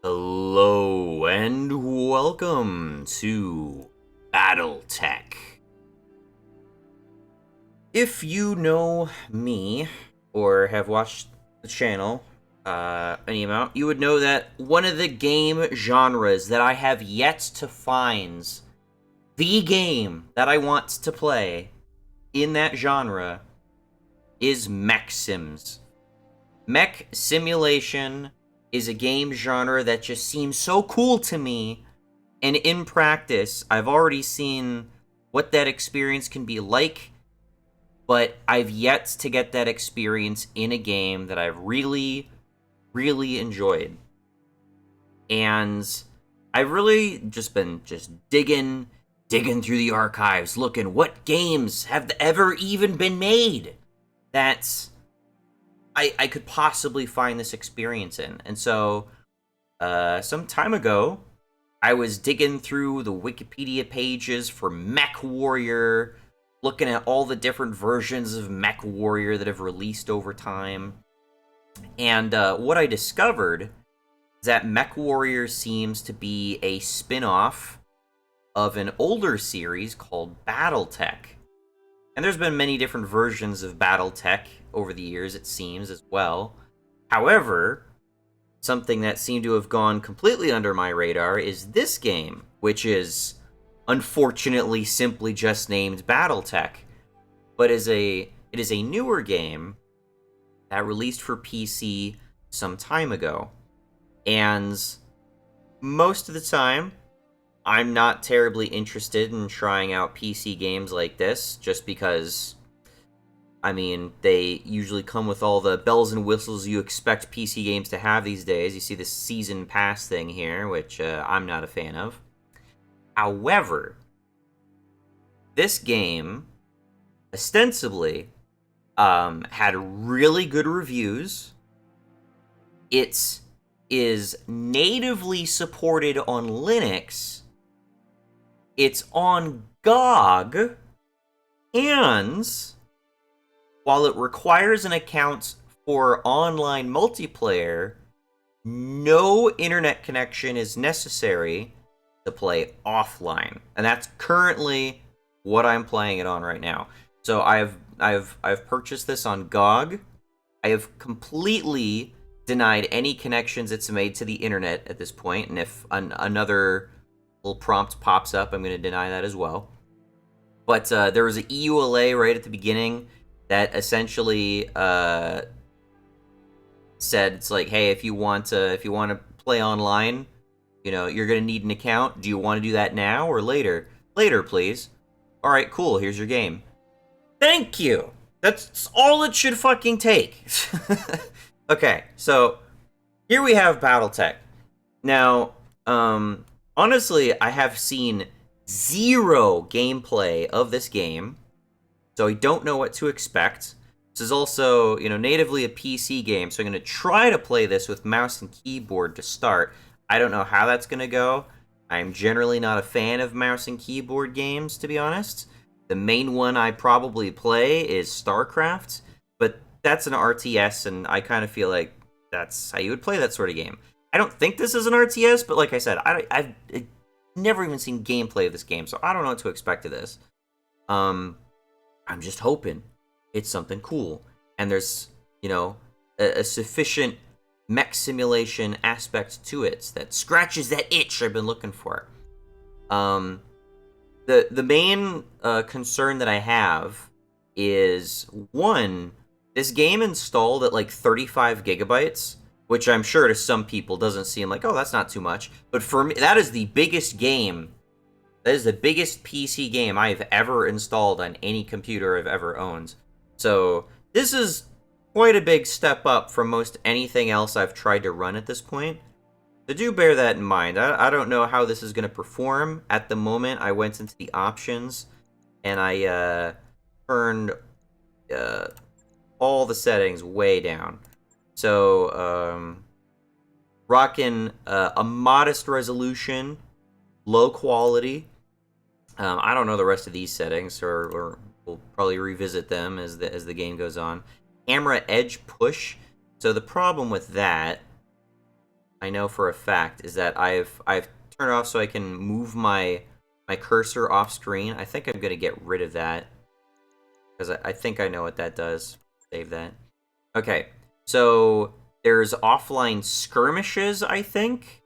Hello and welcome to Battletech. If you know me or have watched the channel any amount, you would know that one of the game genres that I have yet to find the game that I want to play in that genre is mech sims. Mech simulation is a game genre that just seems so cool to me, and in practice, I've already seen what that experience can be like, but I've yet to get that experience in a game that I've really, really enjoyed. And I've really just been digging through the archives, looking what games have ever even been made that I could possibly find this experience in. And so, some time ago, I was digging through the Wikipedia pages for MechWarrior, looking at all the different versions of MechWarrior that have released over time. And what I discovered is that MechWarrior seems to be a spin-off of an older series called Battletech. And there's been many different versions of Battletech over the years, it seems, as well. However, something that seemed to have gone completely under my radar is this game, which is unfortunately simply just named Battletech, but it is a newer game that released for PC some time ago. And most of the time, I'm not terribly interested in trying out PC games like this, just because, I mean, they usually come with all the bells and whistles you expect PC games to have these days. You see this season pass thing here, which I'm not a fan of. However, this game, ostensibly, had really good reviews. It is natively supported on Linux. It's on GOG, and while it requires an account for online multiplayer, no internet connection is necessary to play offline. And that's currently what I'm playing it on right now. So I've purchased this on GOG. I have completely denied any connections it's made to the internet at this point, and if another little prompt pops up, I'm going to deny that as well. But there was an EULA right at the beginning that essentially said, it's like, hey, if you want to play online, you know, you're going to need an account. Do you want to do that now or later? Later, please. All right, cool. Here's your game. Thank you. That's all it should fucking take. Okay, so here we have Battletech. Now, honestly, I have seen zero gameplay of this game, so I don't know what to expect. This is also, you know, natively a PC game, so I'm going to try to play this with mouse and keyboard to start. I don't know how that's going to go. I'm generally not a fan of mouse and keyboard games, to be honest. The main one I probably play is StarCraft, but that's an RTS, and I kind of feel like that's how you would play that sort of game. I don't think this is an RTS, but like I said, I've never even seen gameplay of this game, so I don't know what to expect of this. I'm just hoping it's something cool, and there's, you know, a sufficient mech simulation aspect to it that scratches that itch I've been looking for. The main concern that I have is, one, this game installed at like 35 gigabytes, which I'm sure to some people doesn't seem like, oh, that's not too much. But for me, that is the biggest game. That is the biggest PC game I've ever installed on any computer I've ever owned. So this is quite a big step up from most anything else I've tried to run at this point. So do bear that in mind. I don't know how this is going to perform. At the moment, I went into the options, and I turned all the settings way down. So, rocking a modest resolution, low quality. I don't know the rest of these settings, or we'll probably revisit them as the game goes on. Camera edge push. So the problem with that I know for a fact is that I've turned off so I can move my cursor off screen. I think I'm gonna get rid of that because I think I know what that does. Save that. Okay, so there's offline skirmishes, I think,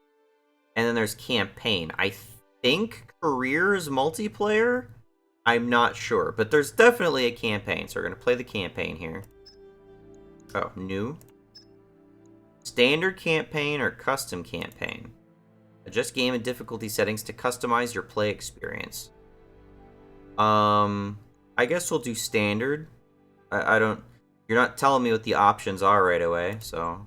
and then there's campaign. I think career is multiplayer. I'm not sure, but there's definitely a campaign, so we're gonna play the campaign here. Oh, new. Standard campaign or custom campaign. Adjust game and difficulty settings to customize your play experience. I guess we'll do standard. I don't... You're not telling me what the options are right away, so...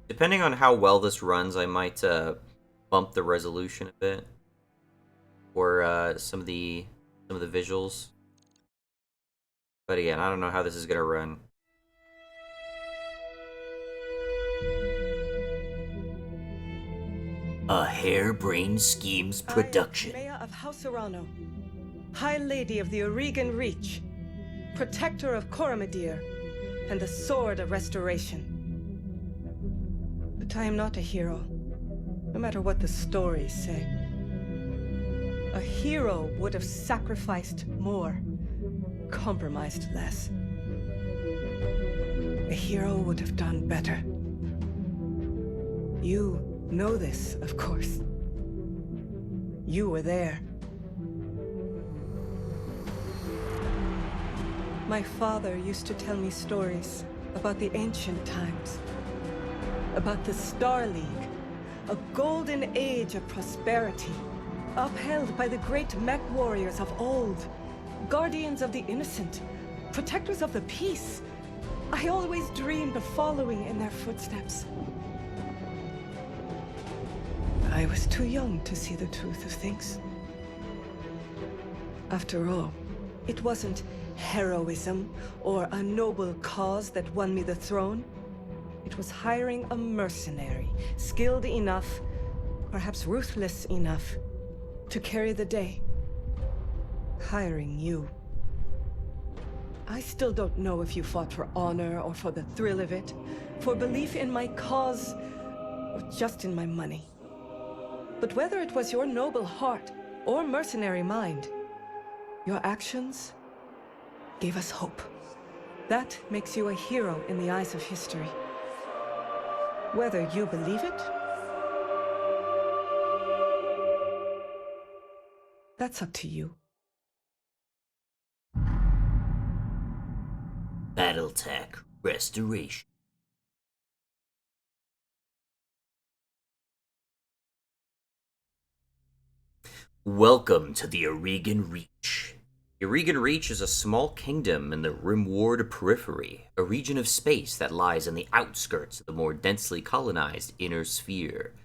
Depending on how well this runs, I might bump the resolution a bit, or some of the visuals. But again, I don't know how this is gonna run. A Harebrained Schemes production. I am Mayor of House Arano, High Lady of the Oregon Reach, Protector of Coromadir, and the Sword of Restoration. But I am not a hero, no matter what the stories say. A hero would have sacrificed more, compromised less. A hero would have done better. You know this, of course. You were there. My father used to tell me stories about the ancient times. About the Star League, a golden age of prosperity, upheld by the great MechWarriors of old, guardians of the innocent, protectors of the peace. I always dreamed of following in their footsteps. I was too young to see the truth of things. After all, it wasn't heroism or a noble cause that won me the throne. It was hiring a mercenary, skilled enough, perhaps ruthless enough, to carry the day. Hiring you. I still don't know if you fought for honor or for the thrill of it, for belief in my cause, or just in my money. But whether it was your noble heart or mercenary mind, your actions gave us hope. That makes you a hero in the eyes of history. Whether you believe it, that's up to you. Battletech Restoration. Welcome to the Oregon Reach. The Oregon Reach is a small kingdom in the Rimward Periphery, a region of space that lies on the outskirts of the more densely colonized Inner Sphere.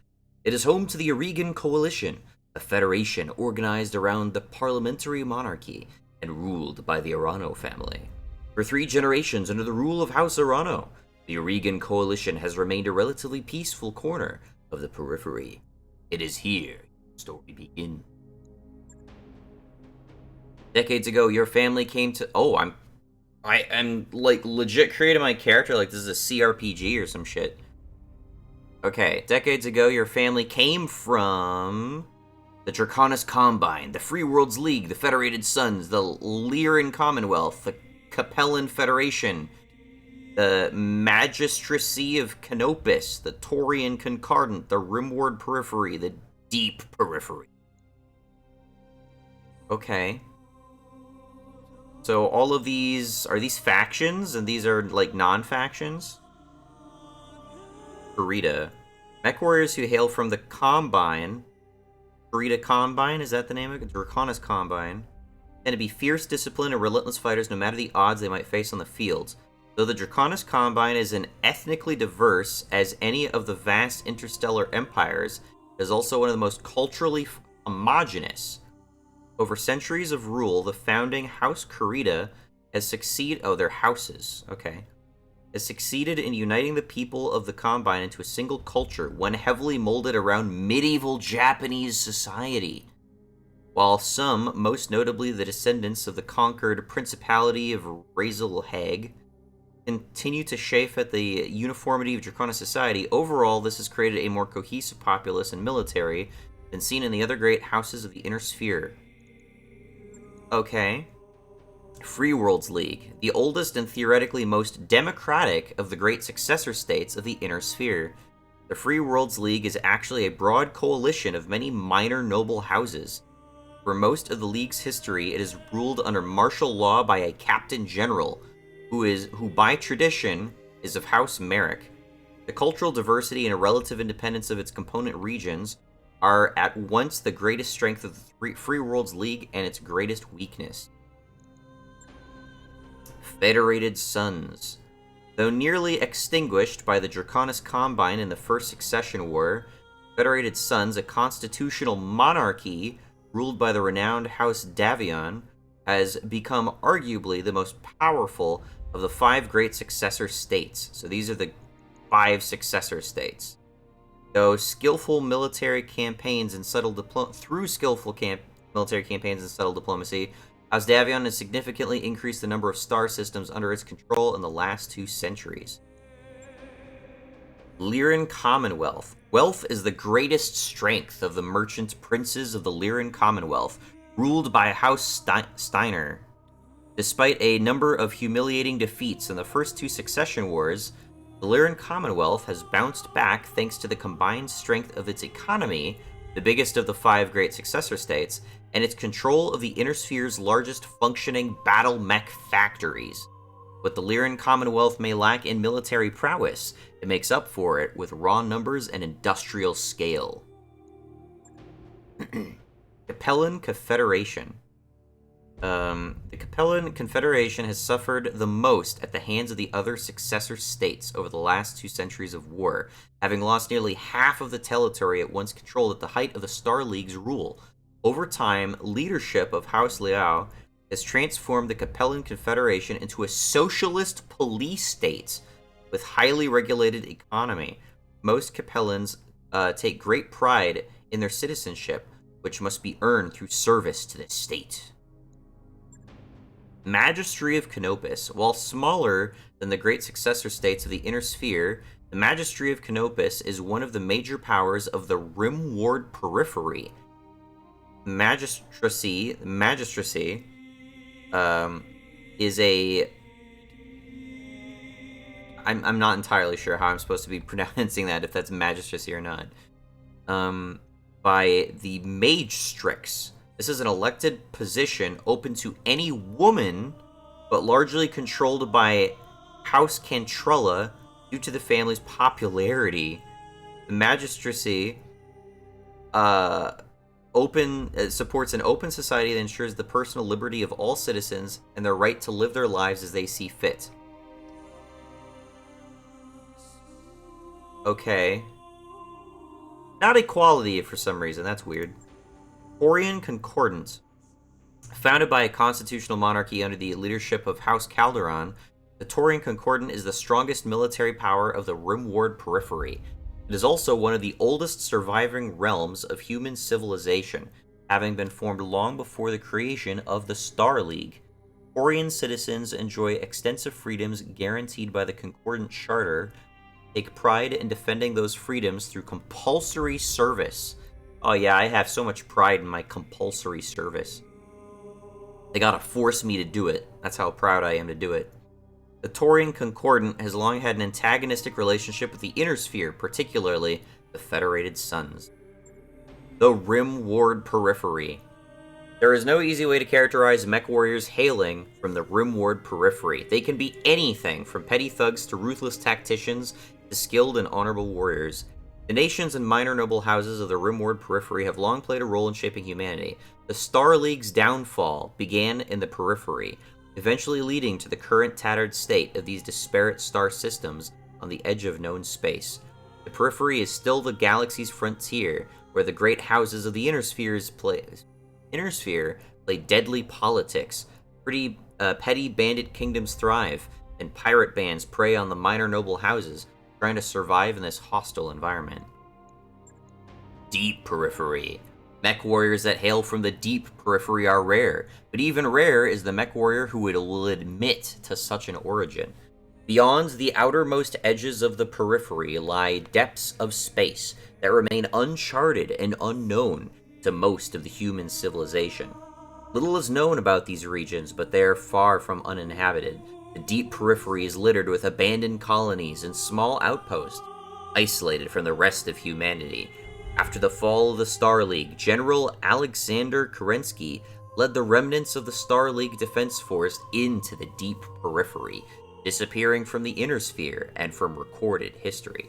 It is home to the Oregon Coalition, a federation organized around the parliamentary monarchy and ruled by the Arano family. For 3 generations under the rule of House Arano, the Oregon Coalition has remained a relatively peaceful corner of the periphery. It is here the story begins. Decades ago, your family came to... Oh, I'm like legit creating my character like this is a CRPG or some shit. Okay, decades ago, your family came from the Draconis Combine, the Free Worlds League, the Federated Suns, the Lyran Commonwealth, the Capellan Federation, the Magistracy of Canopus, the Taurian Concordant, the Rimward Periphery, the Deep Periphery. Okay. So all of these, are these factions, and these are, like, non-factions? Kurita. MechWarriors who hail from the Combine. Kurita Combine, is that the name of it? Draconis Combine. Tend to be fierce, disciplined, and relentless fighters no matter the odds they might face on the fields. Though the Draconis Combine is as ethnically diverse as any of the vast interstellar empires, it is also one of the most culturally homogeneous. Over centuries of rule, the founding House Kurita has succeeded... Oh, they're houses. Okay. has succeeded in uniting the people of the Combine into a single culture, one heavily molded around medieval Japanese society. While some, most notably the descendants of the conquered Principality of Razelhag, continue to chafe at the uniformity of Draconic society, overall this has created a more cohesive populace and military than seen in the other great houses of the Inner Sphere. Okay. Free Worlds League, the oldest and theoretically most democratic of the great successor states of the Inner Sphere. The Free Worlds League is actually a broad coalition of many minor noble houses. For most of the League's history, it is ruled under martial law by a Captain General, who by tradition is of House Merrick. The cultural diversity and a relative independence of its component regions are at once the greatest strength of the Free Worlds League and its greatest weakness. Federated Suns. Though nearly extinguished by the Draconis Combine in the First Succession War, Federated Suns, a constitutional monarchy ruled by the renowned House Davion, has become arguably the most powerful of the 5 great successor states. So these are the 5 successor states. Though skillful military campaigns and subtle military campaigns and subtle diplomacy, House Davion has significantly increased the number of star systems under its control in the last 2 centuries. Lyran Commonwealth. Wealth is the greatest strength of the merchant princes of the Lyran Commonwealth, ruled by House Steiner. Despite a number of humiliating defeats in the first 2 succession wars, the Lyran Commonwealth has bounced back thanks to the combined strength of its economy, the biggest of the 5 great successor states, and its control of the Inner Sphere's largest functioning battle mech factories. What the Lyran Commonwealth may lack in military prowess, it makes up for it with raw numbers and industrial scale. Capellan Confederation. The Capellan Confederation has suffered the most at the hands of the other successor states over the last 2 centuries of war, having lost nearly half of the territory it once controlled at the height of the Star League's rule. Over time, leadership of House Liao has transformed the Capellan Confederation into a socialist police state with highly regulated economy. Most Capellans take great pride in their citizenship, which must be earned through service to the state. Magistry of Canopus. While smaller than the great successor states of the Inner Sphere, the Magistry of Canopus is one of the major powers of the Rim Ward Periphery. Magistracy is a... I'm not entirely sure how I'm supposed to be pronouncing that, if that's magistracy or not. By the Mage Strix. This is an elected position open to any woman, but largely controlled by House Cantrella due to the family's popularity. The magistracy supports an open society that ensures the personal liberty of all citizens and their right to live their lives as they see fit. Okay. Not equality for some reason, that's weird. Taurian Concordance. Founded by a constitutional monarchy under the leadership of House Calderon, the Taurian Concordant is the strongest military power of the Rim Ward Periphery. It is also one of the oldest surviving realms of human civilization, having been formed long before the creation of the Star League. Taurian citizens enjoy extensive freedoms guaranteed by the Concordant Charter, take pride in defending those freedoms through compulsory service. Oh yeah, I have so much pride in my compulsory service. They gotta force me to do it. That's how proud I am to do it. The Taurian Concordant has long had an antagonistic relationship with the Inner Sphere, particularly the Federated Suns. The Rim Ward Periphery. There is no easy way to characterize MechWarriors hailing from the Rim Ward Periphery. They can be anything from petty thugs to ruthless tacticians to skilled and honorable warriors. The nations and minor noble houses of the Rim Ward Periphery have long played a role in shaping humanity. The Star League's downfall began in the Periphery, eventually leading to the current tattered state of these disparate star systems on the edge of known space. The Periphery is still the galaxy's frontier, where the great houses of the Inner Sphere play deadly politics. Petty bandit kingdoms thrive, and pirate bands prey on the minor noble houses, trying to survive in this hostile environment. Deep Periphery. Mech warriors that hail from the deep periphery are rare, but even rare is the mech warrior who will admit to such an origin. Beyond the outermost edges of the periphery lie depths of space that remain uncharted and unknown to most of the human civilization. Little is known about these regions, but they are far from uninhabited. The deep periphery is littered with abandoned colonies and small outposts, isolated from the rest of humanity. After the fall of the Star League, General Alexander Kerensky led the remnants of the Star League Defense Force into the deep periphery, disappearing from the inner sphere and from recorded history.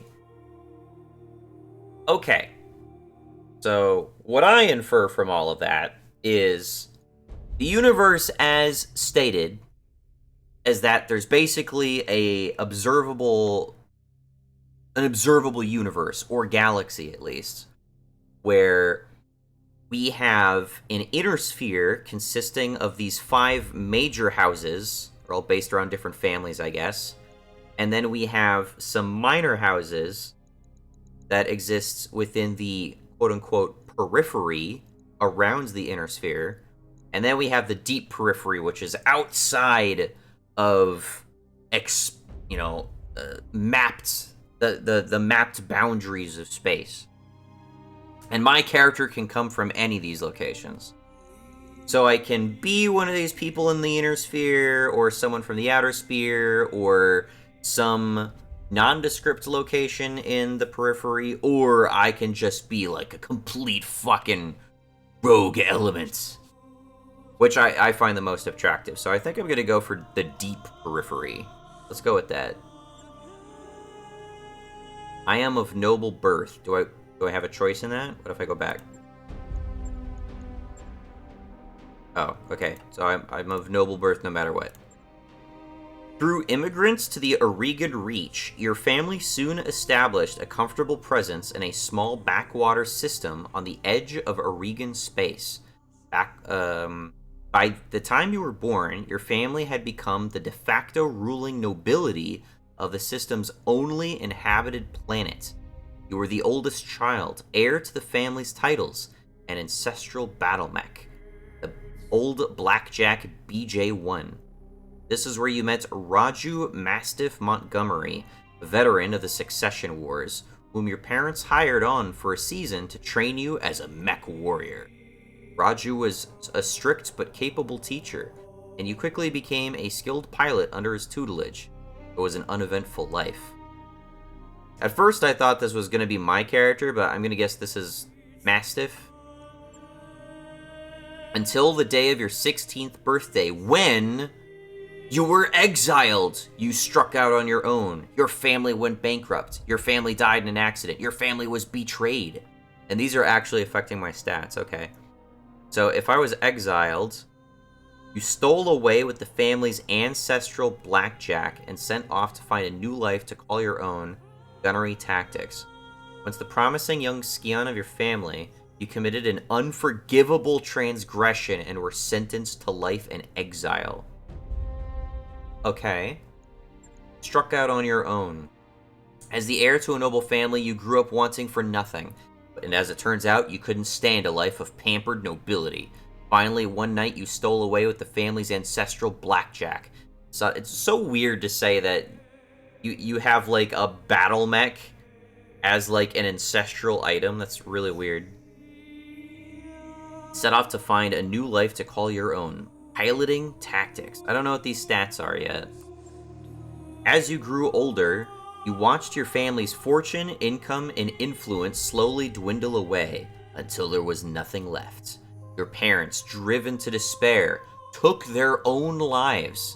Okay, so what I infer from all of that is the universe as stated is that there's basically an observable universe, or galaxy at least, where we have an inner sphere consisting of these 5 major houses, they're all based around different families, I guess, and then we have some minor houses that exist within the quote-unquote periphery around the inner sphere, and then we have the deep periphery, which is outside of mapped the mapped boundaries of space. And my character can come from any of these locations. So I can be one of these people in the inner sphere, or someone from the outer sphere, or some nondescript location in the periphery, or I can just be like a complete fucking rogue element, which I find the most attractive. So I think I'm going to go for the deep periphery. Let's go with that. I am of noble birth. Do I have a choice in that? What if I go back? Oh, okay. So I'm of noble birth no matter what. Through immigrants to the Aurigan Reach, your family soon established a comfortable presence in a small backwater system on the edge of Aurigan space. By the time you were born, your family had become the de facto ruling nobility of the system's only inhabited planet. You were the oldest child, heir to the family's titles, and ancestral battle mech, the old Blackjack BJ-1. This is where you met Raju Mastiff Montgomery, a veteran of the Succession Wars, whom your parents hired on for a season to train you as a mech warrior. Raju was a strict but capable teacher, and you quickly became a skilled pilot under his tutelage. It was an uneventful life. At first I thought this was going to be my character, but I'm going to guess this is Mastiff. Until the day of your 16th birthday, when you were exiled. You struck out on your own. Your family went bankrupt. Your family died in an accident. Your family was betrayed. And these are actually affecting my stats, okay. So if I was exiled, you stole away with the family's ancestral blackjack and sent off to find a new life to call your own. Gunnery tactics. Once the promising young scion of your family, you committed an unforgivable transgression and were sentenced to life in exile. Okay. Struck out on your own. As the heir to a noble family, you grew up wanting for nothing. And as it turns out, you couldn't stand a life of pampered nobility. Finally, one night, you stole away with the family's ancestral blackjack. So it's so weird to say that you have, like, a battle mech as, like, an ancestral item. That's really weird. Set off to find a new life to call your own. Piloting tactics. I don't know what these stats are yet. As you grew older, you watched your family's fortune, income, and influence slowly dwindle away until there was nothing left. Your parents, driven to despair, took their own lives.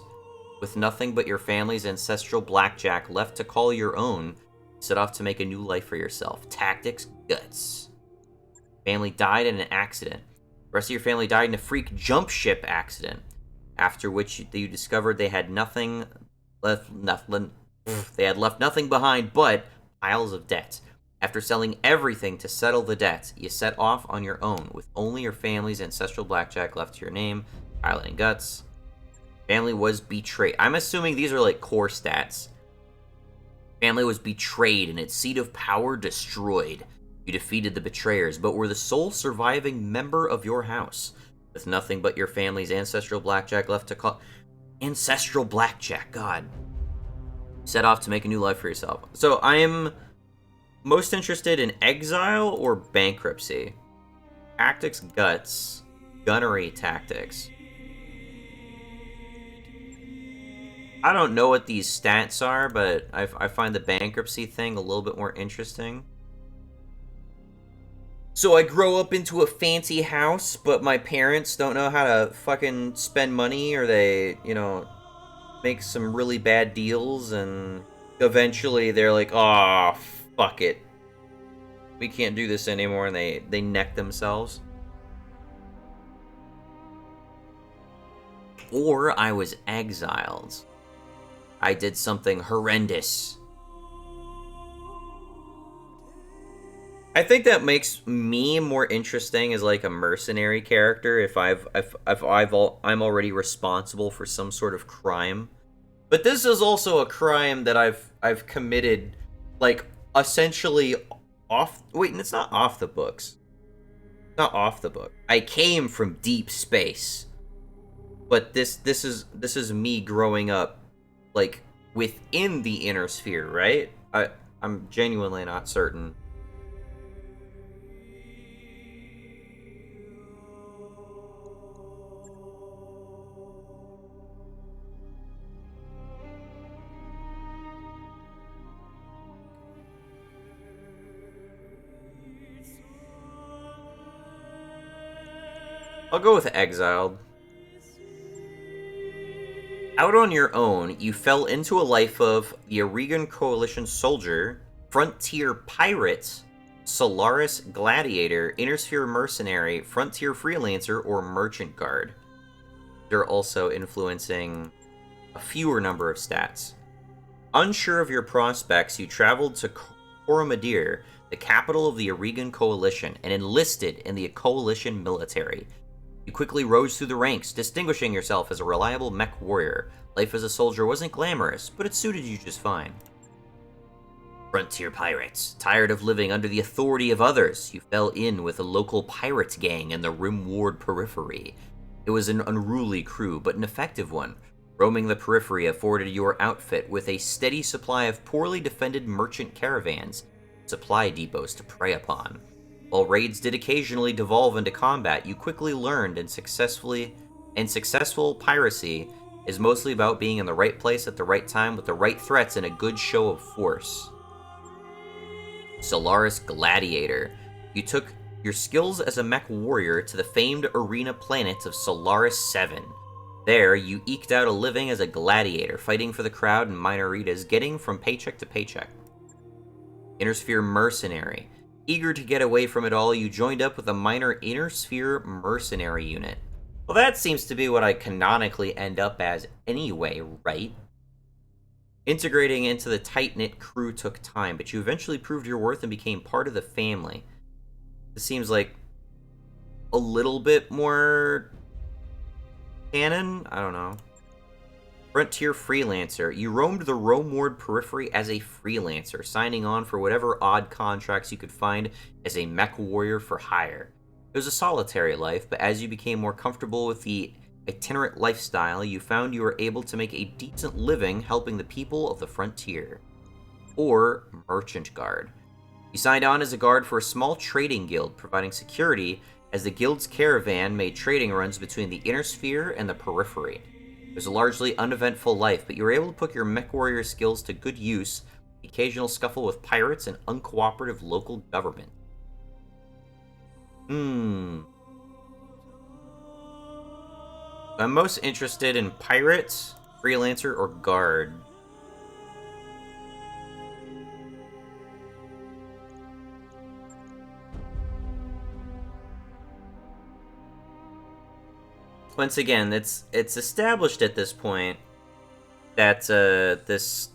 With nothing but your family's ancestral blackjack left to call your own, set off to make a new life for yourself. Tactics, guts. Family died in an accident. The rest of your family died in a freak jump ship accident, after which you discovered they had nothing left. They had left nothing behind but piles of debt. After selling everything to settle the debt, you set off on your own with only your family's ancestral blackjack left to your name. Piloting guts. Family was betrayed. I'm assuming these are like core stats. Family was betrayed and its seat of power destroyed. You defeated the betrayers, but were the sole surviving member of your house, with nothing but your family's ancestral blackjack left to call. Ancestral blackjack, God. Set off to make a new life for yourself. So I am most interested in exile or bankruptcy. Tactics, guts, gunnery, tactics. I don't know what these stats are, but I find the bankruptcy thing a little bit more interesting. So I grow up into a fancy house, but my parents don't know how to fucking spend money, or they, you know, make some really bad deals, and eventually they're like, "Oh, fuck it. We can't do this anymore," and they neck themselves. Or I was exiled. I did something horrendous. I think that makes me more interesting as like a mercenary character if I'm already responsible for some sort of crime. But this is also a crime that I've committed, like, essentially off. Wait, and it's not off the books. Not off the book. I came from deep space, but this is me growing up, like, within the inner sphere, right? I'm genuinely not certain. I'll go with exiled. Out on your own, you fell into a life of the Aurigan Coalition soldier, frontier pirate, Solaris gladiator, Innersphere mercenary, frontier freelancer, or merchant guard. They're also influencing a fewer number of stats. Unsure of your prospects, you traveled to Coromadir, the capital of the Aurigan Coalition, and enlisted in the Coalition military. You quickly rose through the ranks, distinguishing yourself as a reliable mech warrior. Life as a soldier wasn't glamorous, but it suited you just fine. Frontier pirates. Tired of living under the authority of others, you fell in with a local pirates gang in the Rimward Periphery. It was an unruly crew, but an effective one. Roaming the periphery afforded your outfit with a steady supply of poorly defended merchant caravans, supply depots to prey upon. While raids did occasionally devolve into combat, you quickly learned and successful piracy is mostly about being in the right place at the right time with the right threats and a good show of force. Solaris Gladiator. You took your skills as a mech warrior to the famed arena planet of Solaris 7. There, you eked out a living as a gladiator, fighting for the crowd in minor arenas, getting from paycheck to paycheck. Innersphere Mercenary. Eager to get away from it all, you joined up with a minor Innersphere mercenary unit. Well, that seems to be what I canonically end up as anyway, right? Integrating into the tight-knit crew took time, but you eventually proved your worth and became part of the family. This seems like a little bit more canon? I don't know. Frontier Freelancer. You roamed the Romeward Periphery as a freelancer, signing on for whatever odd contracts you could find as a mech warrior for hire. It was a solitary life, but as you became more comfortable with the itinerant lifestyle, you found you were able to make a decent living helping the people of the frontier. Or Merchant Guard. You signed on as a guard for a small trading guild, providing security as the guild's caravan made trading runs between the inner sphere and the periphery. It was a largely uneventful life, but you were able to put your MechWarrior skills to good use, the occasional scuffle with pirates and uncooperative local government. I'm most interested in pirates, freelancer, or guard. Once again, it's established at this point that this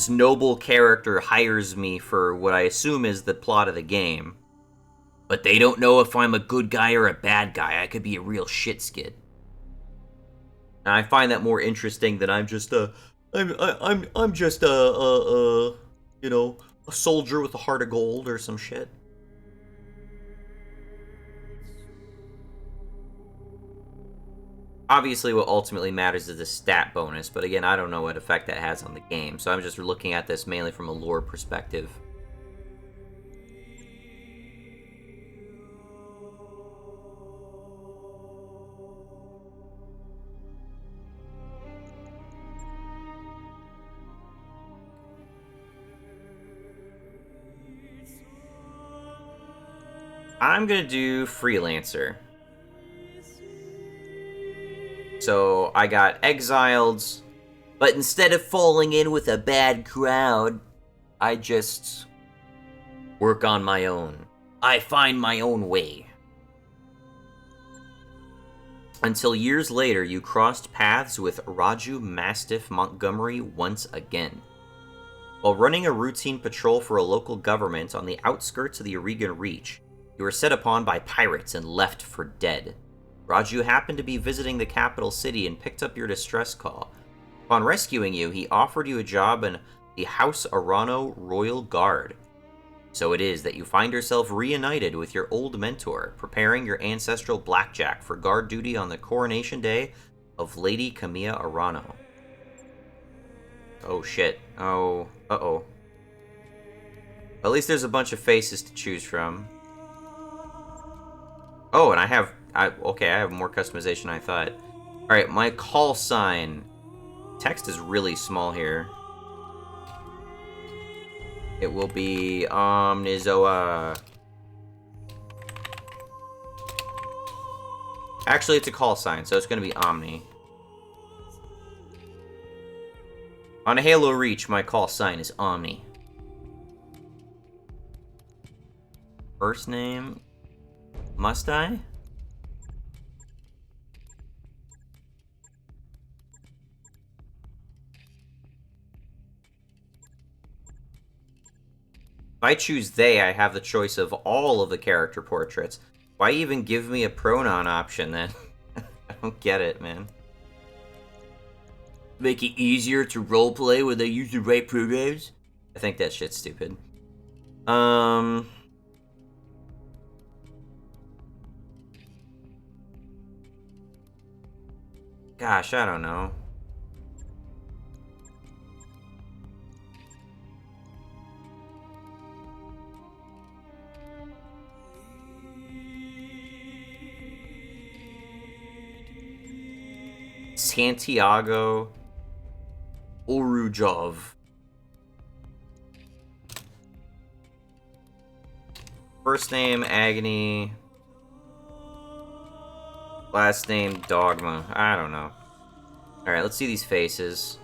noble character hires me for what I assume is the plot of the game. But they don't know if I'm a good guy or a bad guy. I could be a real shit skid. And I find that more interesting than I'm just I'm just you know, a soldier with a heart of gold or some shit. Obviously, what ultimately matters is the stat bonus, but again, I don't know what effect that has on the game, so I'm just looking at this mainly from a lore perspective. I'm gonna do Freelancer. So I got exiled, but instead of falling in with a bad crowd, I just work on my own. I find my own way. Until years later, you crossed paths with Raju Mastiff Montgomery once again. While running a routine patrol for a local government on the outskirts of the Oregon Reach, you were set upon by pirates and left for dead. Raju happened to be visiting the capital city and picked up your distress call. Upon rescuing you, he offered you a job in the House Arano Royal Guard. So it is that you find yourself reunited with your old mentor, preparing your ancestral blackjack for guard duty on the coronation day of Lady Camilla Arano. Oh shit. Oh, uh-oh. At least there's a bunch of faces to choose from. Oh, and I have more customization than I thought. Alright, my call sign. Text is really small here. It will be Omnizoa. Actually, it's a call sign, so it's going to be Omni. On Halo Reach, my call sign is Omni. First name... Must I? If I choose they, I have the choice of all of the character portraits. Why even give me a pronoun option then? I don't get it, man. Make it easier to roleplay when they use the right pronouns? I think that shit's stupid. Gosh, I don't know. Santiago Orujov. First name, Agony. Last name, Dogma. I don't know. Alright, let's see these faces.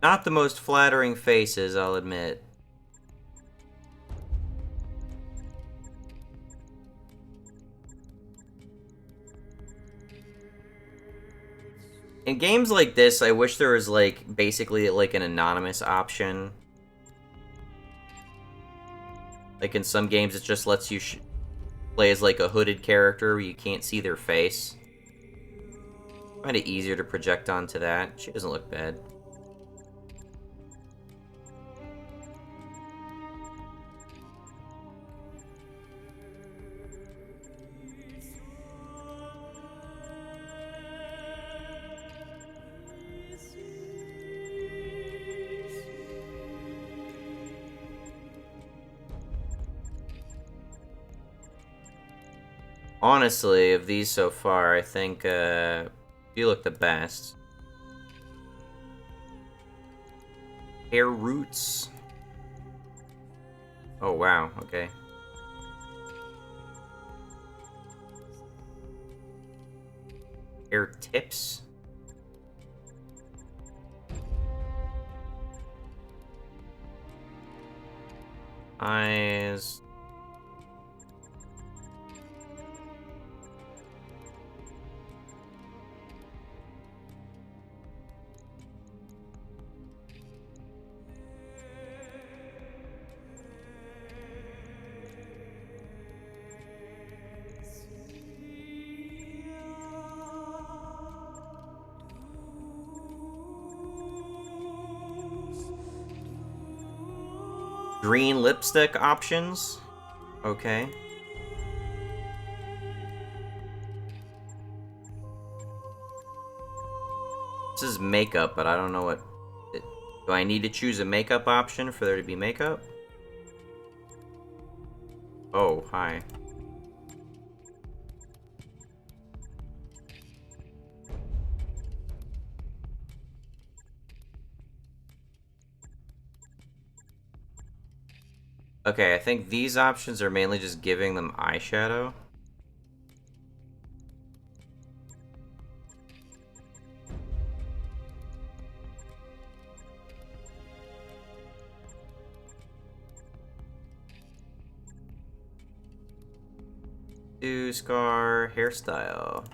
Not the most flattering faces, I'll admit. In games like this, I wish there was, like, basically, like, an anonymous option. Like, in some games, it just lets you play as, like, a hooded character where you can't see their face. Find it easier to project onto that. She doesn't look bad. Honestly, of these so far, I think, you look the best. Hair roots. Oh, wow, okay. Hair tips. Eyes. Green lipstick options. Okay. This is makeup, but I don't know what... Do I need to choose a makeup option for there to be makeup? Oh, hi. Okay, I think these options are mainly just giving them eyeshadow. Do scar hairstyle.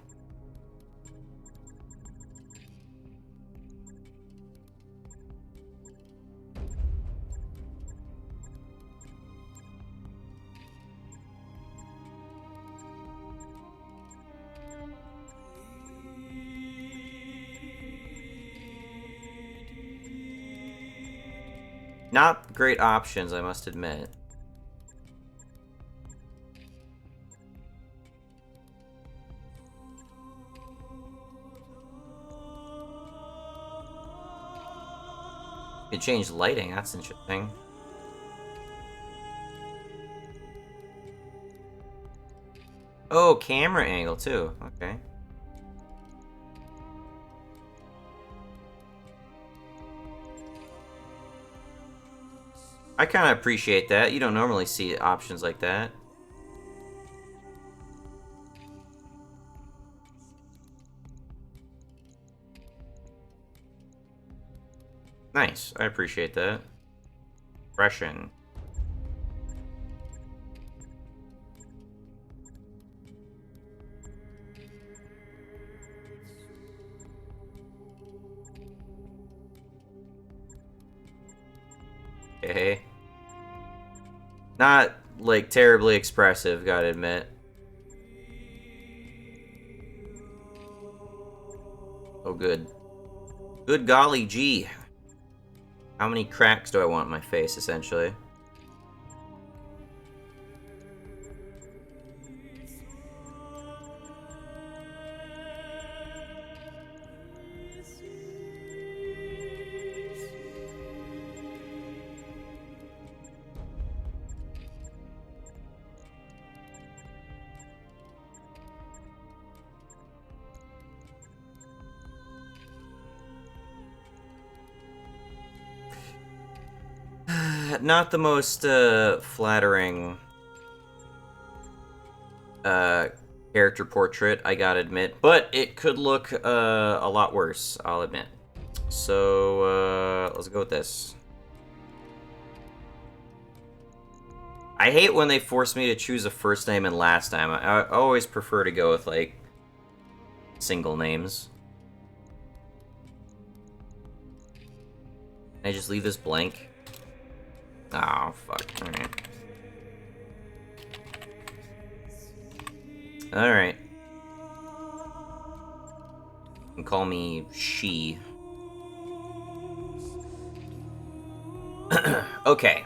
Not great options, I must admit. You can change lighting, that's interesting. Oh, camera angle too, okay. I kind of appreciate that. You don't normally see options like that. Nice. I appreciate that. Expression. Okay. Not, like, terribly expressive, gotta admit. Oh, good. Good golly gee. How many cracks do I want in my face, essentially? Not the most flattering character portrait, I gotta admit, but it could look a lot worse, I'll admit. So let's go with this. I hate when they force me to choose a first name and last name. I always prefer to go with, like, single names. Can I just leave this blank? Oh, fuck. Alright. Alright. You can call me she. Okay.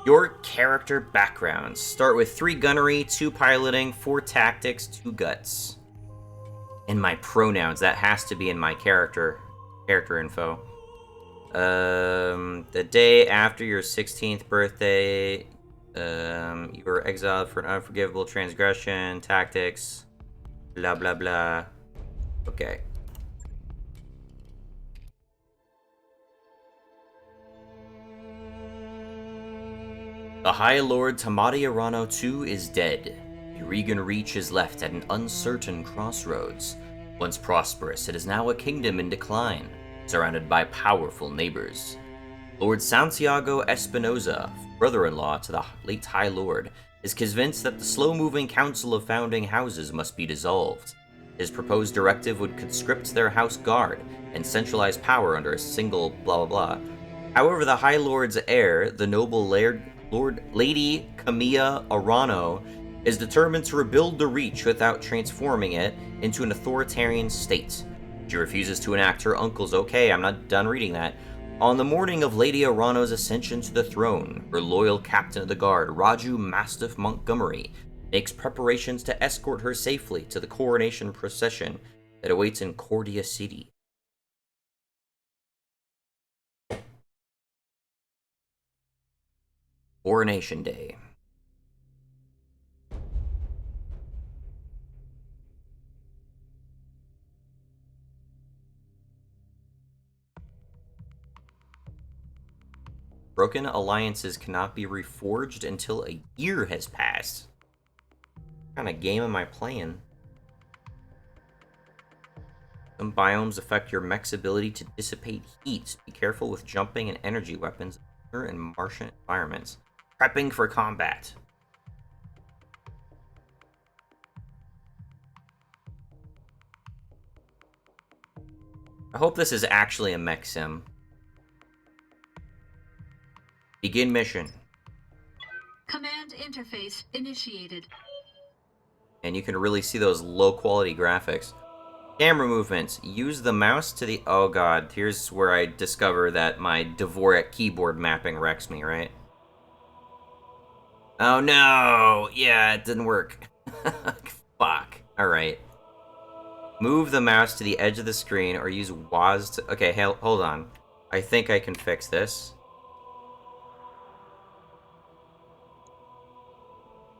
Your character backgrounds. Start with 3 gunnery, 2 piloting, 4 tactics, 2 guts. And my pronouns. That has to be in my character info. The day after your 16th birthday, you were exiled for an unforgivable transgression, tactics, blah blah blah. Okay. The High Lord Tamati Arano II is dead. Euregan Reach is left at an uncertain crossroads. Once prosperous, it is now a kingdom in decline, surrounded by powerful neighbors. Lord Santiago Espinoza, brother-in-law to the late High Lord, is convinced that the slow-moving Council of Founding Houses must be dissolved. His proposed directive would conscript their house guard and centralize power under a single blah blah blah. However, the High Lord's heir, the noble Lady Camilla Arano, is determined to rebuild the Reach without transforming it into an authoritarian state. She refuses to enact her uncle's okay, I'm not done reading that. On the morning of Lady Arano's ascension to the throne, her loyal captain of the guard, Raju Mastiff Montgomery, makes preparations to escort her safely to the coronation procession that awaits in Cordia City. Coronation Day. Broken alliances cannot be reforged until a year has passed. What kind of game am I playing? Some biomes affect your mech's ability to dissipate heat. Be careful with jumping and energy weapons in Martian environments. Prepping for combat. I hope this is actually a mech sim. Begin mission. Command interface initiated. And you can really see those low quality graphics. Camera movements. Use the mouse to the... Oh god, here's where I discover that my Dvorak keyboard mapping wrecks me, right? Oh no! Yeah, it didn't work. Fuck. Alright. Move the mouse to the edge of the screen or use WAS to... Okay, hold on. I think I can fix this.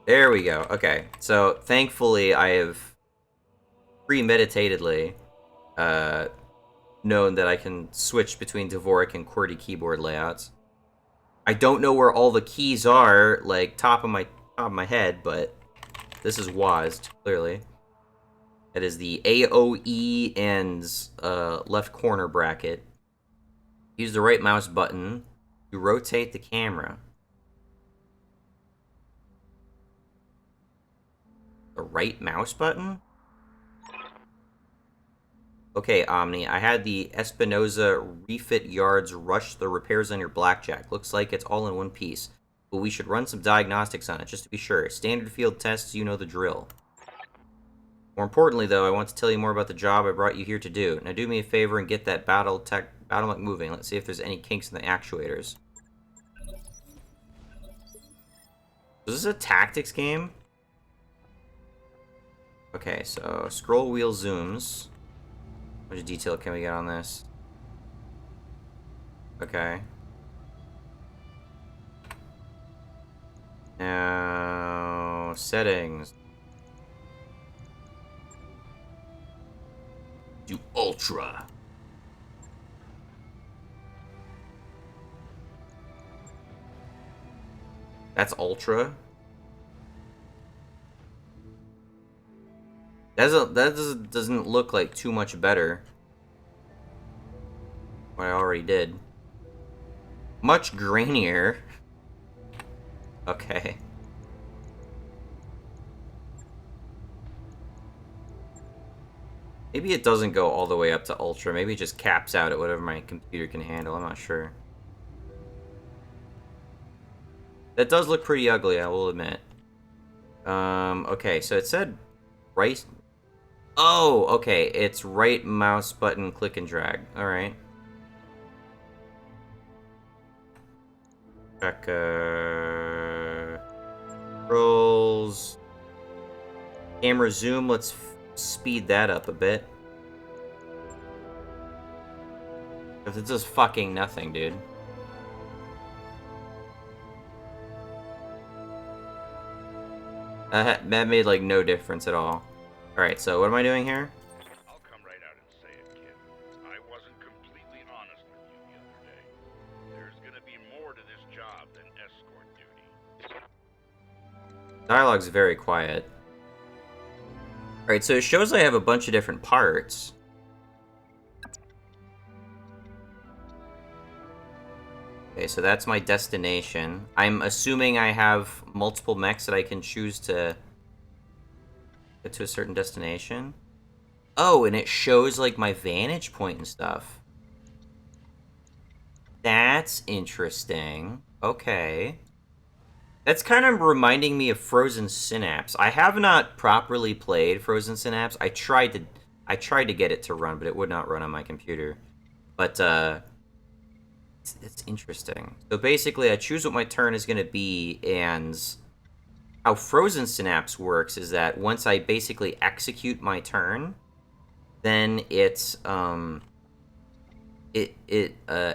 There we go. Okay, so thankfully I have premeditatedly known that I can switch between Dvorak and QWERTY keyboard layouts. I don't know where all the keys are, like top of my head, but this is WASD, clearly. That is the AOE and left corner bracket. Use the right mouse button to rotate the camera. The right mouse button? Okay, Omni, I had the Espinoza refit yards rush the repairs on your blackjack. Looks like it's all in one piece. But we should run some diagnostics on it, just to be sure. Standard field tests, you know the drill. More importantly, though, I want to tell you more about the job I brought you here to do. Now do me a favor and get that Battletech moving. Let's see if there's any kinks in the actuators. Is this a tactics game? Okay, so scroll wheel zooms. How much detail can we get on this? Okay. Now, settings. Do Ultra. That's Ultra? That doesn't look like too much better. What I already did. Much grainier. Okay. Maybe it doesn't go all the way up to Ultra. Maybe it just caps out at whatever my computer can handle. I'm not sure. That does look pretty ugly, I will admit. Okay, so it said right... Oh, okay, it's right mouse button, click and drag. Alright. Check, controls. Camera zoom, let's speed that up a bit. Because it does fucking nothing, dude. That made, like, no difference at all. Alright, so what am I doing here? I'll come right out and say it, kid. I wasn't completely honest with you the other day. There's gonna be more to this job than escort duty. Dialogue's very quiet. Alright, so it shows I have a bunch of different parts. Okay, so that's my destination. I'm assuming I have multiple mechs that I can choose to get to a certain destination. Oh, and it shows, like, my vantage point and stuff. That's interesting. Okay. That's kind of reminding me of Frozen Synapse. I have not properly played Frozen Synapse. I tried to get it to run, but it would not run on my computer. But it's interesting. So basically, I choose what my turn is going to be, and how Frozen Synapse works is that once I basically execute my turn, then it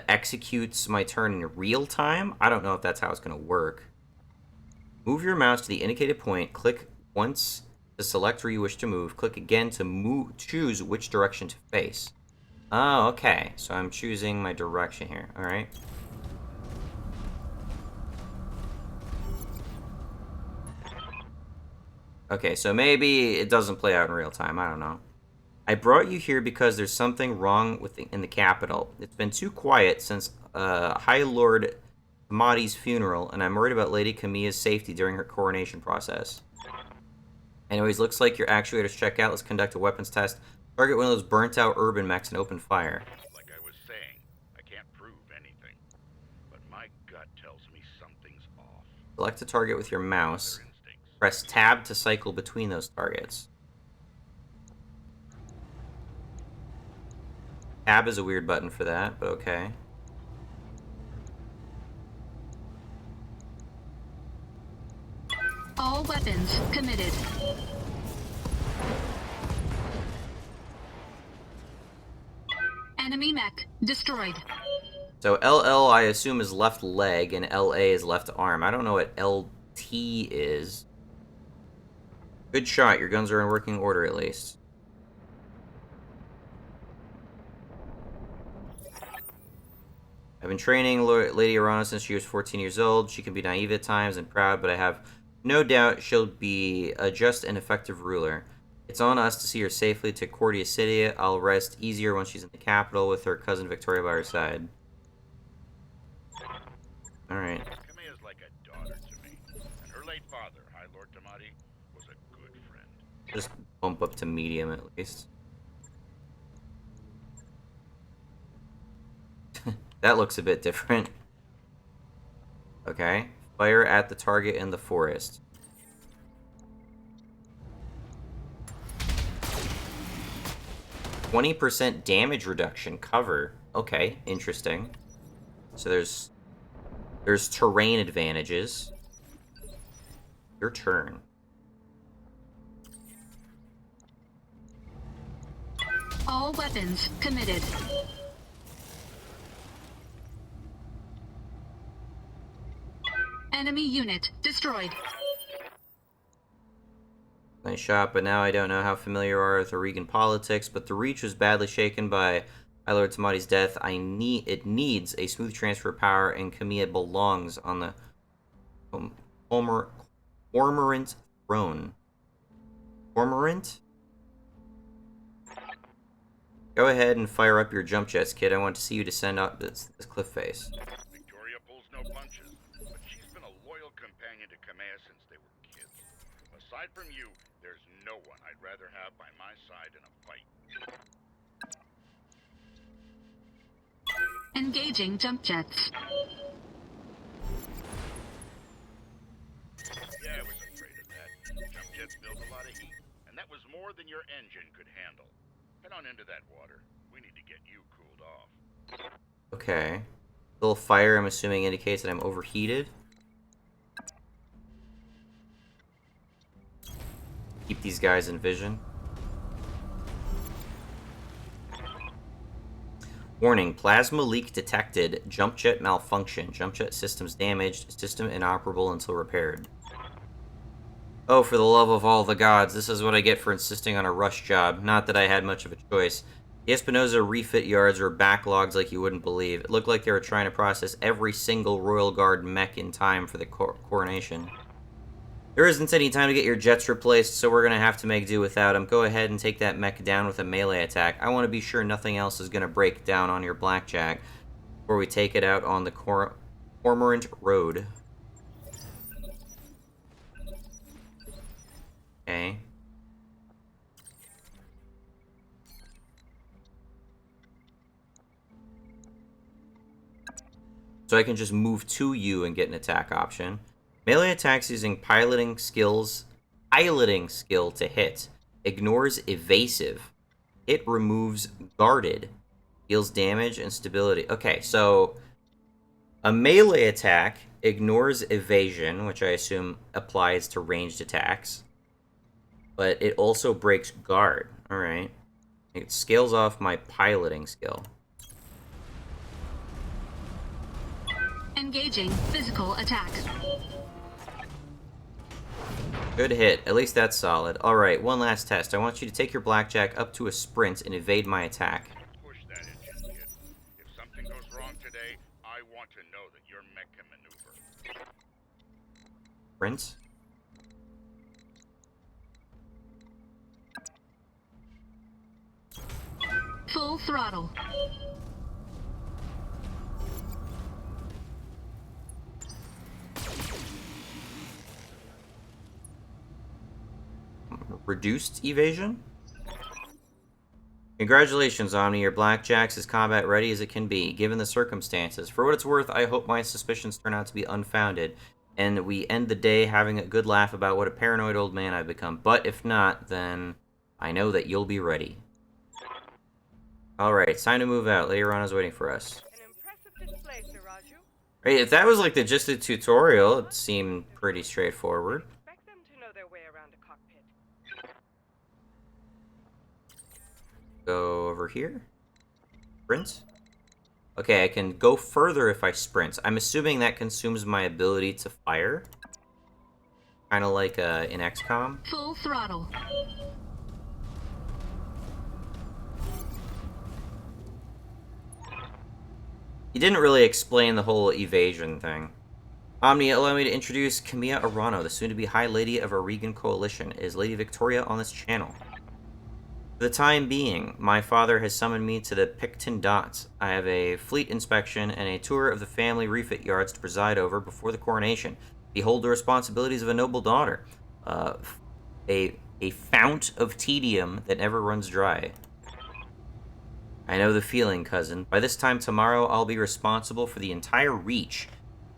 executes my turn in real time. I don't know if that's how it's going to work. Move your mouse to the indicated point. Click once to select where you wish to move. Click again to choose which direction to face. Oh, okay. So I'm choosing my direction here. All right. Okay, so maybe it doesn't play out in real time. I don't know. I brought you here because there's something wrong in the capital. It's been too quiet since High Lord Mahdi's funeral, and I'm worried about Lady Kamiya's safety during her coronation process. Anyways, looks like your actuators check out. Let's conduct a weapons test. Target one of those burnt-out urban mechs and open fire. Like I was saying, I can't prove anything, but my gut tells me something's off. Select a target with your mouse. Their instincts. Press tab to cycle between those targets. Tab is a weird button for that, but okay. All weapons committed. Enemy mech destroyed. So LL, I assume, is left leg, and LA is left arm. I don't know what LT is. Good shot. Your guns are in working order, at least. I've been training Lady Arana since she was 14 years old. She can be naive at times and proud, but I have no doubt she'll be a just and effective ruler. It's on us to see her safely to Cordia City. I'll rest easier when she's in the capital with her cousin Victoria by her side. Alright. Kamiya's like a daughter to me, and her late father, High Lord Tamati, was a good friend. Just bump up to medium, at least. That looks a bit different. Okay. Fire at the target in the forest. %20 damage reduction cover. Okay, interesting. So there's terrain advantages. Your turn. All weapons committed. Enemy unit destroyed. Nice shot, but now I don't know how familiar you are with Oregon politics, but the Reach was badly shaken by High Lord Tamati's death. It needs a smooth transfer of power, and Kamiya belongs on the Cormorant throne. Cormorant? Go ahead and fire up your jump jets, kid. I want to see you descend up this cliff face. Victoria pulls no punches, but she's been a loyal companion to Kamiya since they were kids. Aside from you, there's no one I'd rather have by my side in a fight. Engaging jump jets. Yeah, I was afraid of that. Jump jets build a lot of heat, and that was more than your engine could handle. Head on into that water. We need to get you cooled off. Okay. Little fire, I'm assuming, indicates that I'm overheated. Keep these guys in vision. Warning, plasma leak detected. Jump jet malfunction. Jump jet systems damaged. System inoperable until repaired. Oh, for the love of all the gods, this is what I get for insisting on a rush job. Not that I had much of a choice. The Espinosa refit yards were backlogs like you wouldn't believe. It looked like they were trying to process every single Royal Guard mech in time for the coronation. There isn't any time to get your jets replaced, so we're going to have to make do without them. Go ahead and take that mech down with a melee attack. I want to be sure nothing else is going to break down on your blackjack before we take it out on the Cormorant Road. Okay. So I can just move to you and get an attack option. Melee attacks using piloting skill to hit. Ignores evasive. It removes guarded. Deals damage and stability. Okay, so a melee attack ignores evasion, which I assume applies to ranged attacks. But it also breaks guard. Alright. It scales off my piloting skill. Engaging physical attack. Good hit. At least that's solid. Alright, one last test. I want you to take your blackjack up to a sprint and evade my attack. Push that engine, kid. If something goes wrong today, I want to know that your mech can maneuver. Sprint? Full throttle. Reduced evasion? Congratulations, Omni. Your blackjack's as combat ready as it can be, given the circumstances. For what it's worth, I hope my suspicions turn out to be unfounded, and we end the day having a good laugh about what a paranoid old man I've become. But if not, then I know that you'll be ready. Alright, it's time to move out. Lady Rana's waiting for us. An impressive display, Sir Raju. Right, if that was like just a tutorial, it seemed pretty straightforward. Expect them to know their way around a cockpit. Go over here. Sprint. Okay, I can go further if I sprint. I'm assuming that consumes my ability to fire. Kind of like in XCOM. Full throttle. He didn't really explain the whole evasion thing. Omni, allow me to introduce Camilla Arano, the soon-to-be High Lady of Aurigan Coalition. Is Lady Victoria on this channel? For the time being, my father has summoned me to the Picton Dots. I have a fleet inspection and a tour of the family refit yards to preside over before the coronation. Behold the responsibilities of a noble daughter. A fount of tedium that never runs dry. I know the feeling, cousin. By this time tomorrow, I'll be responsible for the entire Reach.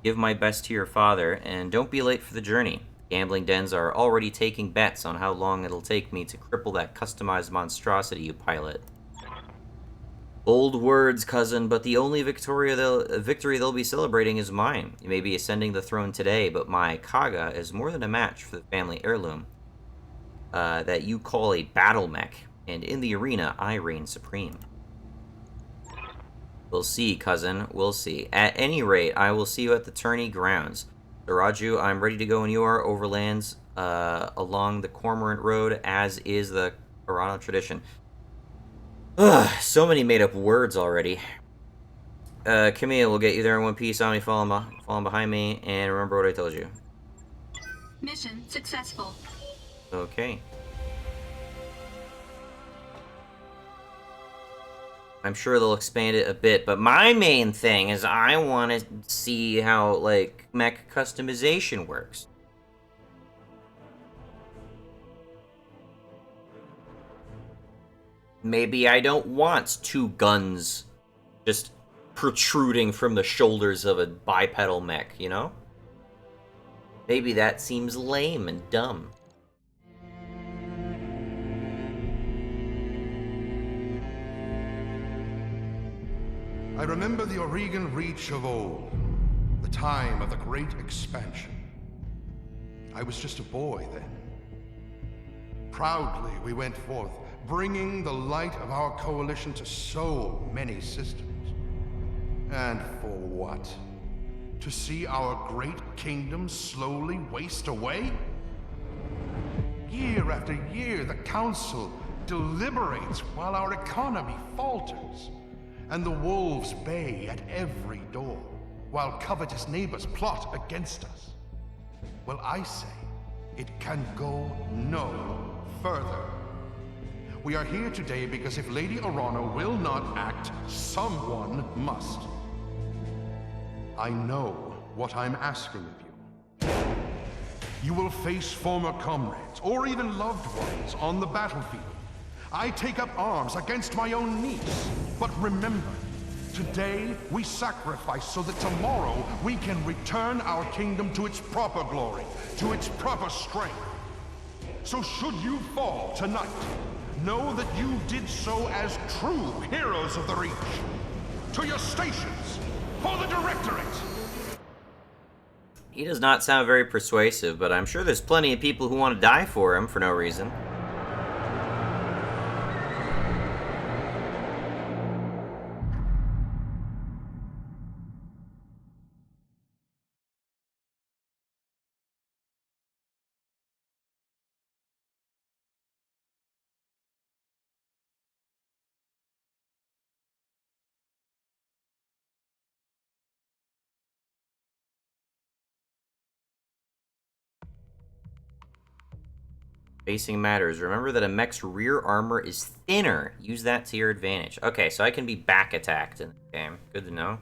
Give my best to your father, and don't be late for the journey. Gambling dens are already taking bets on how long it'll take me to cripple that customized monstrosity you pilot. Bold words, cousin, but the only victory they'll be celebrating is mine. You may be ascending the throne today, but my Kaga is more than a match for the family heirloom that you call a battle mech, and in the arena, I reign supreme. We'll see, cousin. We'll see. At any rate, I will see you at the tourney grounds. So, Raju, I'm ready to go when you are. Overlands along the Cormorant Road, as is the Arano tradition. Ugh, so many made-up words already. Camille, we'll get you there in one piece. Omni, falling behind me, and remember what I told you. Mission successful. Okay. I'm sure they'll expand it a bit, but my main thing is I want to see how, like, mech customization works. Maybe I don't want two guns just protruding from the shoulders of a bipedal mech, you know? Maybe that seems lame and dumb. I remember the Aurigan Reach of old, the time of the Great Expansion. I was just a boy then. Proudly we went forth, bringing the light of our coalition to so many systems. And for what? To see our great kingdom slowly waste away? Year after year, the Council deliberates while our economy falters. And the wolves bay at every door, while covetous neighbors plot against us. Well, I say, it can go no further. We are here today because if Lady Arano will not act, someone must. I know what I'm asking of you. You will face former comrades, or even loved ones, on the battlefield. I take up arms against my own niece. But remember, today we sacrifice so that tomorrow we can return our kingdom to its proper glory, to its proper strength. So should you fall tonight, know that you did so as true heroes of the Reach. To your stations, for the Directorate! He does not sound very persuasive, but I'm sure there's plenty of people who want to die for him for no reason. Facing matters. Remember that a mech's rear armor is thinner. Use that to your advantage. Okay, so I can be back attacked in the game. Good to know.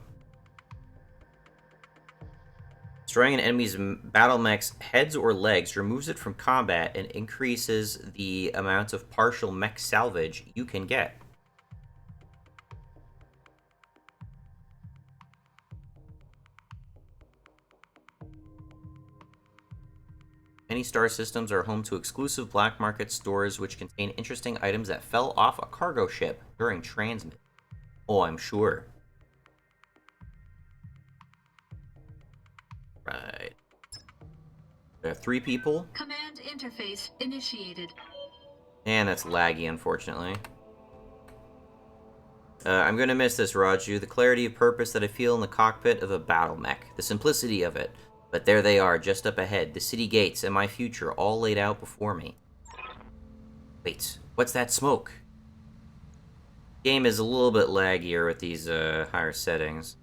Destroying an enemy's battle mech's heads or legs removes it from combat and increases the amount of partial mech salvage you can get. Many star systems are home to exclusive black market stores which contain interesting items that fell off a cargo ship during transmit. Oh, I'm sure. Right. There are 3 people. Command interface initiated. And that's laggy, unfortunately. I'm gonna miss this, Raju. The clarity of purpose that I feel in the cockpit of a battle mech. The simplicity of it. But there they are, just up ahead. The city gates and my future all laid out before me. Wait, what's that smoke? Game is a little bit laggier with these higher settings.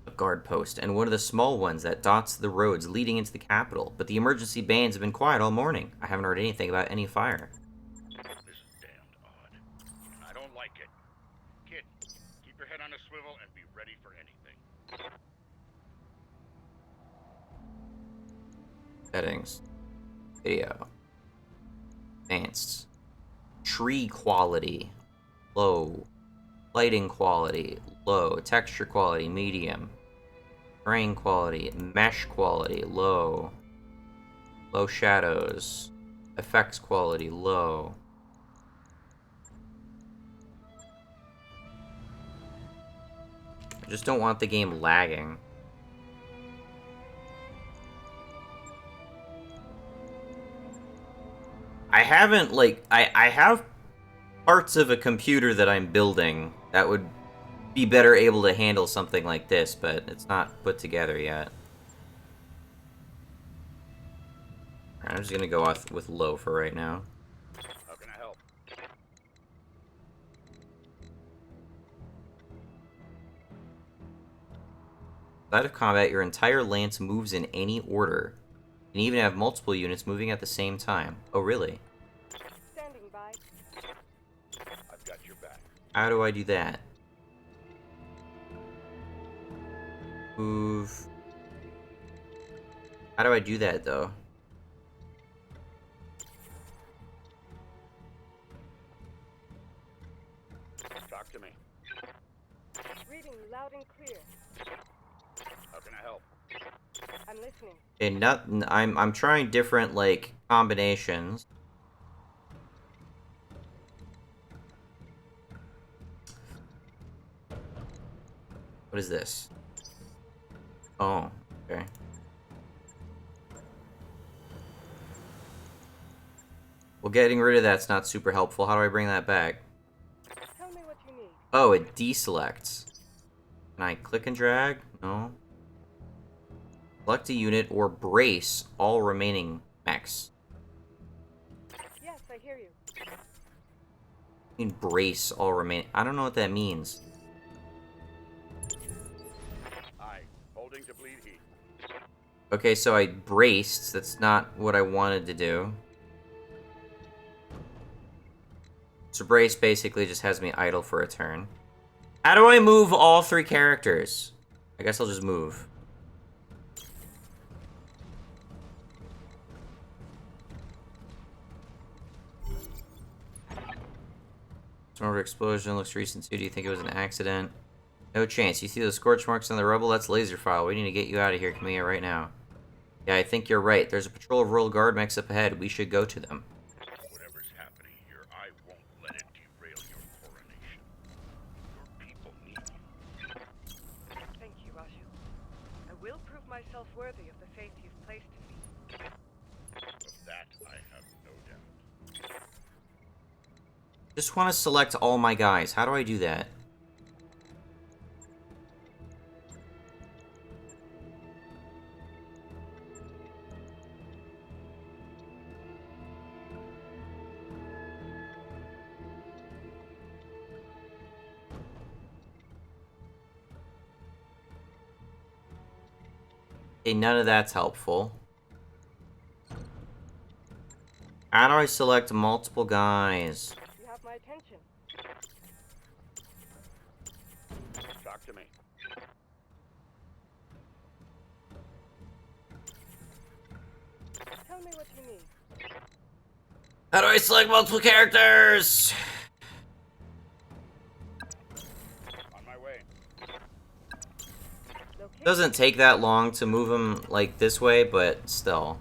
A guard post, and one of the small ones that dots the roads leading into the capital. But the emergency bands have been quiet all morning. I haven't heard anything about any fire. This is damned odd. I don't like it. Kid, keep your head on a swivel and be ready for anything. Settings. Video. Advanced. Tree quality. Low. Lighting quality. Low. Texture quality. Medium. Terrain quality. Mesh quality. Low. Low shadows. Effects quality. Low. I just don't want the game lagging. I haven't, like, I have parts of a computer that I'm building that would be better able to handle something like this, but it's not put together yet. I'm just gonna go off with low for right now. How can I help? Outside of combat, your entire lance moves in any order. You can even have multiple units moving at the same time. Oh, really? Standing by. I've got your back. How do I do that? Move. How do I do that, though? Talk to me. Reading loud and clear. How can I help? I'm listening. And I'm trying different, like, combinations. What is this? Oh, okay. Well, getting rid of that's not super helpful. How do I bring that back? Tell me what you need. Oh, it deselects. Can I click and drag? No. Select a unit or brace all remaining mechs. Yes, I hear you. I mean brace all remaining. I don't know what that means. Aye. Holding to bleed heat. Okay, so I braced. That's not what I wanted to do. So brace basically just has me idle for a turn. How do I move all 3 characters? I guess I'll just move. Sort of explosion looks recent too. Do you think it was an accident? No chance. You see those scorch marks on the rubble? That's laser file. We need to get you out of here, Kamiya, right now. Yeah, I think you're right. There's a patrol of Royal Guard mechs up ahead. We should go to them. Whatever's happening here, I won't let it derail your coronation. Your people need you. Thank you, Raju. I will prove myself worthy of the faith you've placed in me. Of that, I have no doubt. Just want to select all my guys. How do I do that? Okay, none of that's helpful. How do I select multiple guys? You have my attention. Talk to me. Tell me what you need. How do I select multiple characters? On my way. Doesn't take that long to move them like this way, but still.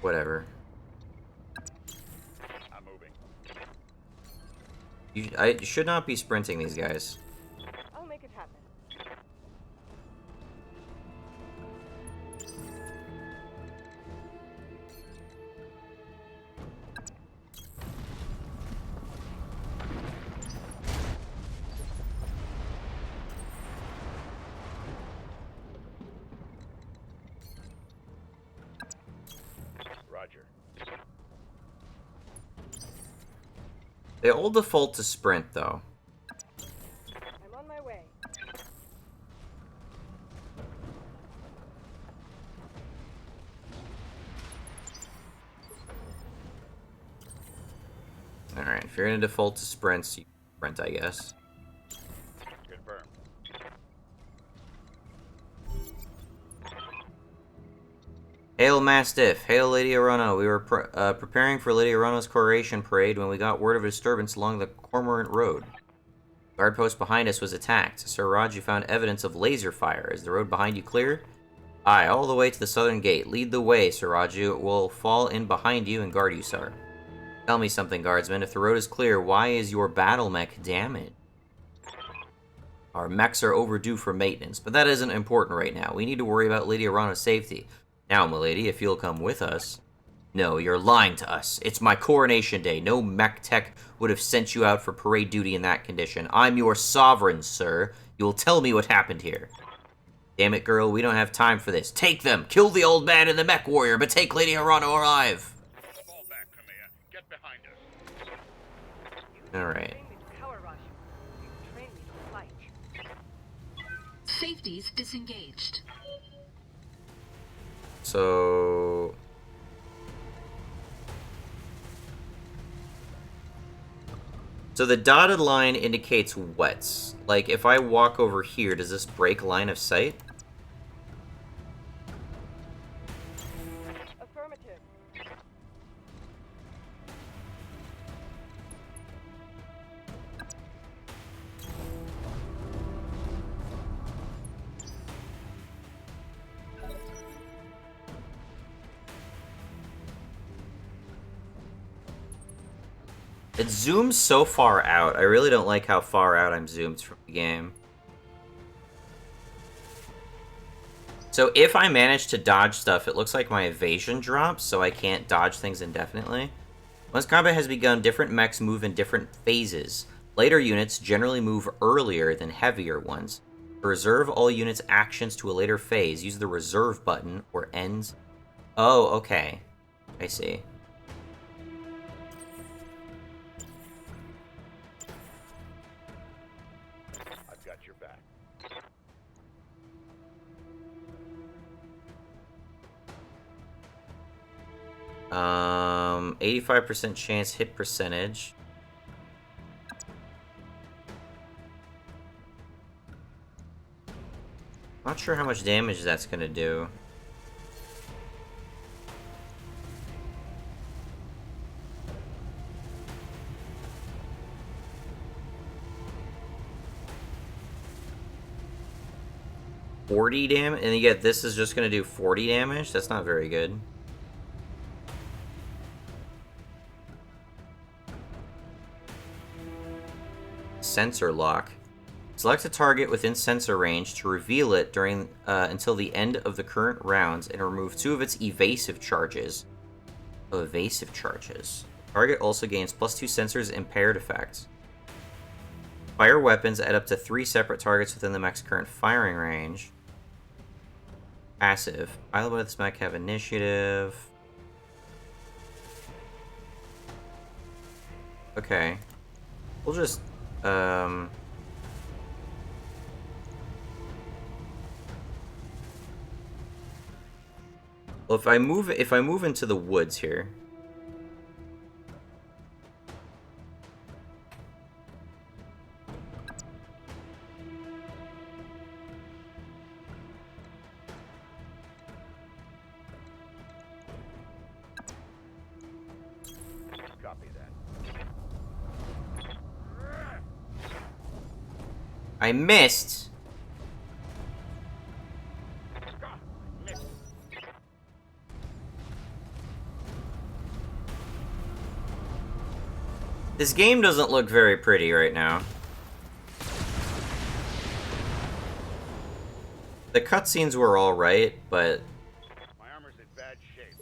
Whatever. I'm moving. I should not be sprinting these guys. I'll make it happen. Roger. They all default to sprint, though. I'm on my way. Alright, if you're gonna default to sprints, you sprint, I guess. Confirmed. Hail Mastiff, hail Lady Arona. We were preparing for Lady Arona's coronation parade when we got word of a disturbance along the Cormorant Road. The guard post behind us was attacked. Sir Raj, you found evidence of laser fire. Is the road behind you clear? Aye, all the way to the southern gate. Lead the way, Sir Raju. We'll fall in behind you and guard you, sir. Tell me something, guardsman. If the road is clear, why is your battle mech damaged? Our mechs are overdue for maintenance, but that isn't important right now. We need to worry about Lady Arana's safety. Now, milady, if you'll come with us... No, you're lying to us. It's my coronation day. No mech tech would have sent you out for parade duty in that condition. I'm your sovereign, sir. You'll tell me what happened here. Damn it, girl, we don't have time for this. Take them! Kill the old man and the mech warrior, but take Lady Arana alive! Fall back, Kamiya. Get behind us. Alright. Train me to cower, Raju. You train me to fight. Safeties disengaged. So... So the dotted line indicates what? Like, if I walk over here, does this break line of sight? Affirmative. It zooms so far out. I really don't like how far out I'm zoomed from the game. So if I manage to dodge stuff, it looks like my evasion drops, so I can't dodge things indefinitely. Once combat has begun, different mechs move in different phases. Lighter units generally move earlier than heavier ones. To reserve all units' actions to a later phase, use the reserve button or ends. Oh, okay. I see. I've got your back. 85% chance hit percentage. Not sure how much damage that's gonna do. $40 damage, and yet this is just gonna do 40 damage? That's not very good. Sensor lock. Select a target within sensor range to reveal it during until the end of the current rounds and remove 2 of its evasive charges. Oh, evasive charges. Target also gains +2 sensors impaired effects. Fire weapons at up to 3 separate targets within the mech's current firing range. Passive. Pilot with this mech have initiative. Okay. We'll just well, if I move into the woods here. Copy that. I missed. This game doesn't look very pretty right now. The cutscenes were alright, but My armor's in bad shape.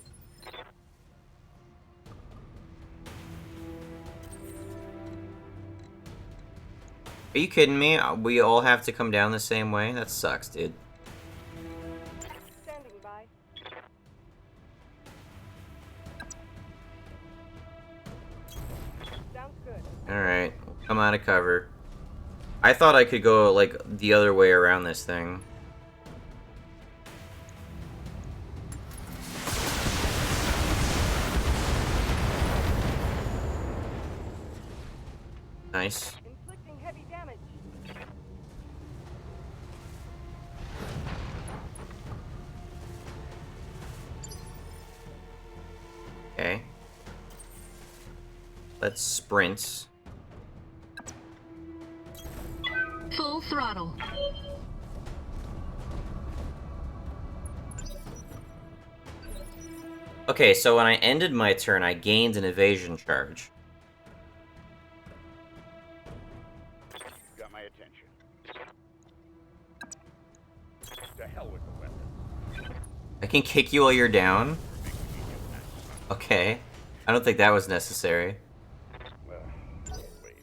are you kidding me? We all have to come down the same way? That sucks, dude. Standing by. Sounds good. Alright, we'll come out of cover. I thought I could go, like, the other way around this thing. Nice. Inflicting heavy damage. Okay. Let's sprint. Full throttle. Okay, so when I ended my turn, I gained an evasion charge. Got my attention. To hell with the weapons. I can kick you while you're down? Okay. I don't think that was necessary. Well, waste.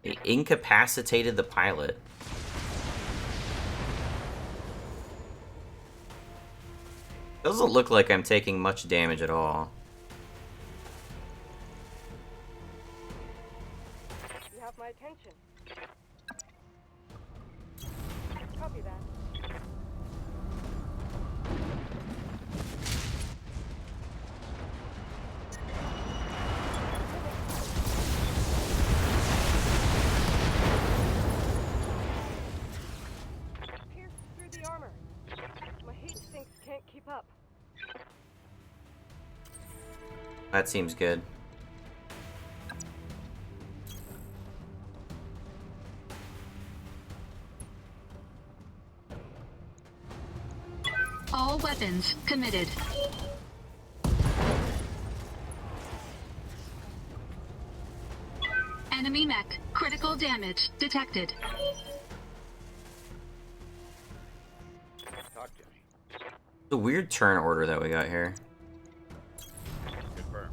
It incapacitated the pilot. Doesn't look like I'm taking much damage at all. You have my attention. Copy that. Pierced through the armor. My heat sinks can't keep up. That seems good. All weapons committed. Enemy mech. Critical damage detected. Talk to me. The weird turn order that we got here. Confirm.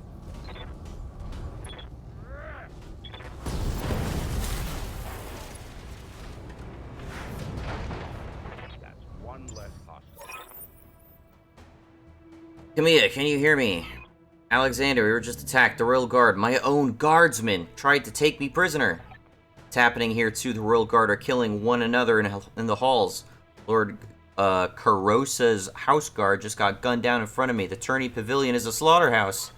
That's one less hostile. Camilla, can you hear me? Alexander, we were just attacked. The Royal Guard, my own guardsmen, tried to take me prisoner. It's happening here too. The Royal Guard are killing one another in the halls. Lord Carosa's house guard just got gunned down in front of me. The tourney pavilion is a slaughterhouse.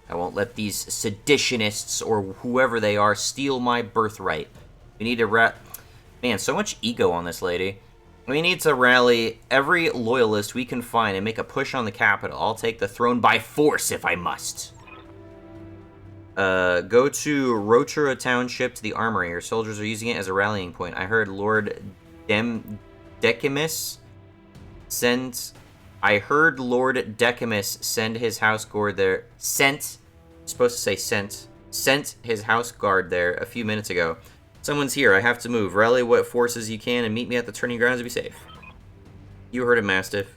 I won't let these seditionists or whoever they are steal my birthright. We need to Man, so much ego on this lady. We need to rally every loyalist we can find and make a push on the capital. I'll take the throne by force if I must. Go to Rotura Township to the armory. Your soldiers are using it as a rallying point. I heard Lord Decimus send... I heard Lord Decimus send his house guard there... Sent his house guard there a few minutes ago. Someone's here. I have to move. Rally what forces you can and meet me at the turning grounds to be safe. You heard it, Mastiff.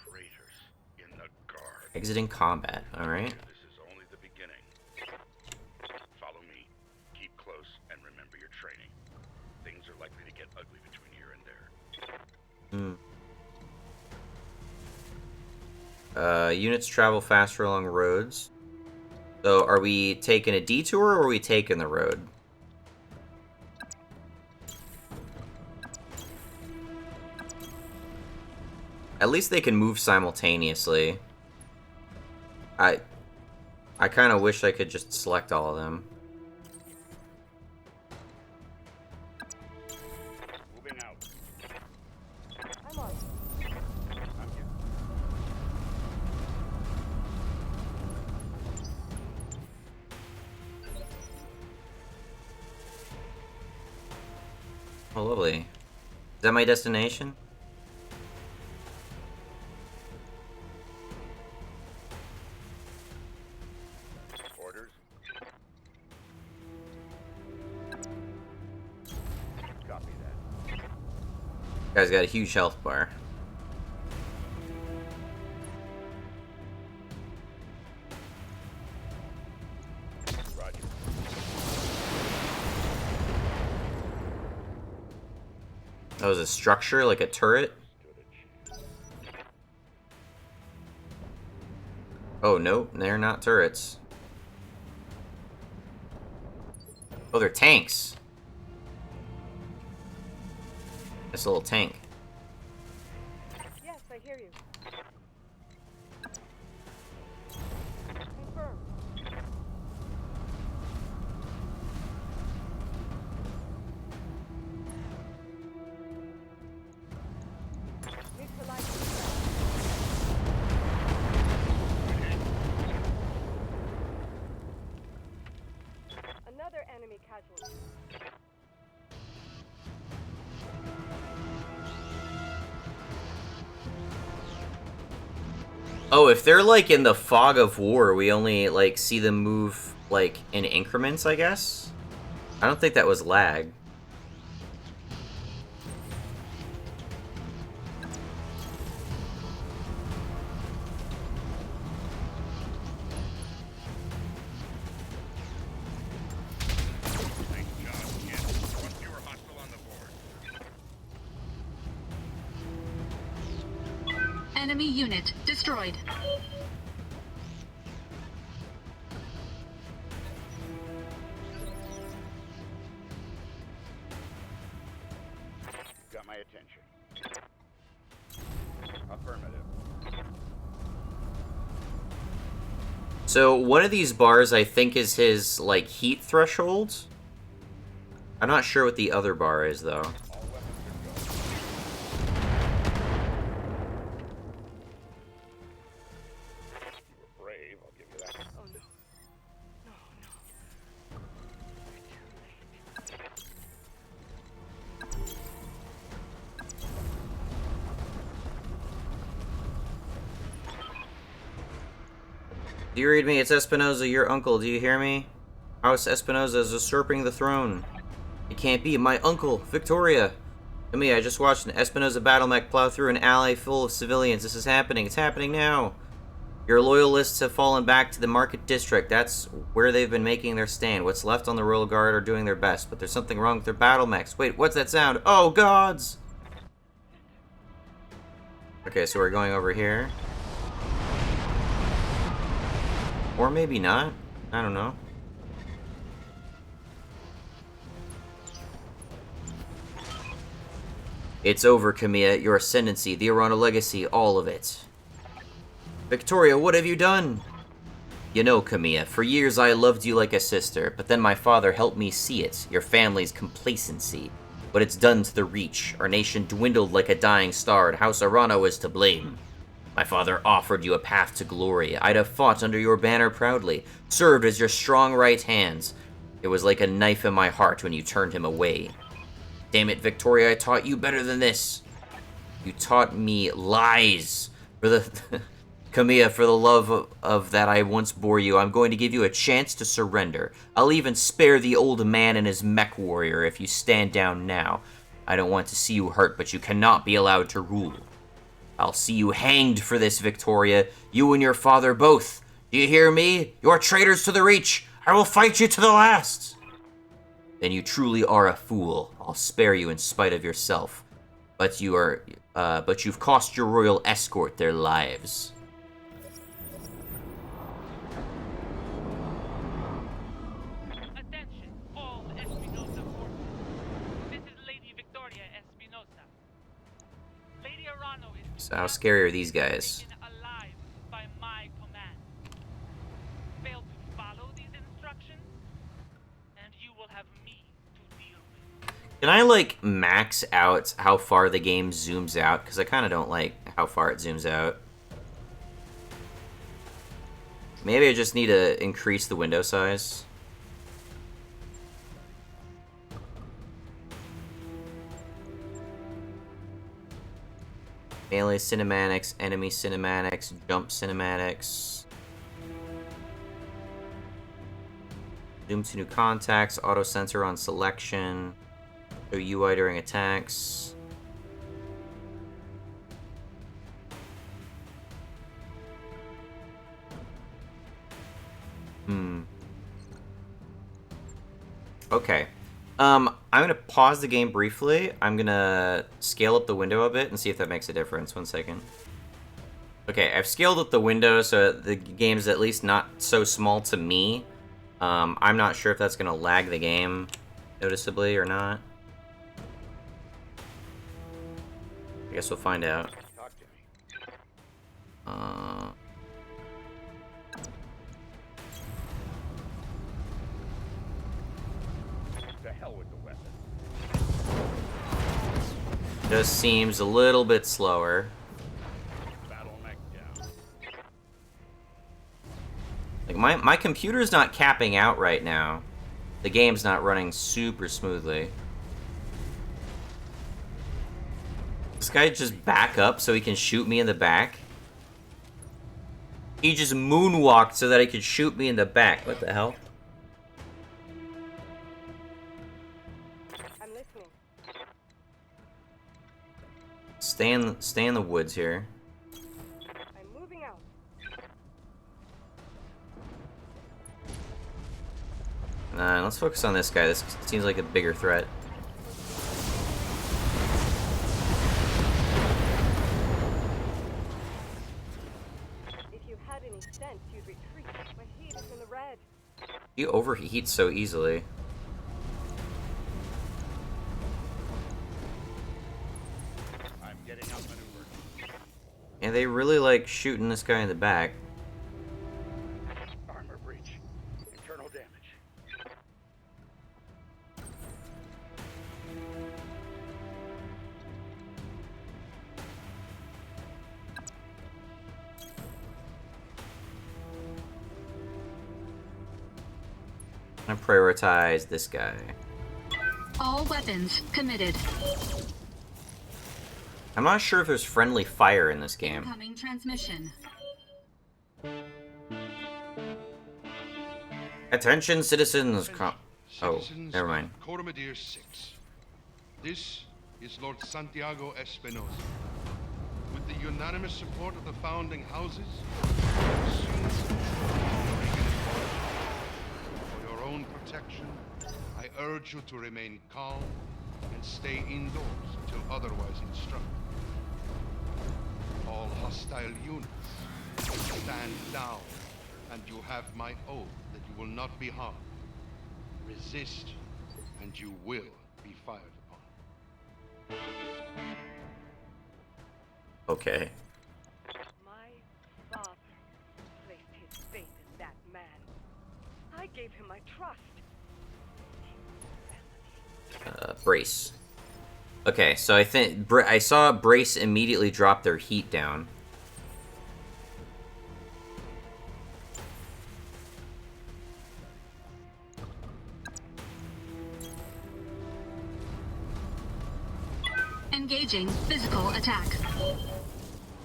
Traitors in the guard. Exiting combat. Alright. This is only the beginning. Follow me. Keep close and remember your training. Things are likely to get ugly between here and there. Units travel faster along roads. So, are we taking a detour or are we taking the road? At least they can move simultaneously. I kind of wish I could just select all of them. Moving out. I'm on. I'm here. Oh, lovely. Is that my destination? Orders. Copy that. Guy's got a huge health bar. Roger. That was a structure, like a turret? Oh, no, they're not turrets. Oh, they're tanks. That's a little tank. Yes, I hear you. Confirm. Neutralize. Another enemy casualty. Oh, if they're, like, in the fog of war, we only, like, see them move, like, in increments, I guess? I don't think that was lag. Thank God. Yes. One fewer hostile on the board. Enemy unit destroyed. Got my attention. Affirmative. So, one of these bars, I think, is his, like, heat threshold. I'm not sure what the other bar is, though. All weapons are go. You were brave, I'll give you that. Oh no. No, no. We're too late. Do you read me? It's Espinosa, your uncle. Do you hear me? House Espinosa is usurping the throne. It can't be. My uncle, Victoria. To me, I just watched an Espinosa battle mech plow through an alley full of civilians. This is happening. It's happening now. Your loyalists have fallen back to the market district. That's where they've been making their stand. What's left on the Royal Guard are doing their best, but there's something wrong with their battle mechs. Wait, what's that sound? Oh, gods! Okay, so we're going over here. Or maybe not. I don't know. It's over, Camilla. Your ascendancy, the Arana legacy, all of it. Victoria, what have you done? You know, Camilla, for years I loved you like a sister, but then my father helped me see it, your family's complacency. what it's done to the Reach. Our nation dwindled like a dying star, and House Arano is to blame. My father offered you a path to glory. I'd have fought under your banner proudly, served as your strong right hands. It was like a knife in my heart when you turned him away. Damn it, Victoria, I taught you better than this. You taught me lies. For the... Camilla, for the love of that I once bore you, I'm going to give you a chance to surrender. I'll even spare the old man and his MechWarrior if you stand down now. I don't want to see you hurt, but you cannot be allowed to rule. I'll see you hanged for this, Victoria. You and your father both. Do you hear me? You're traitors to the Reach. I will fight you to the last. Then you truly are a fool. I'll spare you in spite of yourself. But you've cost your royal escort their lives. Attention, all Espinosa forces. This is Lady Victoria Espinosa. Lady Arano is So how scary are these guys? taken alive by my command. Fail to follow these instructions, and you will have me to deal with. Can I, like, max out how far the game zooms out? Because I kind of don't like how far it zooms out. Maybe I just need to increase the window size. Melee cinematics, enemy cinematics, jump cinematics. Zoom to new contacts, auto sensor on selection. Show UI during attacks. Okay. I'm gonna pause the game briefly. I'm gonna scale up the window a bit and see if that makes a difference. 1 second. Okay, I've scaled up the window so the game's at least not so small to me. I'm not sure if that's gonna lag the game noticeably or not. I guess we'll find out. Talk to me. The hell with the weapon. Just seems a little bit slower. Battle mech down. Like my computer's not capping out right now. The game's not running super smoothly. This guy just back up so he can shoot me in the back. He just moonwalked so that he could shoot me in the back. What the hell? I'm listening. Stay in the woods here. I'm moving out. Let's focus on this guy. This seems like a bigger threat. If you had any sense, you'd retreat. My heat is in the red. He overheats so easily. I'm getting outmaneuvered. And they really like shooting this guy in the back. Armor breach. Internal damage. I'm gonna prioritize this guy. All weapons committed. I'm not sure if there's friendly fire in this game. Incoming transmission. Attention, citizens. Oh, Citizens never mind. of Coromadir 6. This is Lord Santiago Espinosa. With the unanimous support of the founding houses, for your own protection, I urge you to remain calm and stay indoors until otherwise instructed. All hostile units, stand down, and you have my oath that you will not be harmed. Resist, and you will be fired upon. Okay. My father placed his faith in that man. I gave him my trust. Brace. Okay, so I think I saw Brace immediately drop their heat down. Engaging physical attack.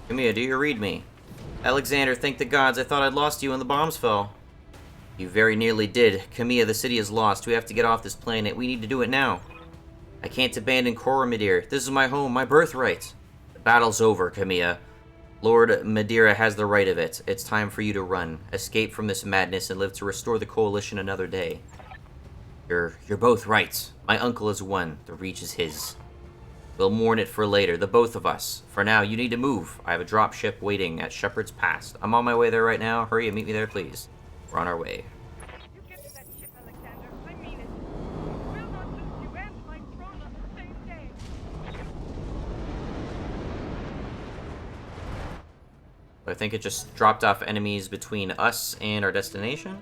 Kamiya, do you read me? Alexander, thank the gods, I thought I'd lost you when the bombs fell. You very nearly did. Kamiya, the city is lost. We have to get off this planet. We need to do it now. I can't abandon Coromidere. This is my home, my birthright. The battle's over, Kamiya. Lord Madeira has the right of it. It's time for you to run. Escape from this madness and live to restore the Coalition another day. You're both right. My uncle is one. The Reach is his. We'll mourn it for later, the both of us. For now, you need to move. I have a dropship waiting at Shepherd's Pass. I'm on my way there right now. Hurry and meet me there, please. We're on our way. You get to that ship, Alexander. I mean it. We'll not lose you and my throne on the same day. I think it just dropped off enemies between us and our destination.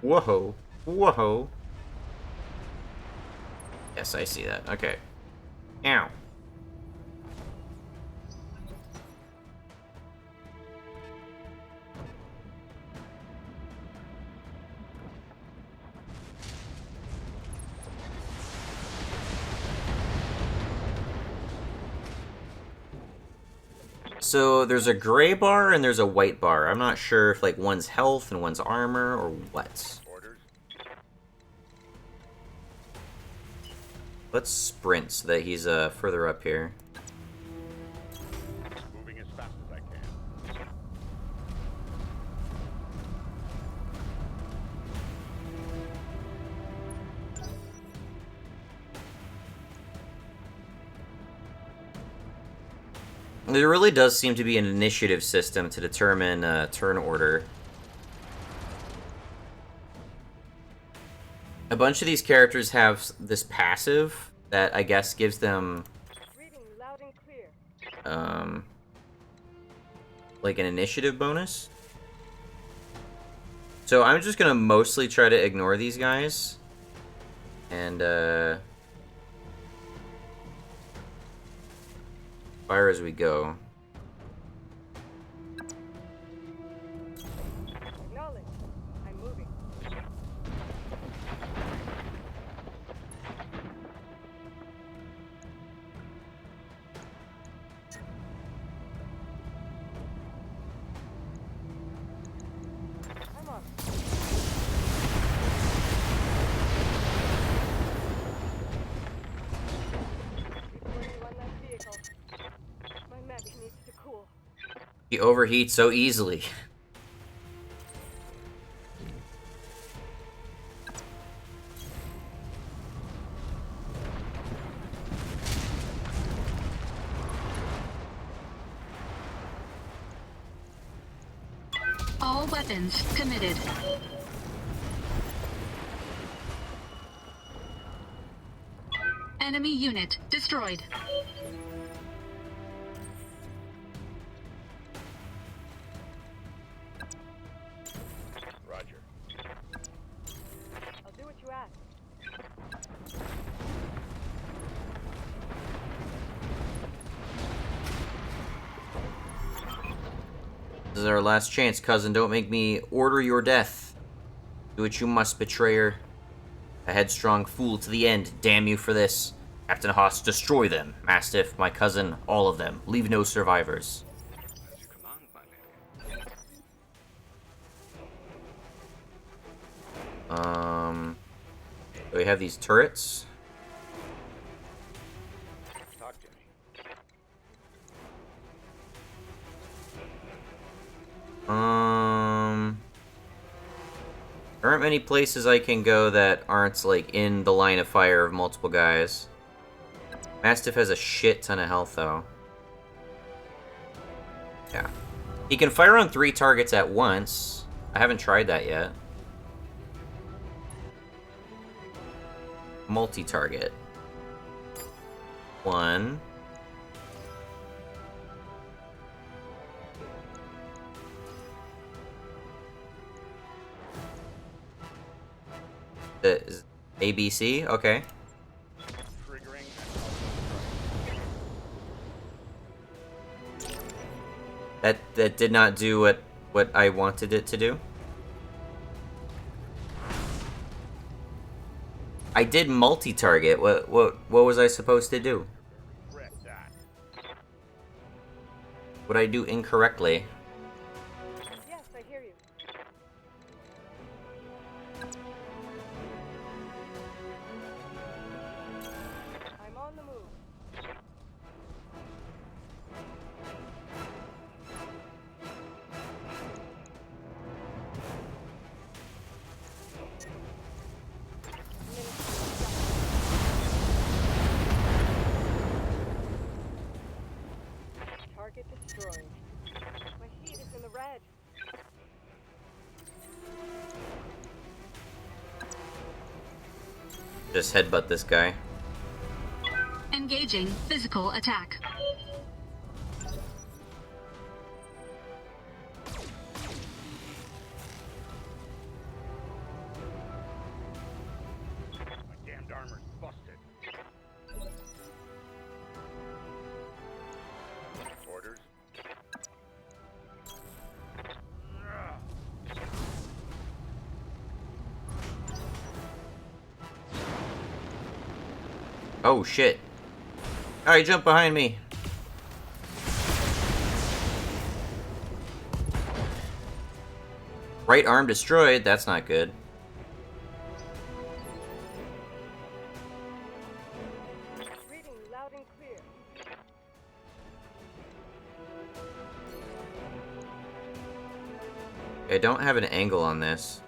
Whoa. Whoa. Yes, I see that. Okay. Ow. So there's a gray bar and there's a white bar. I'm not sure if like one's health and one's armor or what. Orders? Let's sprint so that he's further up here. Moving as fast as I can. There really does seem to be an initiative system to determine turn order. A bunch of these characters have this passive that I guess gives them Reading loud and clear. like an initiative bonus. So I'm just gonna mostly try to ignore these guys and fire as we go. Acknowledge. I'm moving. I'm on. Before you run that vehicle, my mech needs to cool. He overheats so easily. All weapons committed. Enemy unit destroyed. Roger. I'll do what you ask. This is our last chance, cousin. Don't make me order your death. Do what you must, betrayer. A headstrong fool to the end. Damn you for this. Captain Haas, destroy them. Mastiff, my cousin, all of them. Leave no survivors. As you command, my man. So we have these turrets. Talk to me. There aren't many places I can go that aren't, like, in the line of fire of multiple guys. Mastiff has a shit ton of health, though. Yeah. He can fire on 3 targets at once. I haven't tried that yet. Multi-target. 1. ABC? Okay. Triggering That did not do what I wanted it to do. I did multi-target. What was I supposed to do? Regret that. What I do incorrectly? Yes, I hear you. I'm on the move. Target destroyed. My heat is in the red. Just headbutt this guy. Engaging physical attack. My damned armor's busted. Orders? Oh shit. Alright, jump behind me. Right arm destroyed, that's not good. Reading loud and clear. I don't have an angle on this.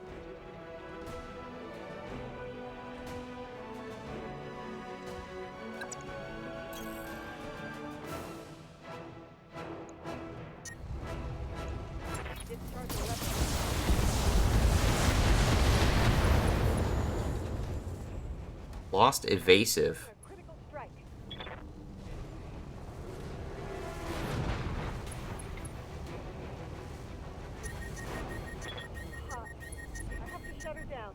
Discharge the weapon. Lost evasive. A critical strike. Hot. I have to shut her down.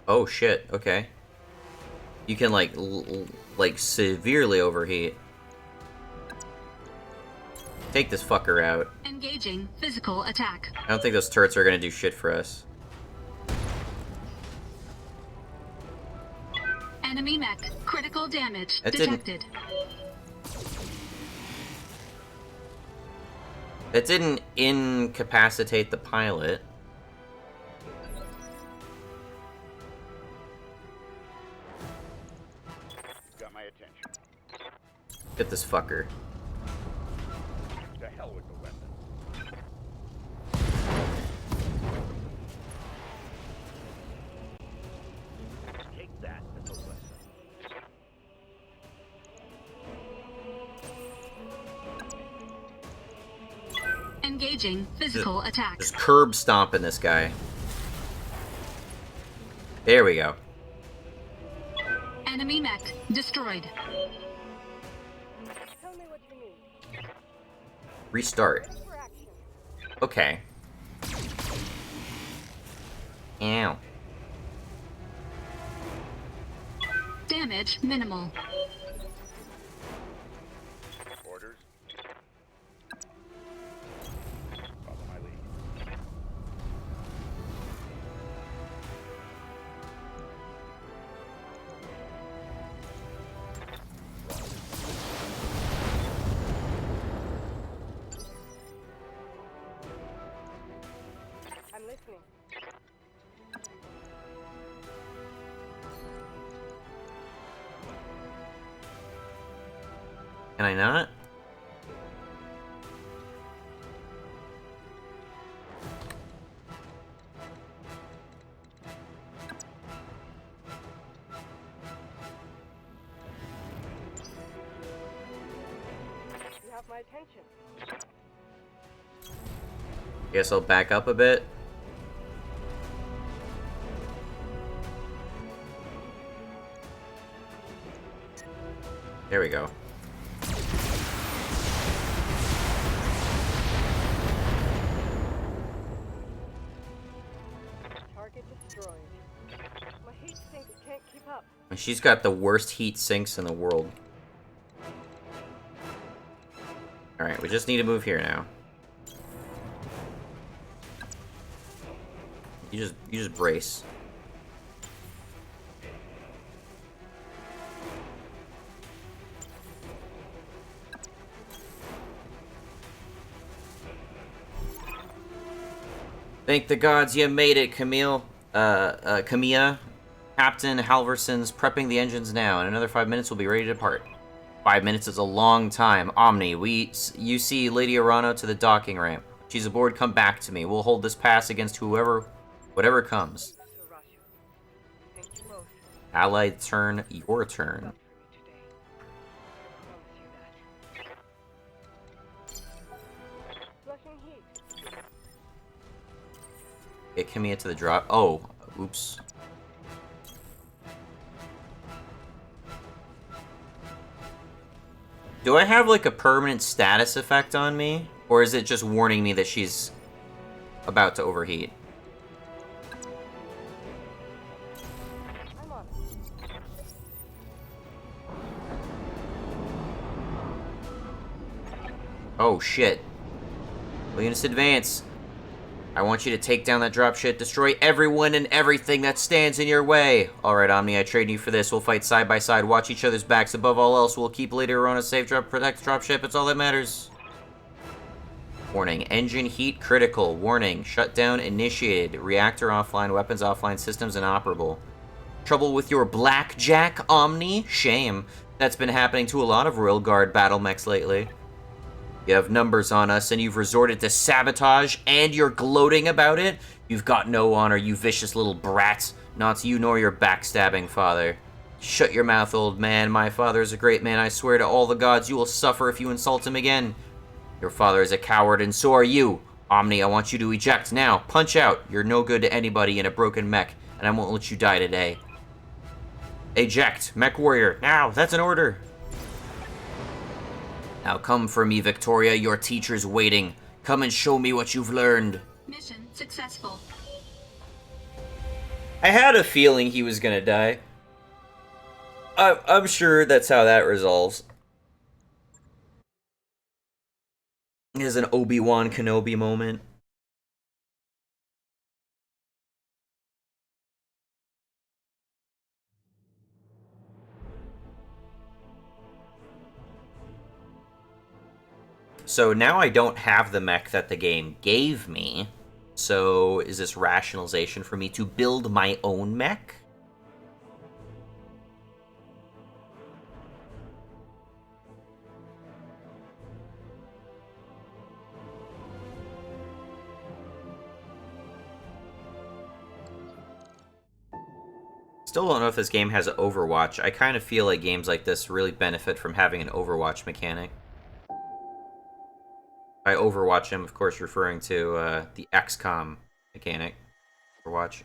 Oh shit, okay. You can like severely overheat. Take this fucker out. Engaging physical attack. I don't think those turrets are gonna do shit for us. Enemy mech. Critical damage That didn't- detected. That didn't incapacitate the pilot. Got my attention. Get this fucker. To hell with the weapon. Take that as a lesson. Engaging physical attack. Just curb stomping this guy. There we go. Enemy mech destroyed. Tell me what you need. Restart. Ready for action. Okay. Ow. Damage minimal. Orders? Follow my lead. I'm listening. Can I not? You have my attention. Guess I'll back up a bit. There we go. Target destroyed. My heat sinks can't keep up. And she's got the worst heat sinks in the world. Alright, we just need to move here now. You just brace. Thank the gods you made it, Camille. Camilla. Captain Halverson's prepping the engines now. In another 5 minutes, we'll be ready to depart. 5 minutes is a long time. Omni, you see Lady Arano to the docking ramp. She's aboard, come back to me. We'll hold this pass against whatever comes. Allied turn, your turn. Get Camilla to the drop. Oh, oops. Do I have, like, a permanent status effect on me? Or is it just warning me that she's about to overheat? Oh, shit. Linus, advance. I want you to take down that dropship, destroy everyone and everything that stands in your way. Alright, Omni, I trade you for this. We'll fight side by side, watch each other's backs. Above all else, we'll keep Lady Arona safe, protect the dropship. It's all that matters. Warning, engine heat critical. Warning, shutdown initiated. Reactor offline, weapons offline, systems inoperable. Trouble with your blackjack, Omni? Shame. That's been happening to a lot of Royal Guard battle mechs lately. You have numbers on us, and you've resorted to sabotage, and you're gloating about it? You've got no honor, you vicious little brat. Not you nor your backstabbing father. Shut your mouth, old man. My father is a great man. I swear to all the gods you will suffer if you insult him again. Your father is a coward, and so are you. Omni, I want you to eject now. Punch out. You're no good to anybody in a broken mech, and I won't let you die today. Eject. MechWarrior. Now, that's an order. Now come for me, Victoria. Your teacher's waiting. Come and show me what you've learned. Mission successful. I had a feeling he was gonna die. I'm sure that's how that resolves. It is an Obi-Wan Kenobi moment. So now I don't have the mech that the game gave me. So is this rationalization for me to build my own mech? Still don't know if this game has an Overwatch. I kind of feel like games like this really benefit from having an Overwatch mechanic. By Overwatch, I'm of course referring to the XCOM mechanic. Overwatch.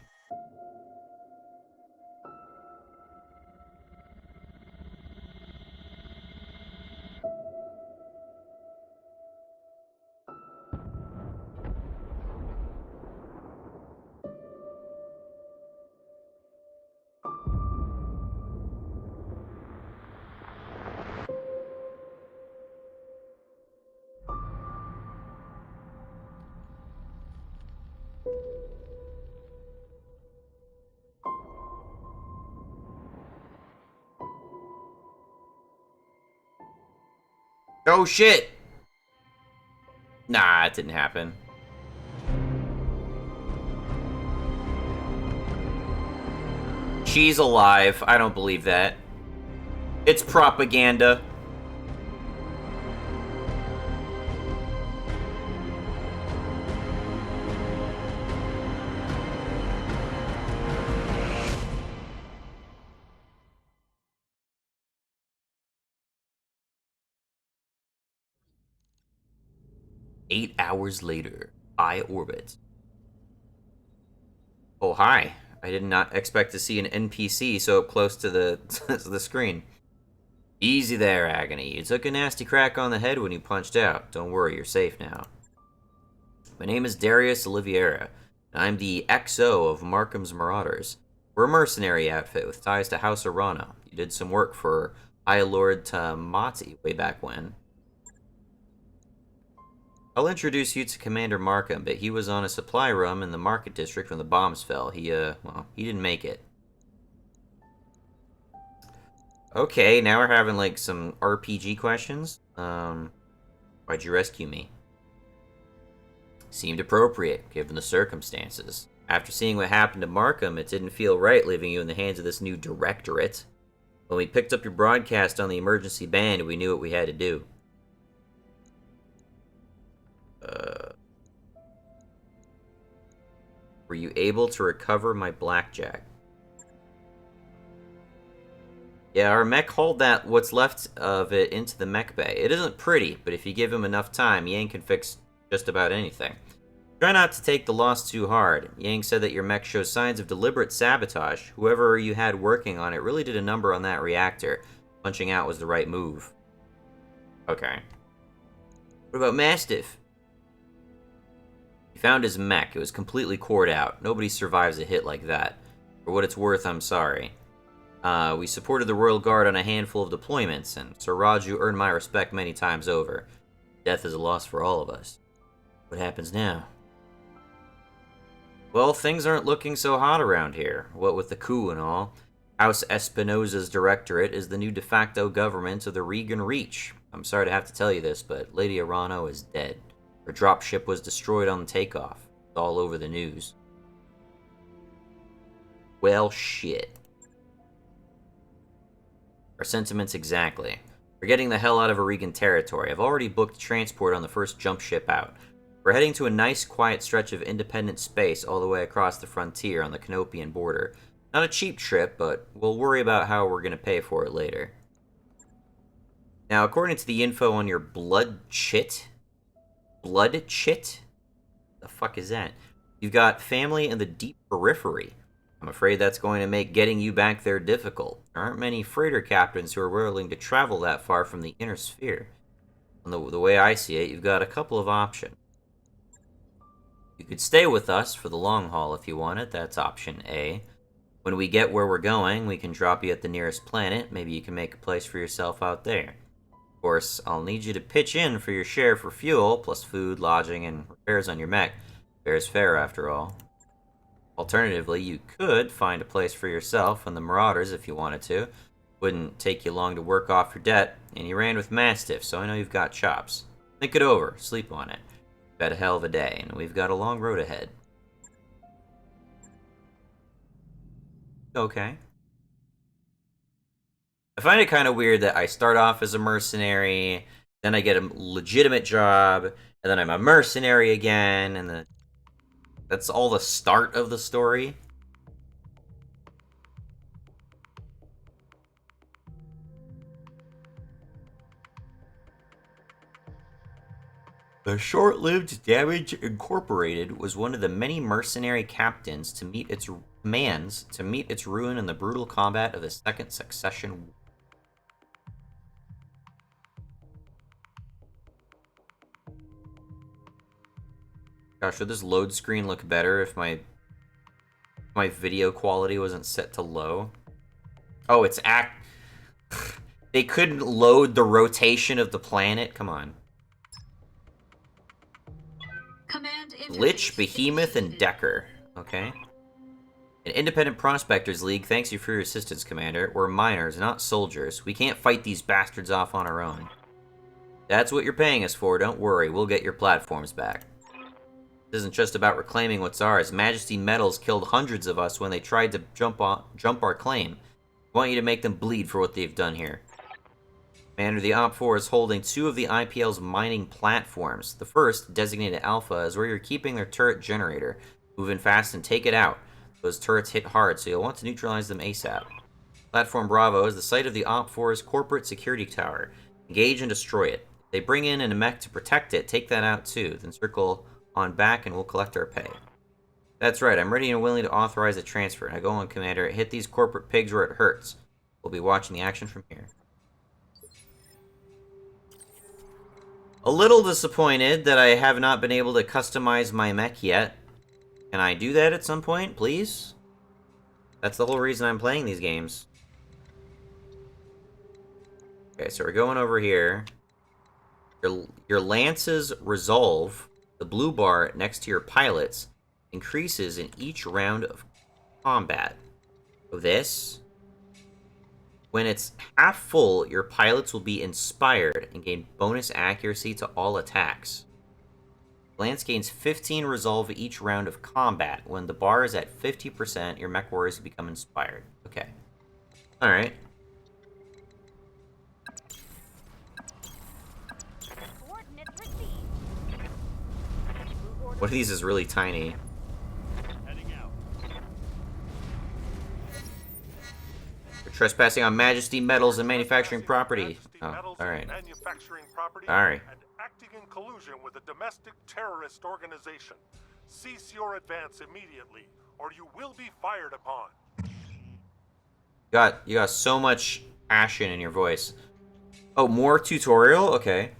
Oh shit! Nah, it didn't happen. She's alive. I don't believe that. It's propaganda. Eight hours later, I orbit. Oh, hi. I did not expect to see an NPC so up close to the, to the screen. Easy there, Agony. You took a nasty crack on the head when you punched out. Don't worry, you're safe now. My name is Darius Oliveira, and I'm the XO of Markham's Marauders. We're a mercenary outfit with ties to House Arana. You did some work for High Lord Tamati way back when. I'll introduce you to Commander Markham, but he was on a supply run in the market district when the bombs fell. Well, he didn't make it. Okay, now we're having, like, some RPG questions. Why'd you rescue me? Seemed appropriate, given the circumstances. After seeing what happened to Markham, it didn't feel right leaving you in the hands of this new directorate. When we picked up your broadcast on the emergency band, we knew what we had to do. Were you able to recover my blackjack? Yeah, our mech hauled what's left of it into the mech bay. It isn't pretty, but if you give him enough time, Yang can fix just about anything. Try not to take the loss too hard. Yang said that your mech shows signs of deliberate sabotage. Whoever you had working on it really did a number on that reactor. Punching out was the right move. Okay. What about Mastiff? He found his mech. It was completely cored out. Nobody survives a hit like that. For what it's worth, I'm sorry. We supported the Royal Guard on a handful of deployments, and Sir Raju earned my respect many times over. Death is a loss for all of us. What happens now? Well, things aren't looking so hot around here, what with the coup and all. House Espinosa's directorate is the new de facto government of the Regan Reach. I'm sorry to have to tell you this, but Lady Arano is dead. Her dropship was destroyed on takeoff. It's all over the news. Well, shit. Our sentiments exactly. We're getting the hell out of Oregon territory. I've already booked transport on the first jump ship out. We're heading to a nice, quiet stretch of independent space all the way across the frontier on the Canopian border. Not a cheap trip, but we'll worry about how we're going to pay for it later. Now, according to the info on your blood chit? The fuck is that? You've got family in the deep periphery. I'm afraid that's going to make getting you back there difficult. There aren't many freighter captains who are willing to travel that far from the inner sphere. And the way I see it, you've got a couple of options. You could stay with us for the long haul if you wanted. That's option A. When we get where we're going, we can drop you at the nearest planet. Maybe you can make a place for yourself out there. Of course, I'll need you to pitch in for your share for fuel, plus food, lodging, and repairs on your mech. Fair's fair, after all. Alternatively, you could find a place for yourself and the Marauders if you wanted to. Wouldn't take you long to work off your debt, and you ran with Mastiff, so I know you've got chops. Think it over, sleep on it. You've had a hell of a day, and we've got a long road ahead. Okay. I find it kind of weird that I start off as a mercenary, then I get a legitimate job, and then I'm a mercenary again, and then that's all the start of the story. The short-lived Damage Incorporated was one of the many mercenary captains to meet its commands to meet its ruin in the brutal combat of the Second Succession War. Gosh, would this load screen look better if my video quality wasn't set to low? Oh, it's they couldn't load the rotation of the planet? Come on. Command Lich, interface Behemoth, and initiated. Decker. Okay. An Independent Prospectors League thanks you for your assistance, Commander. We're miners, not soldiers. We can't fight these bastards off on our own. That's what you're paying us for, don't worry. We'll get your platforms back. This isn't just about reclaiming what's ours. Majesty Metals killed hundreds of us when they tried to jump our claim. I want you to make them bleed for what they've done here. Commander, the Op-4 is holding 2 of the IPL's mining platforms. The first, designated Alpha, is where you're keeping their turret generator. Move in fast and take it out. Those turrets hit hard, so you'll want to neutralize them ASAP. Platform Bravo is the site of the Op-4's corporate security tower. Engage and destroy it. If they bring in a mech to protect it, take that out too. Then circle on back and we'll collect our pay. That's right, I'm ready and willing to authorize a transfer. Now go on, Commander. Hit these corporate pigs where it hurts. We'll be watching the action from here. A little disappointed that I have not been able to customize my mech yet. Can I do that at some point, please? That's the whole reason I'm playing these games. Okay, so we're going over here. Your lance's resolve, the blue bar next to your pilots, increases in each round of combat. So this, when it's half full, your pilots will be inspired and gain bonus accuracy to all attacks. Lance gains 15 resolve each round of combat. When the bar is at 50%, your mech warriors become inspired. Okay. Alright. Coordinates received. One of these is really tiny. Heading out. You're trespassing on Majesty metals and manufacturing property. Oh, alright. Manufacturing property Alright. and acting in collusion with a domestic terrorist organization. Cease your advance immediately, or you will be fired upon. You got so much passion in your voice. Oh, more tutorial? Okay.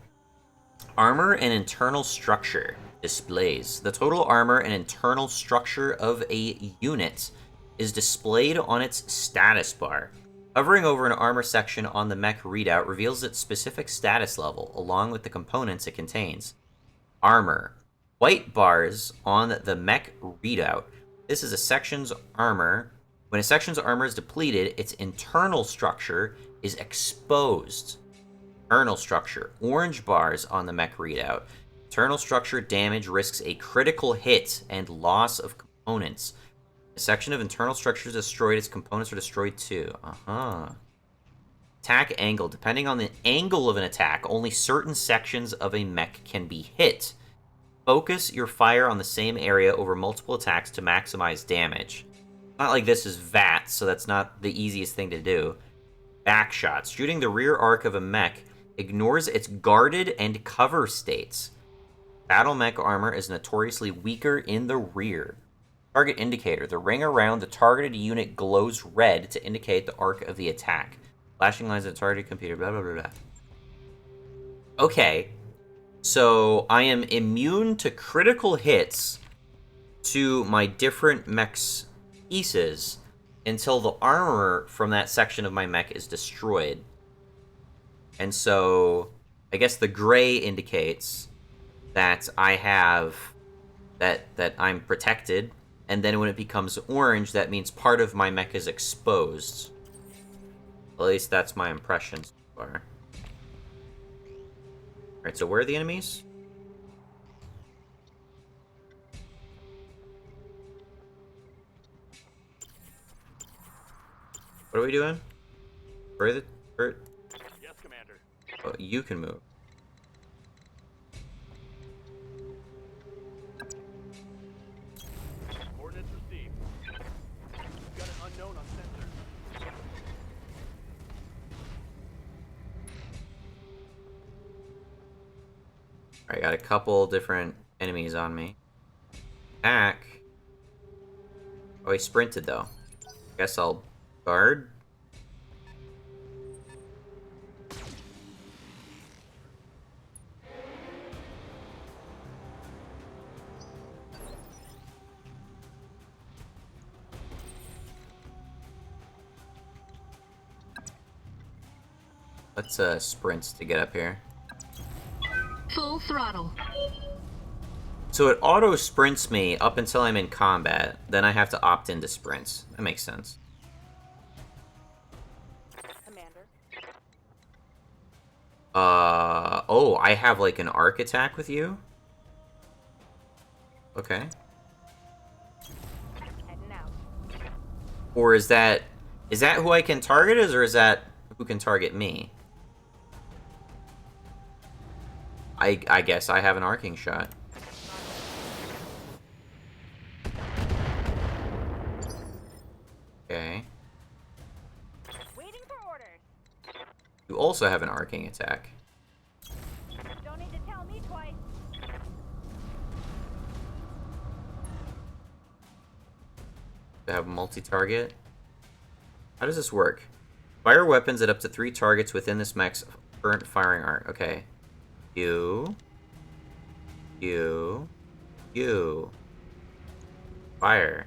Armor and internal structure displays. The total armor and internal structure of a unit is displayed on its status bar. Hovering over an armor section on the mech readout reveals its specific status level, along with the components it contains. Armor. White bars on the mech readout. This is a section's armor. When a section's armor is depleted, its internal structure is exposed. Internal structure. Orange bars on the mech readout. Internal structure damage risks a critical hit and loss of components. A section of internal structure is destroyed, its components are destroyed too. Attack angle. Depending on the angle of an attack, only certain sections of a mech can be hit. Focus your fire on the same area over multiple attacks to maximize damage. Not like this is VAT, so that's not the easiest thing to do. Back shots. Shooting the rear arc of a mech ignores its guarded and cover states. Battle mech armor is notoriously weaker in the rear. Target indicator. The ring around the targeted unit glows red to indicate the arc of the attack. Flashing lines of the targeted computer, blah, blah, blah, blah. Okay. So, I am immune to critical hits to my different mech's pieces until the armor from that section of my mech is destroyed. And so, I guess the gray indicates that I have... that I'm protected. And then when it becomes orange, that means part of my mech is exposed. At least that's my impression so far. Alright, so where are the enemies? What are we doing? Where Yes, Commander. oh, you can move. Coordinates received. Got an unknown on sensor. Alright, got a couple different enemies on me. Attack. Oh, he sprinted though. Guess I'll guard. Let's sprint to get up here. Full throttle. So it auto sprints me up until I'm in combat. Then I have to opt into sprints. That makes sense. Commander. Oh, I have like an arc attack with you? Okay. Heading out. Or is that who I can target or is that who can target me? I guess I have an arcing shot. Okay. Waiting for orders. You also have an arcing attack. Don't need to tell me twice. To have multi-target. How does this work? Fire weapons at up to 3 targets within this mech's current firing arc. Okay. You. Fire.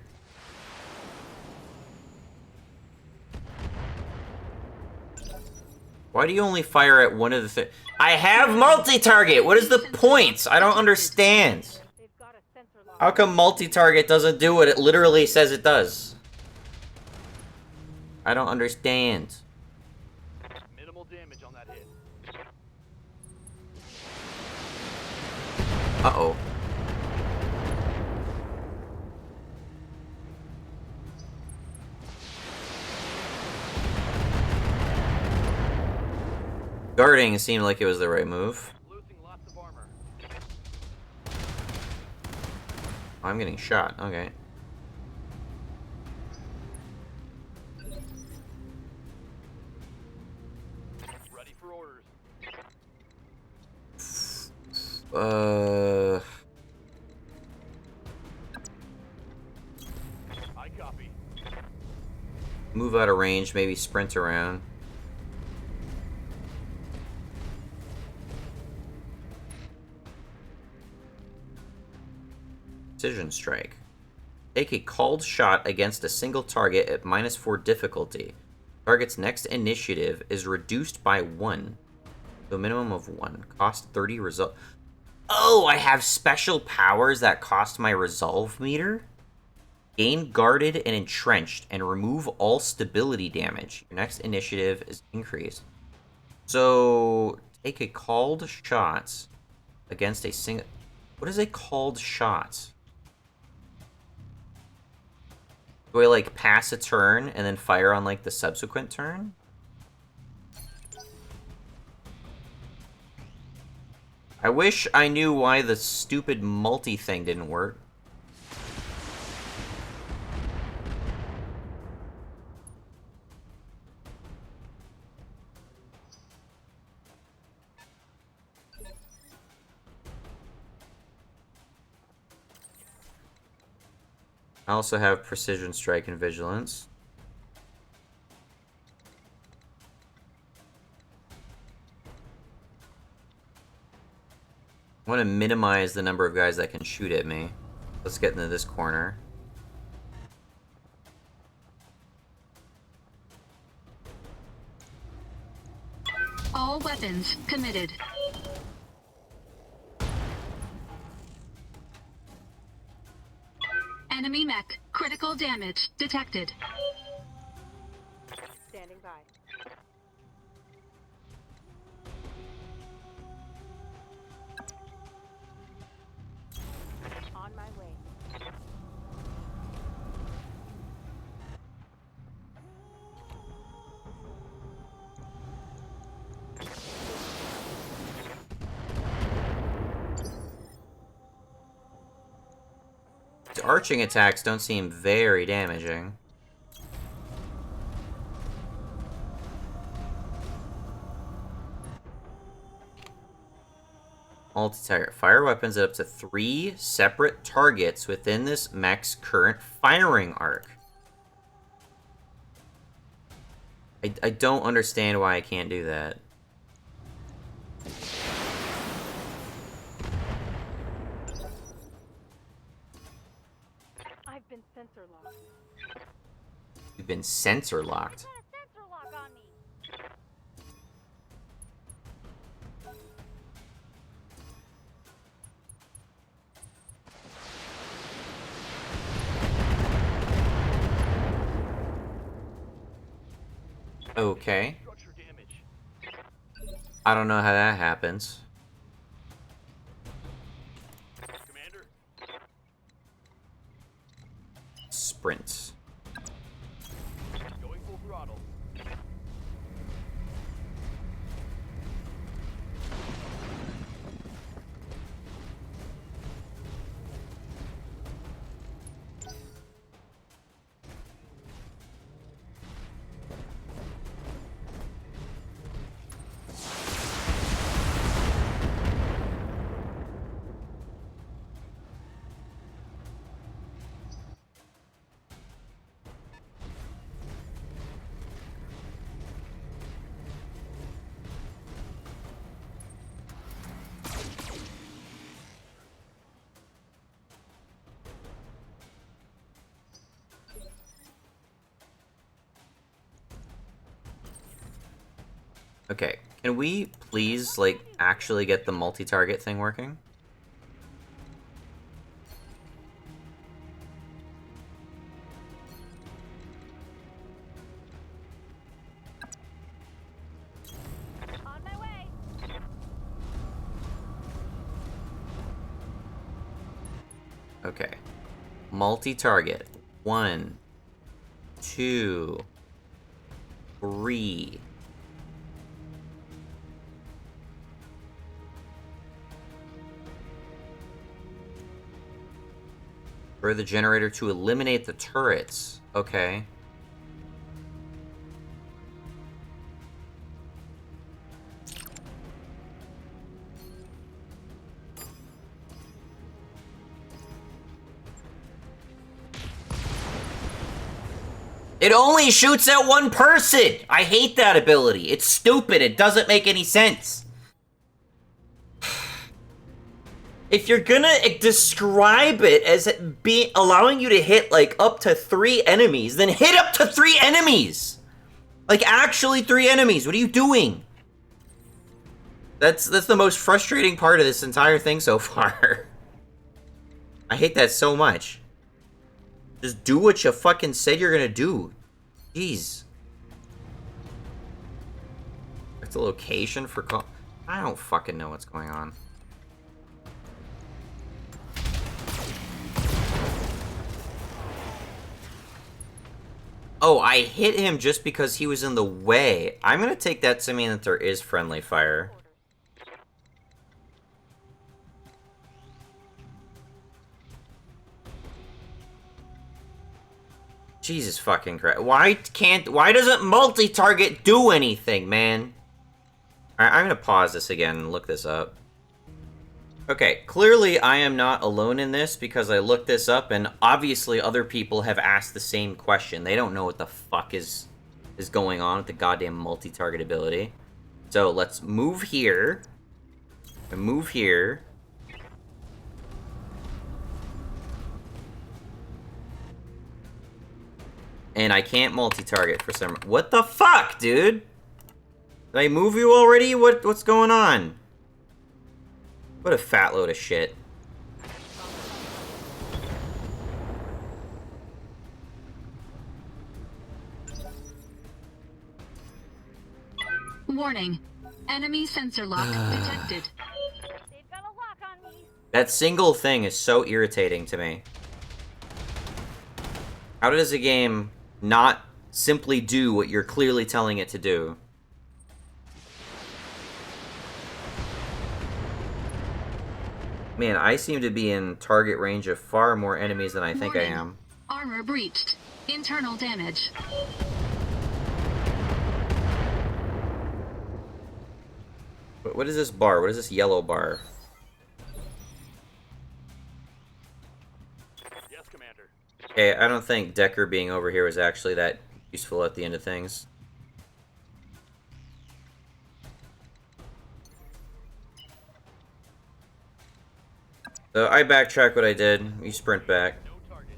Why do you only fire at one of the things? I have multi-target! What is the point? I don't understand. They've got a sensor lock. How come multi-target doesn't do what it literally says it does? I don't understand. Minimal damage on that hit. Uh-oh. Guarding seemed like it was the right move. Losing lots of armor. Oh, I'm getting shot. Okay. Ready for orders. I copy. Move out of range, maybe sprint around. Precision strike. Take a called shot against a single target at -4 difficulty. Target's next initiative is reduced by 1. So a minimum of 1. Cost 30 result. Oh, I have special powers that cost my resolve meter? Gain guarded and entrenched and remove all stability damage. Your next initiative is increased. So take a called shot against a single... What is a called shot? Do I, like, pass a turn and then fire on, like, the subsequent turn? I wish I knew why the stupid multi thing didn't work. I also have precision strike and vigilance. I want to minimize the number of guys that can shoot at me. Let's get into this corner. All weapons committed. Enemy mech. Critical damage detected. Standing by. On my way. The arching attacks don't seem very damaging. Multi-target. Fire weapons at up to 3 separate targets within this mech's current firing arc. I don't understand why I can't do that. I've been sensor locked. You've been sensor locked. Got a sensor lock on me. Okay. Structure damage. I don't know how that happens. Commander. Sprint. Going full throttle. Okay, can we please, like, actually get the multi-target thing working? On my way. Okay. Multi-target. 1, 2, 3. For the generator to eliminate the turrets. Okay. It only shoots at one person! I hate that ability. It's stupid. It doesn't make any sense. If you're gonna describe it as allowing you to hit, like, up to 3 enemies, then hit up to 3 enemies! Like, actually 3 enemies. What are you doing? That's the most frustrating part of this entire thing so far. I hate that so much. Just do what you fucking said you're gonna do. Jeez. That's a location for call. I don't fucking know what's going on. Oh, I hit him just because he was in the way. I'm gonna take that to mean that there is friendly fire. Jesus fucking Christ. Why doesn't multi-target do anything, man? Alright, I'm gonna pause this again and look this up. Okay, clearly I am not alone in this because I looked this up and obviously other people have asked the same question. They don't know what the fuck is going on with the goddamn multi-target ability. So let's move here. And move here. And I can't multi-target for some... What the fuck, dude? Did I move you already? What's going on? What a fat load of shit. Warning. Enemy sensor lock detected. They've got a lock on me. That single thing is so irritating to me. How does a game not simply do what you're clearly telling it to do? Man, I seem to be in target range of far more enemies than I think I Warning. am. Armor breached. Internal damage. What is this bar? What is this yellow bar? Yes, Commander. Okay, I don't think Decker being over here was actually that useful at the end of things. So I backtrack what I did. You sprint back. No target.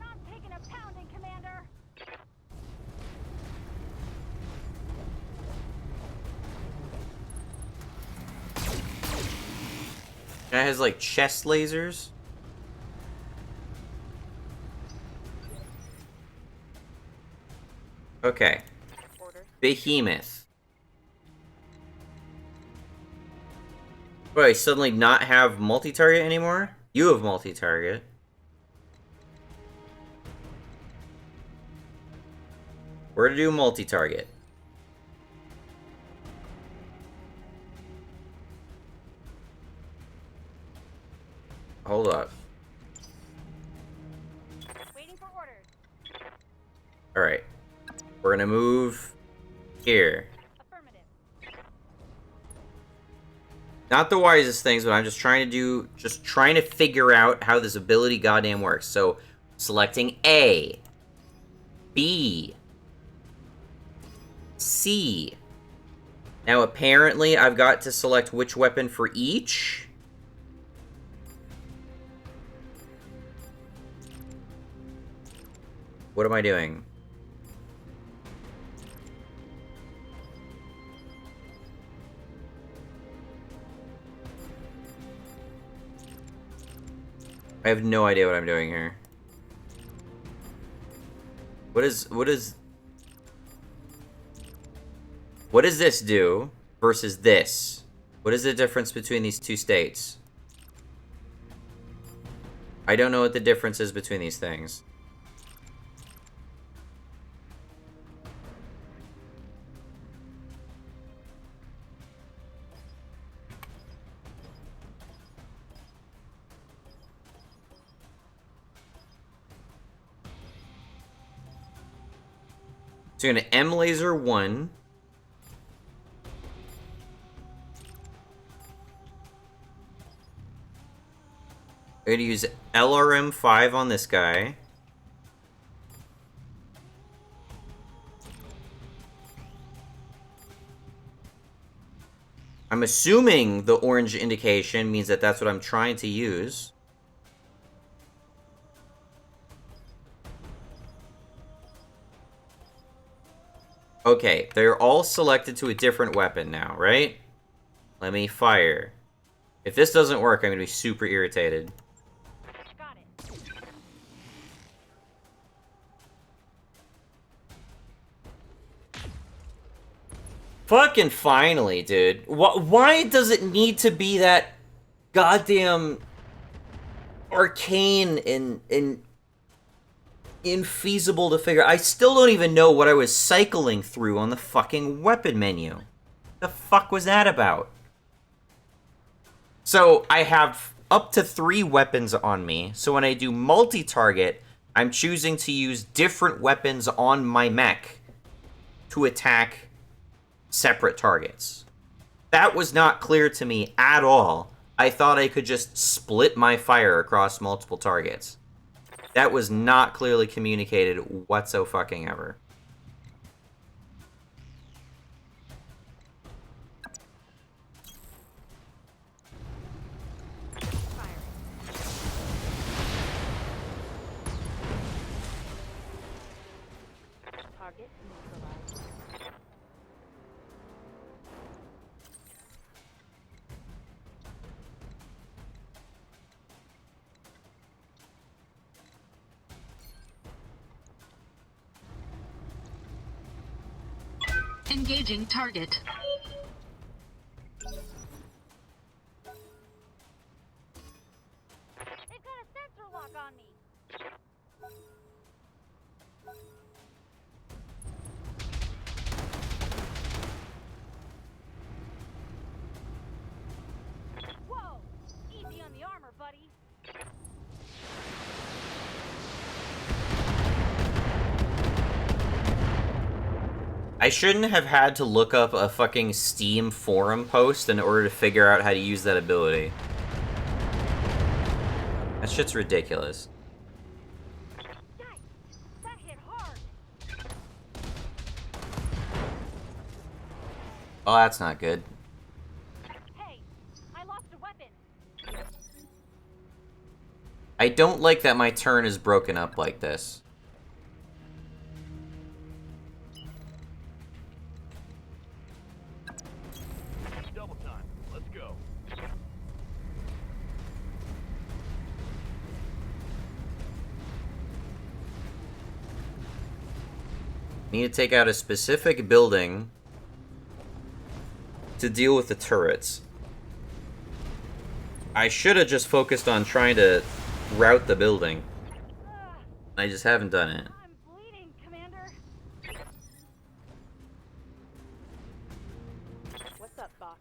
Not taking a pounding, Commander. That has like chest lasers. Okay. Orders. Behemoth. What, I suddenly not have multi-target anymore? You have multi-target. Where to do multi-target? Hold up. Waiting for orders. Alright. We're gonna move here. Affirmative. Not the wisest things, but I'm just trying to figure out how this ability goddamn works. So, selecting A, B, C. Now, apparently, I've got to select which weapon for each. What am I doing? I have no idea what I'm doing here. What does this do versus this? What is the difference between these two states? I don't know what the difference is between these things. So you're gonna M laser 1. We're gonna use LRM 5 on this guy. I'm assuming the orange indication means that that's what I'm trying to use. Okay, they're all selected to a different weapon now, right? Let me fire. If this doesn't work, I'm gonna be super irritated. Got it. Fucking finally, dude. Why does it need to be that goddamn arcane and infeasible to figure? I still don't even know what I was cycling through on the fucking weapon menu. The fuck was that about? So I have up to 3 weapons on me. So when I do multi-target, I'm choosing to use different weapons on my mech to attack separate targets. That was not clear to me at all. I thought I could just split my fire across multiple targets. That was not clearly communicated whatsoever. Target neutralized. Engaging target. They've got a sensor lock on me. Whoa! Easy on the armor, buddy. I shouldn't have had to look up a fucking Steam forum post in order to figure out how to use that ability. That shit's ridiculous. Yikes! That hit hard. Oh, that's not good. Hey, I lost a weapon. I don't like that my turn is broken up like this. Double time. Let's go. Need to take out a specific building to deal with the turrets. I should have just focused on trying to route the building. I just haven't done it. I'm bleeding, Commander. What's up, boss?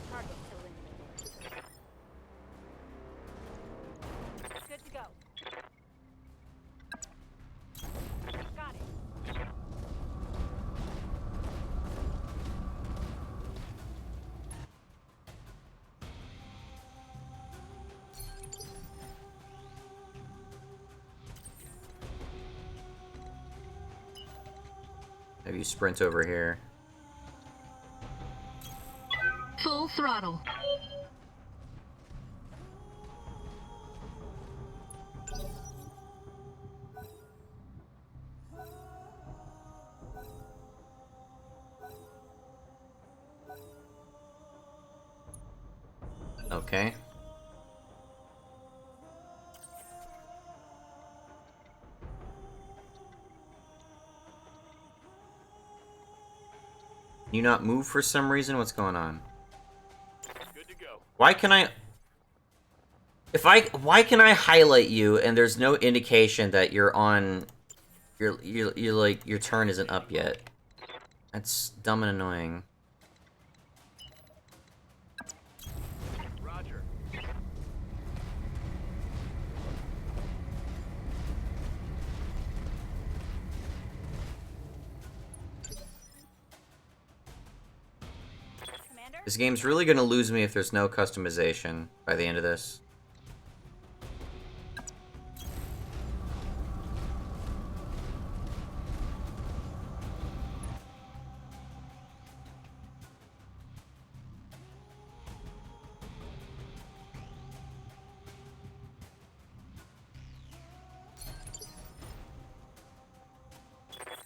Target eliminated. Have you sprint over here. Full throttle. Okay. Can you not move for some reason? What's going on? Good to go. Why can I... Why can I highlight you and there's no indication that you're on... You're like, your turn isn't up yet. That's dumb and annoying. Roger. Commander? This game's really gonna lose me if there's no customization by the end of this.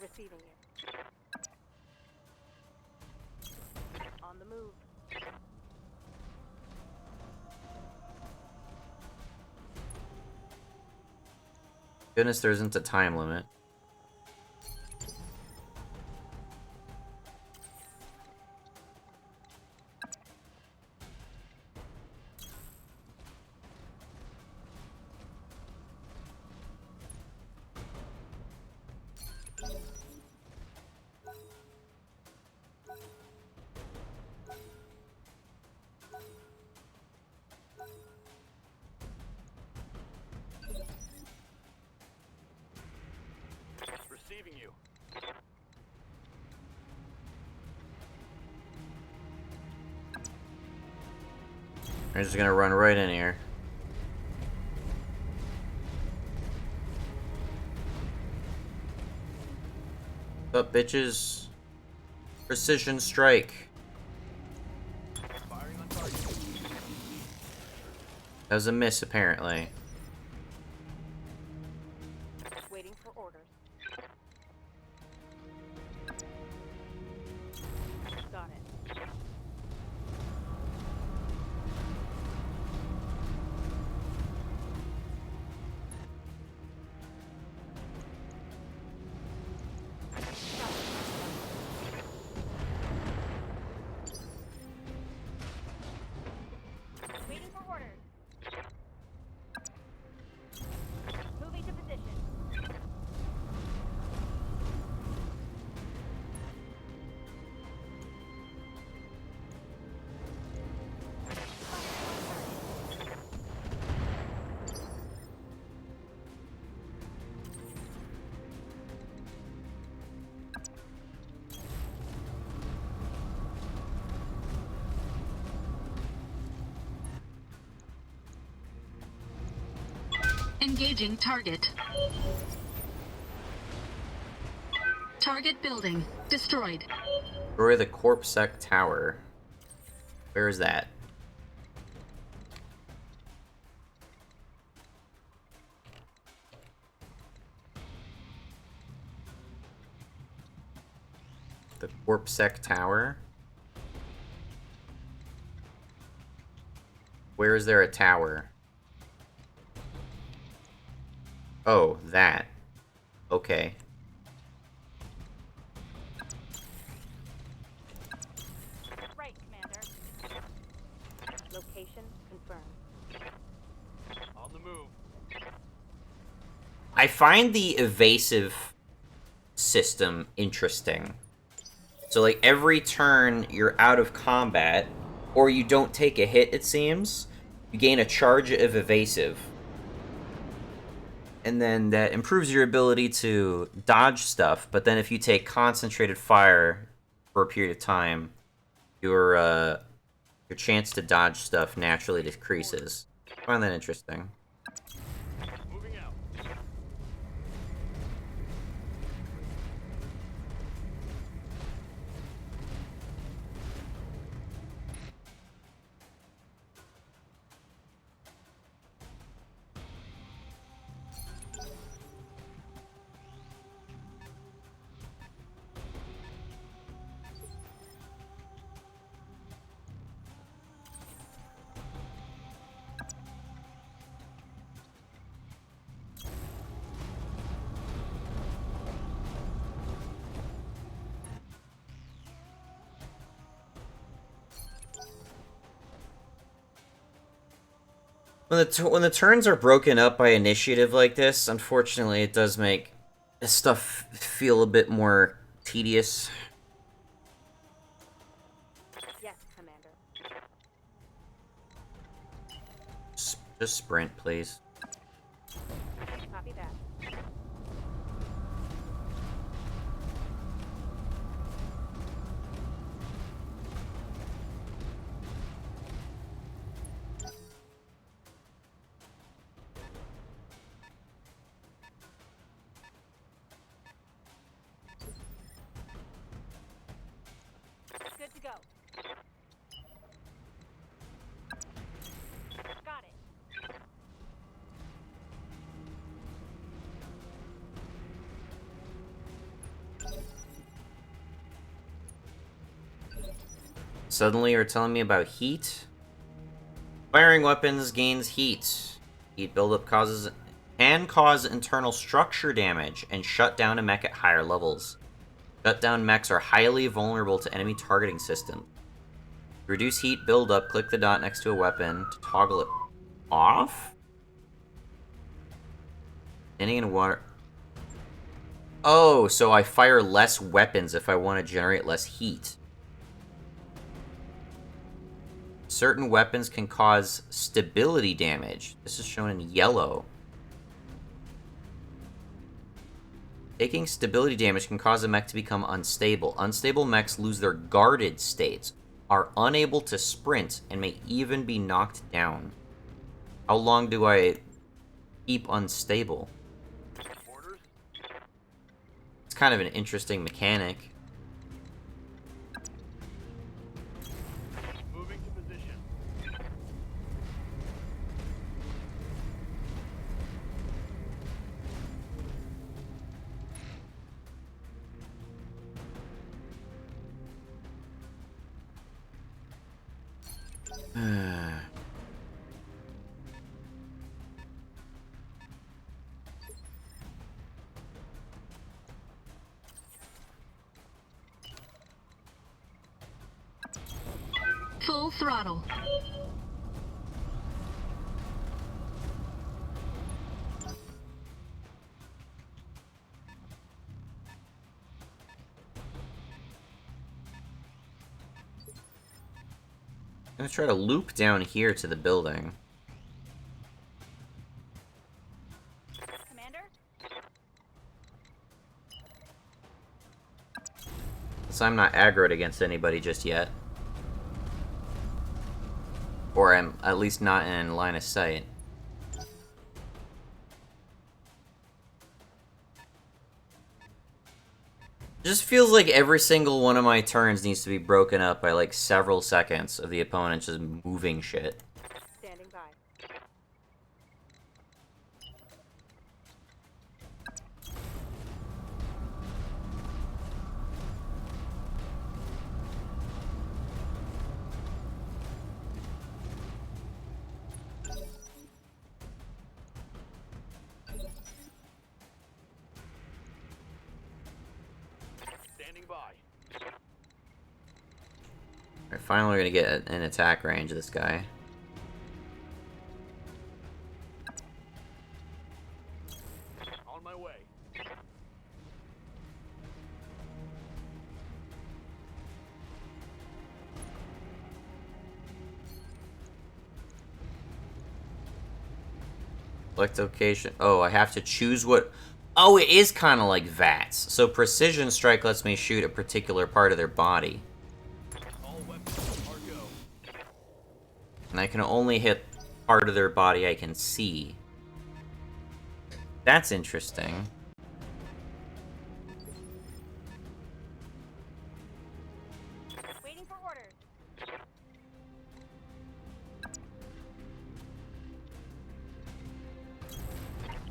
Receiving you. On the move. Goodness, there isn't a time limit. Receiving you. I'm just gonna run right in here. What's up, bitches? Precision strike. Firing on target. That was a miss, apparently. Waiting for orders. Got it. Waiting for orders. Moving to position. Engaging target. Target building destroyed. Destroy the Corpsec Tower. Where is that? The Corpsec Tower? Where is there a tower? Oh, that. Okay. Right, Commander. Location confirmed. On the move. I find the evasive system interesting. So, like, every turn you're out of combat, or you don't take a hit, it seems, you gain a charge of evasive. And then that improves your ability to dodge stuff, but then if you take concentrated fire for a period of time, your chance to dodge stuff naturally decreases. I find that interesting. Moving out. when the turns are broken up by initiative like this, unfortunately, it does make stuff feel a bit more tedious. Yes, Commander. Just sprint, please. Copy that. Good to go. Got it. Suddenly you're telling me about heat? Firing weapons gains heat. Heat buildup can cause internal structure damage and shut down a mech at higher levels. Shut down mechs are highly vulnerable to enemy targeting systems. To reduce heat buildup, click the dot next to a weapon to toggle it off? Standing in water. Oh, so I fire less weapons if I want to generate less heat. Certain weapons can cause stability damage. This is shown in yellow. Taking stability damage can cause a mech to become unstable. Unstable mechs lose their guarded states, are unable to sprint, and may even be knocked down. How long do I keep unstable? Orders? It's kind of an interesting mechanic. Moving to position. Full throttle. I'm gonna try to loop down here to the building. Commander? So I'm not aggroed against anybody just yet. Or I'm at least not in line of sight. Just feels like every single one of my turns needs to be broken up by like several seconds of the opponent just moving shit. Standing by. Standing by. Alright, finally we're gonna get an attack range of this guy. On my way. Select location. Oh, I have to choose what... Oh, it is kind of like VATS. So Precision Strike lets me shoot a particular part of their body. All weapons are go. And I can only hit part of their body I can see. That's interesting. Waiting for orders.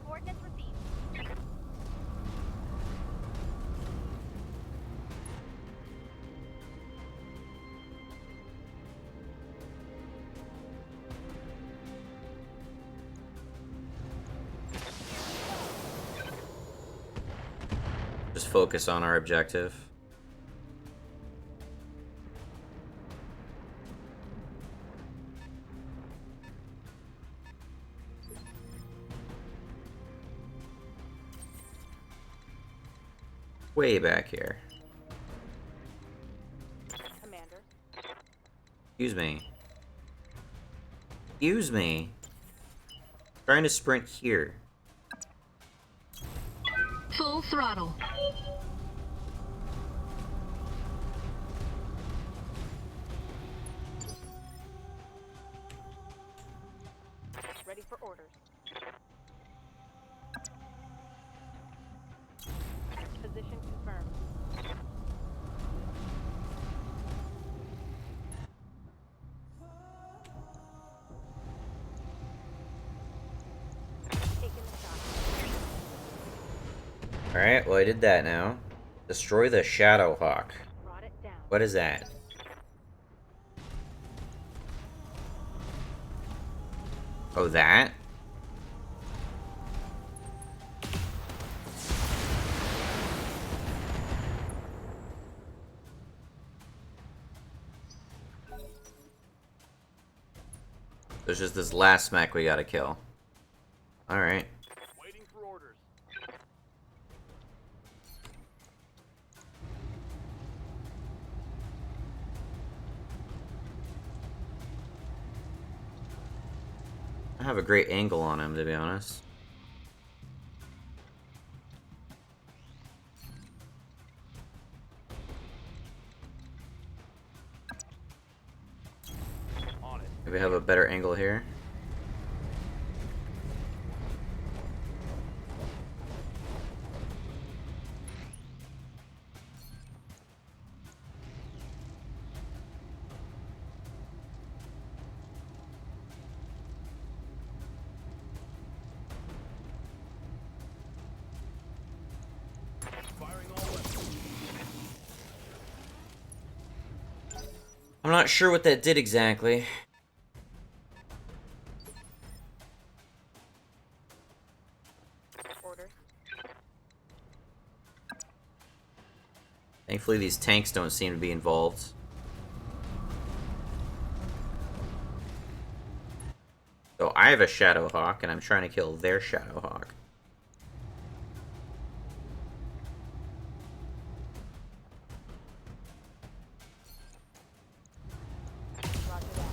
Coordinates received. Just focus on our objective. Way back here. Commander. Excuse me. Excuse me. Trying to sprint here. Full throttle. Ready for orders. Position confirmed. Taking the shot. Alright, well I did that now. Destroy the Shadow Hawk. Brought it down. What is that? Oh, that? There's just this last mech we gotta kill. Alright. Waiting for orders. I have a great angle on him, to be honest. On it. Maybe have a better angle here. Firing all weapons. I'm not sure what that did exactly. Orders. Thankfully, these tanks don't seem to be involved. So I have a Shadow Hawk, and I'm trying to kill their Shadow Hawk. Roger that.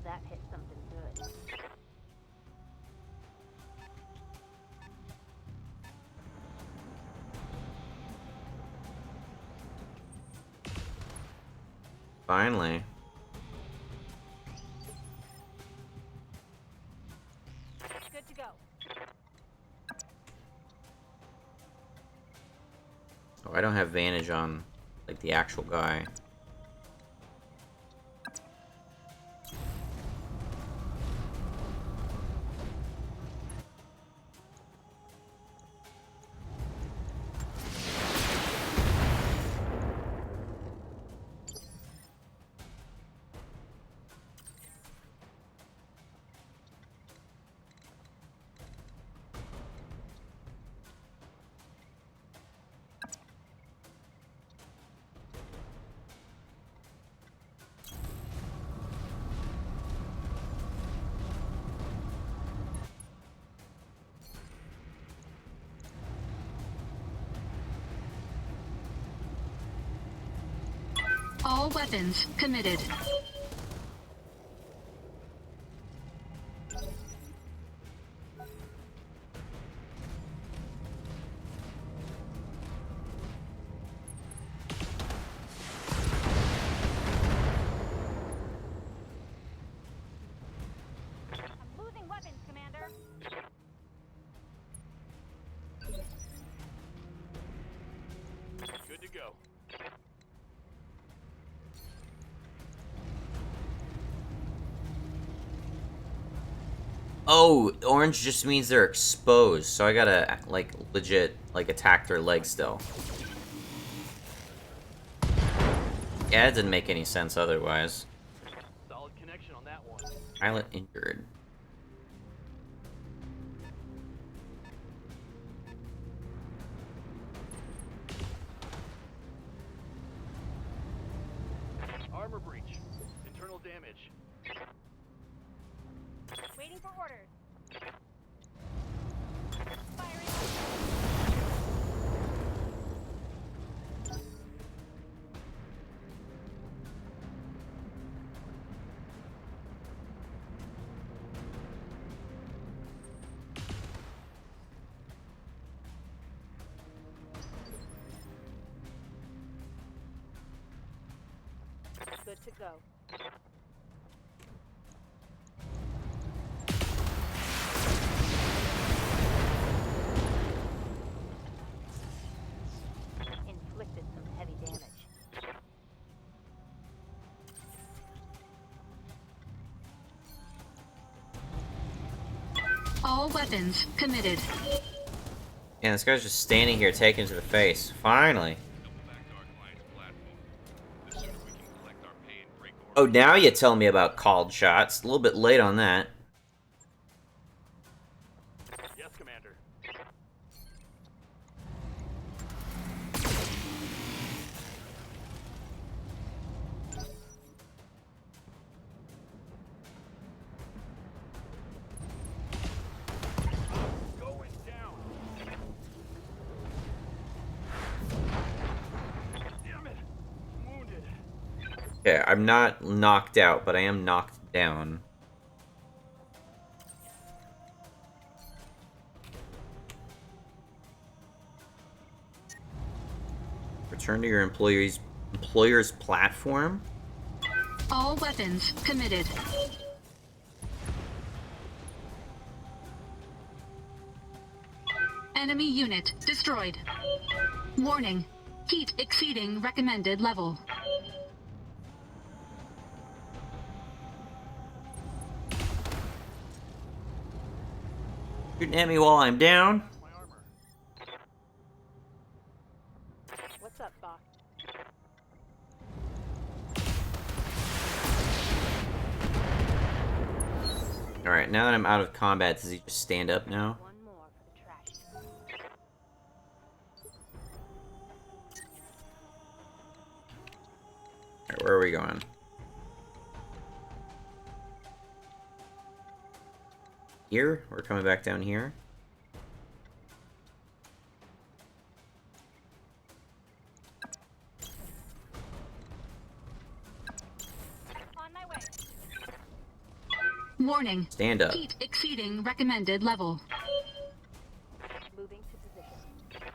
That hit something good. Finally. Good to go. Oh, I don't have Vantage on, like, the actual guy. All weapons committed. I'm losing weapons, Commander. Good to go. Oh, orange just means they're exposed, so I gotta, like, legit, like, attack their leg still. Yeah, it didn't make any sense otherwise. Solid connection on that one. Pilot injured. Armor breach. Internal damage. Waiting for orders. to go. Inflicted some heavy damage. All weapons committed. Yeah, this guy's just standing here taking it to the face. Finally. Oh, now you tell me about called shots. A little bit late on that. Yes, Commander. Going down. Damn it. Wounded. Okay, I'm not knocked out, but I am knocked down. Return to your employer's platform? All weapons committed. Enemy unit destroyed. Warning. Heat exceeding recommended level. Shooting at me while I'm down? My armor. What's up, Bach? Alright, now that I'm out of combat, does he just stand up now? One more for the trash. Alright, where are we going? Here? We're coming back down here? On my way. Warning. Stand up. Heat exceeding recommended level. Moving to position.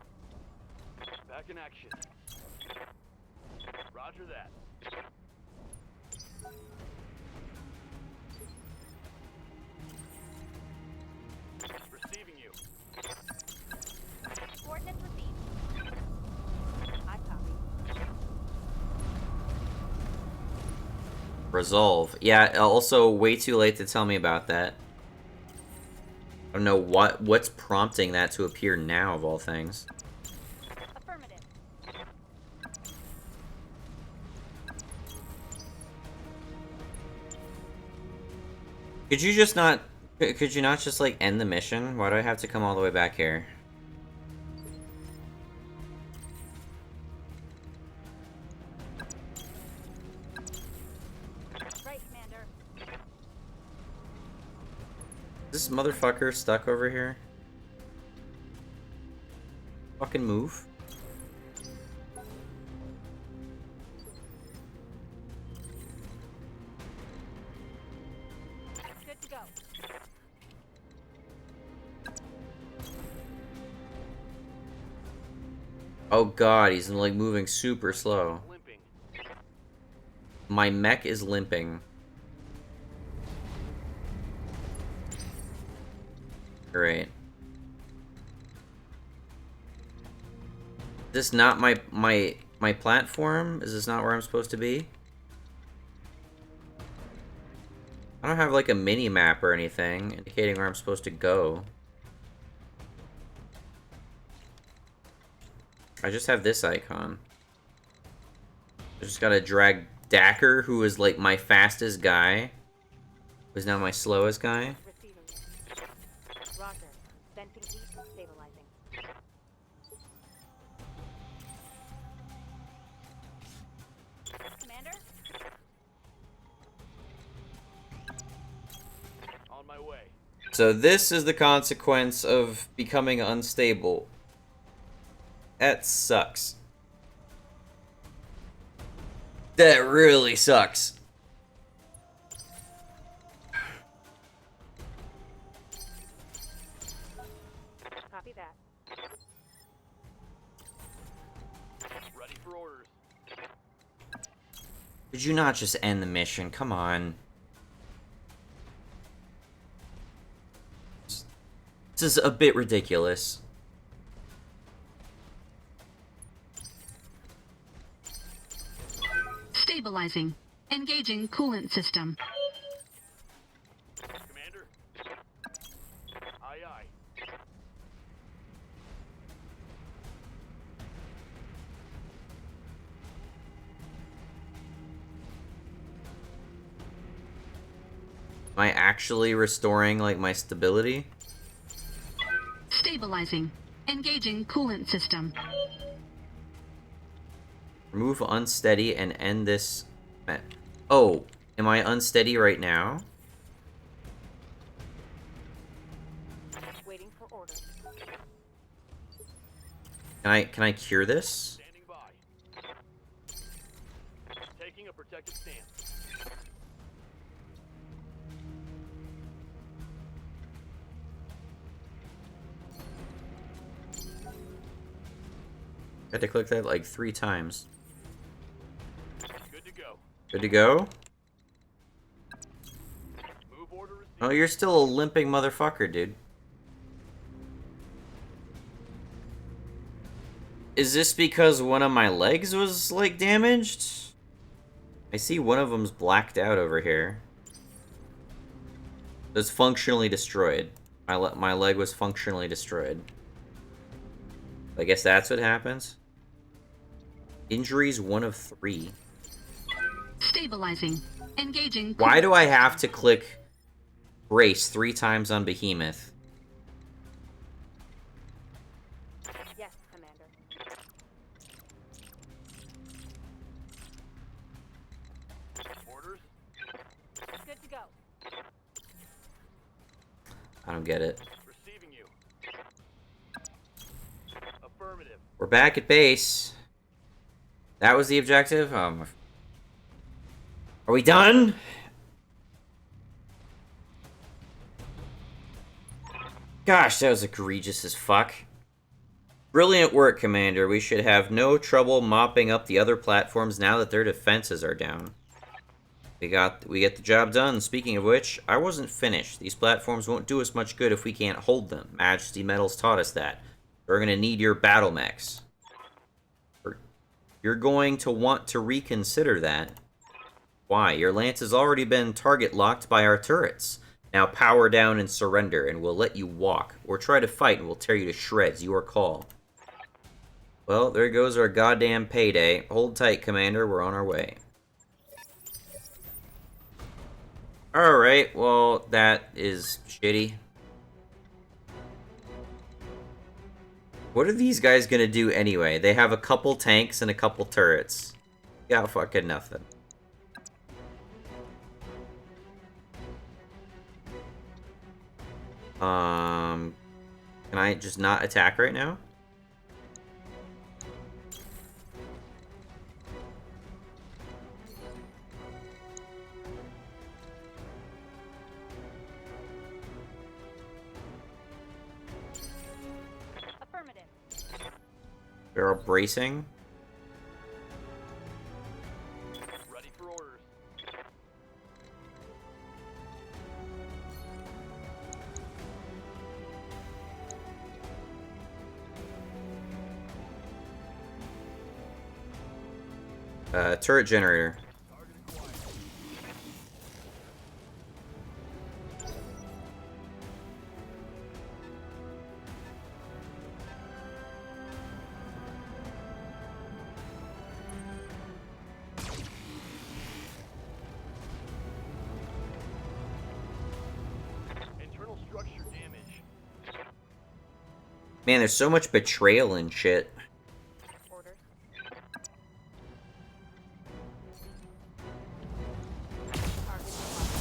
Back in action. Roger that. Receiving you. Coordinates received. I copy. Resolve. Yeah, also way too late to tell me about that. I don't know what's prompting that to appear now, of all things. Affirmative. Could you just not... Could you not just, like, end the mission? Why do I have to come all the way back here? Right, Commander. Is this motherfucker stuck over here? Fucking move. Good to go. Oh god, he's like moving super slow. Limping. My mech is limping. Great. Is this not my platform? Is this not where I'm supposed to be? I don't have like a mini map or anything indicating where I'm supposed to go. I just have this icon. I just gotta drag Dacker, who is like my fastest guy, who's now my slowest guy. Receiving. Roger. Venting heat. Stabilizing. Commander? On my way. So this is the consequence of becoming unstable. That sucks. That really sucks. Copy that. Ready for orders. Could you not just end the mission? Come on. This is a bit ridiculous. Stabilizing. Engaging coolant system. Commander? Aye, aye. Am I actually restoring, like, my stability? Stabilizing. Engaging coolant system. Remove unsteady and end this... Oh, am I unsteady right now? Waiting for orders. Can I cure this? Standing by. Taking a protective stance. I had to click that like 3 times. Good to go. Good to go? Move order received. Oh, you're still a limping motherfucker, dude. Is this because one of my legs was, like, damaged? I see one of them's blacked out over here. It's functionally destroyed. My leg was functionally destroyed. I guess that's what happens. Injuries 1 of 3. Stabilizing. Engaging. Why do I have to click brace 3 times on Behemoth? Yes, Commander. Orders? Good to go. I don't get it. Receiving you. Affirmative. We're back at base. That was the objective? Are we done? Gosh, that was egregious as fuck. Brilliant work, Commander. We should have no trouble mopping up the other platforms now that their defenses are down. We get the job done. Speaking of which, I wasn't finished. These platforms won't do us much good if we can't hold them. Majesty Metals taught us that. We're gonna need your battle mechs. You're going to want to reconsider that. Why? Your lance has already been target locked by our turrets. Now power down and surrender, and we'll let you walk. Or try to fight, and we'll tear you to shreds. Your call. Well, there goes our goddamn payday. Hold tight, Commander. We're on our way. Alright, well, that is shitty. What are these guys gonna do anyway? They have a couple tanks and a couple turrets. Got fucking nothing. Can I just not attack right now? Affirmative. They're all bracing. Ready for orders. Turret generator. Target acquired. Internal structure damage. Man, there's so much betrayal and shit. Orders. Target locked.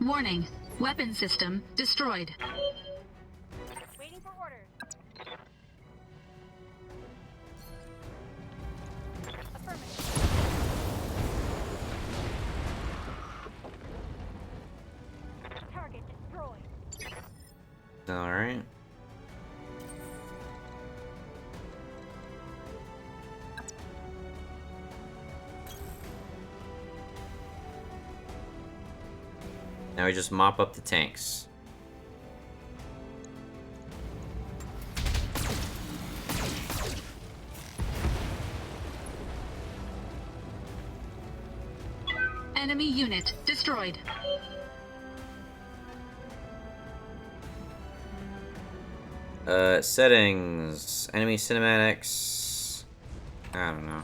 Warning. Weapon system destroyed. Waiting for orders. Affirmative. Now we just mop up the tanks. Enemy unit destroyed. Settings. Enemy cinematics. I don't know.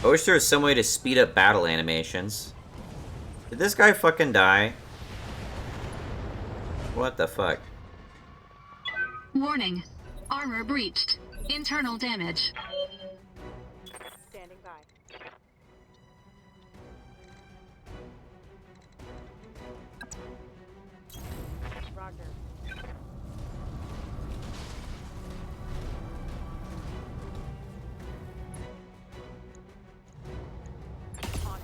I wish there was some way to speed up battle animations. Did this guy fucking die? What the fuck? Warning. Armor breached. Internal damage. Standing by. Roger. On it.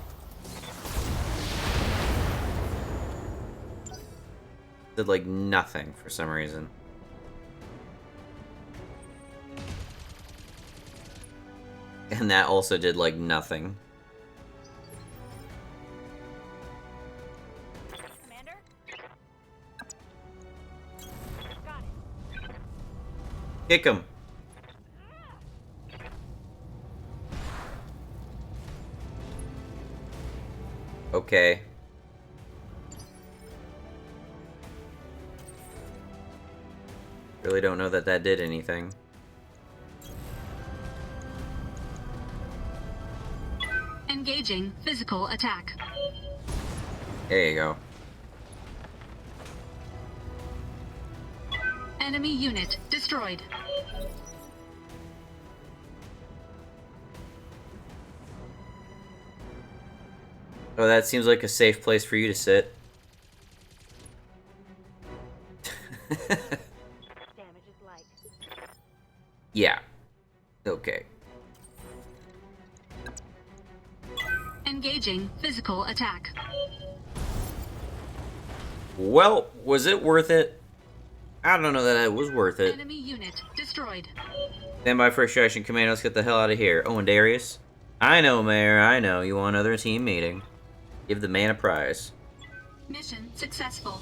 Did like nothing for some reason. And that also did like nothing. Commander? Got it. Kick him. Okay. Really don't know that that did anything. Engaging physical attack. There you go. Enemy unit destroyed. Oh, that seems like a safe place for you to sit. Damage is light. Yeah. Okay. Engaging physical attack. Well, was it worth it? I don't know that it was worth it. Enemy unit destroyed. Stand by for extraction. Command, let's get the hell out of here. Oh, and Darius? I know, Mayor, I know. You want another team meeting. Give the man a prize. Mission successful.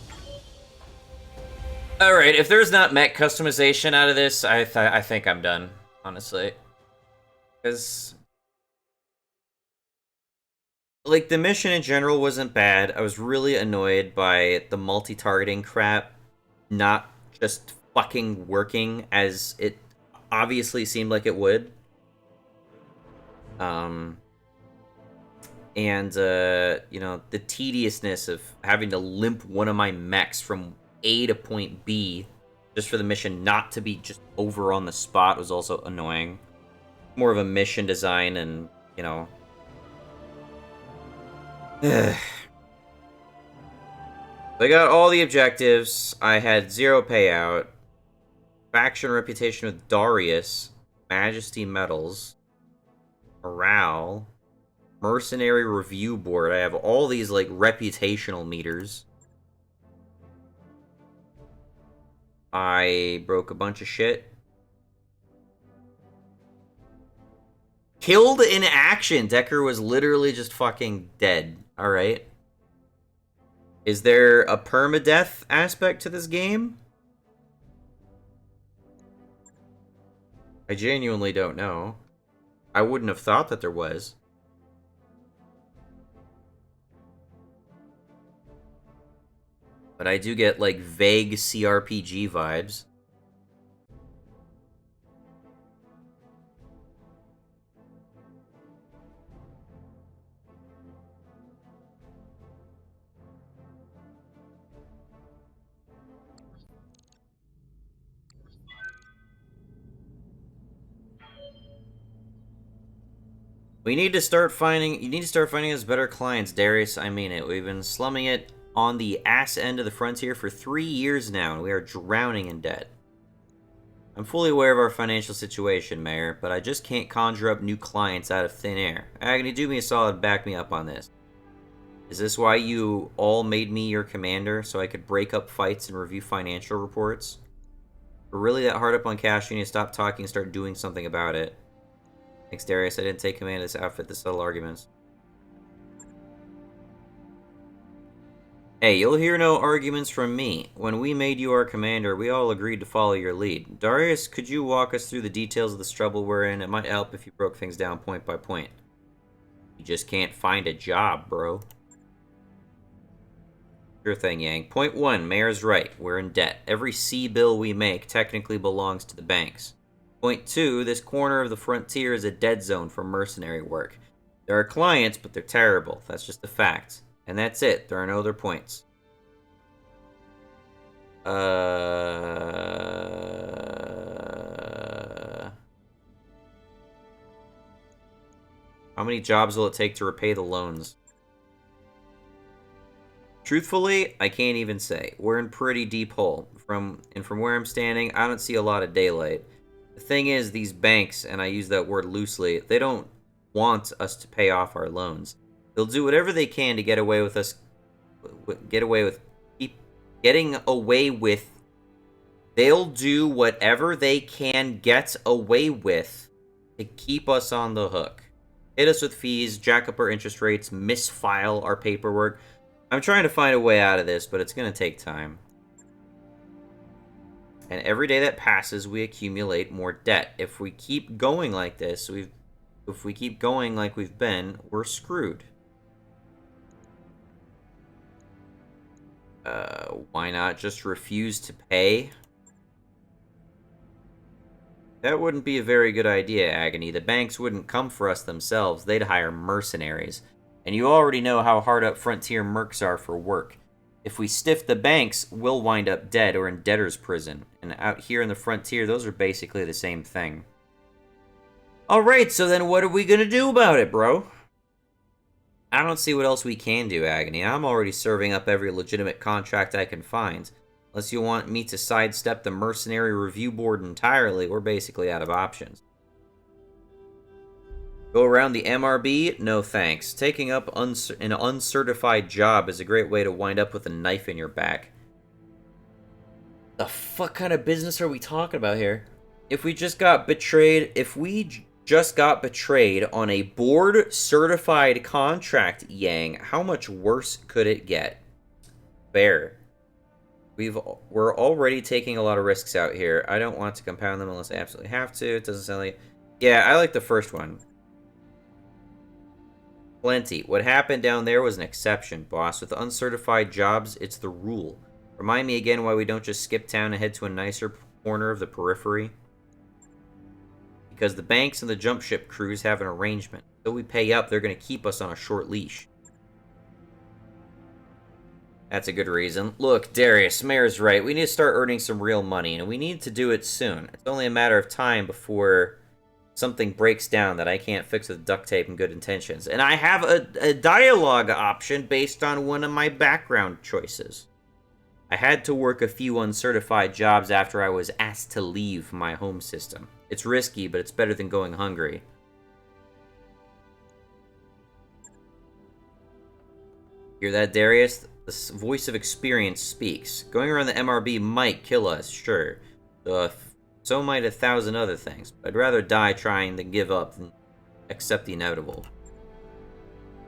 Alright, if there's not mech customization out of this, I think I'm done, honestly. Because... like, the mission in general wasn't bad. I was really annoyed by the multi-targeting crap not just fucking working as it obviously seemed like it would. And, you know, the tediousness of having to limp one of my mechs from A to point B just for the mission not to be just over on the spot was also annoying. More of a mission design and, you know... I got all the objectives. I had 0 payout. Faction reputation with Darius. Majesty medals. Morale. Mercenary review board. I have all these, like, reputational meters. I broke a bunch of shit. Killed in action. Decker was literally just fucking dead. Alright. Is there a permadeath aspect to this game? I genuinely don't know. I wouldn't have thought that there was. But I do get, like, vague CRPG vibes. We need to start finding... you need to start finding us better clients, Darius. I mean it. We've been slumming it on the ass end of the frontier for 3 years now, and we are drowning in debt. I'm fully aware of our financial situation, Mayor, but I just can't conjure up new clients out of thin air. Agony, do me a solid, back me up on this. Is this why you all made me your commander, so I could break up fights and review financial reports? We're really that hard up on cash, you need to stop talking and start doing something about it. Thanks, Darius. I didn't take command of this outfit to settle arguments. Hey, you'll hear no arguments from me. When we made you our commander, we all agreed to follow your lead. Darius, could you walk us through the details of this trouble we're in? It might help if you broke things down point by point. You just can't find a job, bro. Sure thing, Yang. Point 1, Mayor's right. We're in debt. Every C-bill we make technically belongs to the banks. Point 2, this corner of the frontier is a dead zone for mercenary work. There are clients, but they're terrible. That's just a fact. And that's it. There are no other points. How many jobs will it take to repay the loans? Truthfully, I can't even say. We're in pretty deep hole. From where I'm standing, I don't see a lot of daylight. The thing is, these banks, and I use that word loosely, they don't want us to pay off our loans. They'll do whatever they can to get away with us. They'll do whatever they can get away with to keep us on the hook. Hit us with fees, jack up our interest rates, misfile our paperwork. I'm trying to find a way out of this, but it's going to take time. And every day that passes, we accumulate more debt. If we keep going like this, if we keep going like we've been, we're screwed. Why not just refuse to pay? That wouldn't be a very good idea, Agony. The banks wouldn't come for us themselves. They'd hire mercenaries. And you already know how hard up frontier mercs are for work. If we stiff the banks, we'll wind up dead or in debtor's prison. And out here in the frontier, those are basically the same thing. Alright, so then what are we gonna do about it, bro? I don't see what else we can do, Agony. I'm already serving up every legitimate contract I can find. Unless you want me to sidestep the mercenary review board entirely, we're basically out of options. Go around the MRB? No thanks. Taking up an uncertified job is a great way to wind up with a knife in your back. The fuck kind of business are we talking about here? If we just got betrayed on a board-certified contract, Yang, how much worse could it get? Fair. We're already taking a lot of risks out here. I don't want to compound them unless I absolutely have to. It doesn't sound like... Yeah, I like the first one. Plenty. What happened down there was an exception, boss. With uncertified jobs, it's the rule. Remind me again why we don't just skip town and head to a nicer corner of the periphery? Because the banks and the jump ship crews have an arrangement. Until we pay up, they're going to keep us on a short leash. That's a good reason. Look, Darius, Mayor's right. We need to start earning some real money, and we need to do it soon. It's only a matter of time before something breaks down that I can't fix with duct tape and good intentions. And I have a dialogue option based on one of my background choices. I had to work a few uncertified jobs after I was asked to leave my home system. It's risky, but it's better than going hungry. Hear that, Darius? The voice of experience speaks. Going around the MRB might kill us, sure. So might 1,000 other things. But I'd rather die trying than give up than accept the inevitable.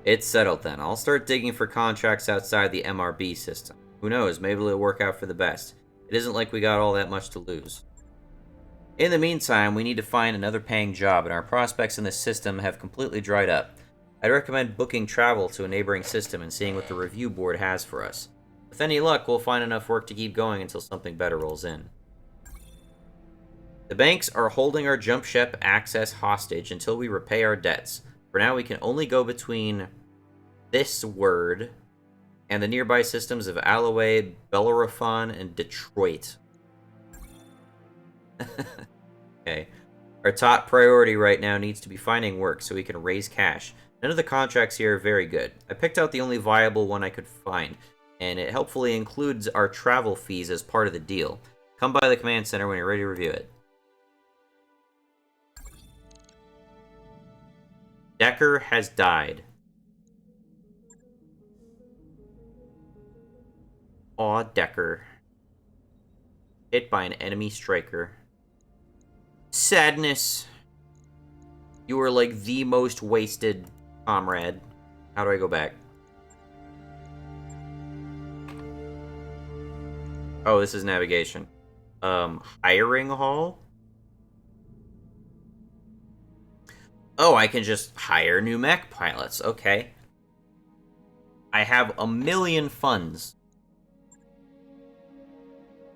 It's settled then. I'll start digging for contracts outside the MRB system. Who knows, maybe it'll work out for the best. It isn't like we got all that much to lose. In the meantime, we need to find another paying job, and our prospects in this system have completely dried up. I'd recommend booking travel to a neighboring system and seeing what the review board has for us. With any luck, we'll find enough work to keep going until something better rolls in. The banks are holding our jump ship access hostage until we repay our debts. For now, we can only go between this word and the nearby systems of Alloway, Bellerophon, and Detroit. Okay. Our top priority right now needs to be finding work so we can raise cash. None of the contracts here are very good. I picked out the only viable one I could find, and it helpfully includes our travel fees as part of the deal. Come by the command center when you're ready to review it. Decker has died. Aw, Decker. Hit by an enemy striker. Sadness. You were like the most wasted comrade. How do I go back? Oh, this is navigation. Hiring hall? Oh, I can just hire new mech pilots. Okay. I have 1,000,000 funds.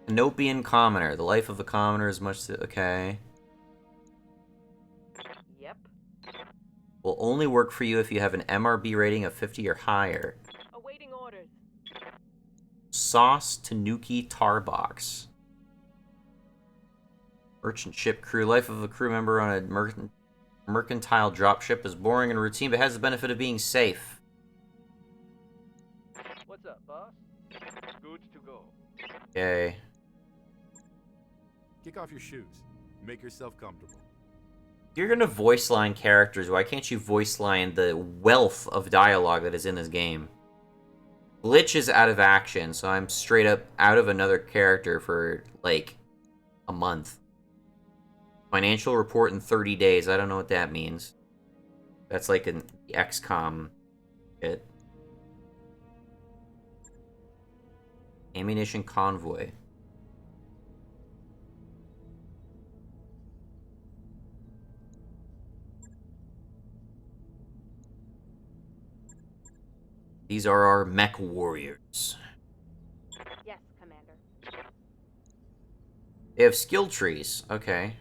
Canopian commoner. The life of a commoner is much... Okay. Yep. Will only work for you if you have an MRB rating of 50 or higher. Awaiting orders. Sauce Tanuki Tar Box. Merchant ship crew. Life of a crew member on a mercantile dropship is boring and routine, but has the benefit of being safe. What's up, boss? Good to go. Okay. Kick off your shoes. Make yourself comfortable. If you're gonna voice line characters, why can't you voice line the wealth of dialogue that is in this game? Glitch is out of action, so I'm straight up out of another character for, like, a month. Financial report in 30 days. I don't know what that means. That's like an XCOM shit. Ammunition convoy. These are our mech warriors. Yes, Commander. They have skill trees. Okay.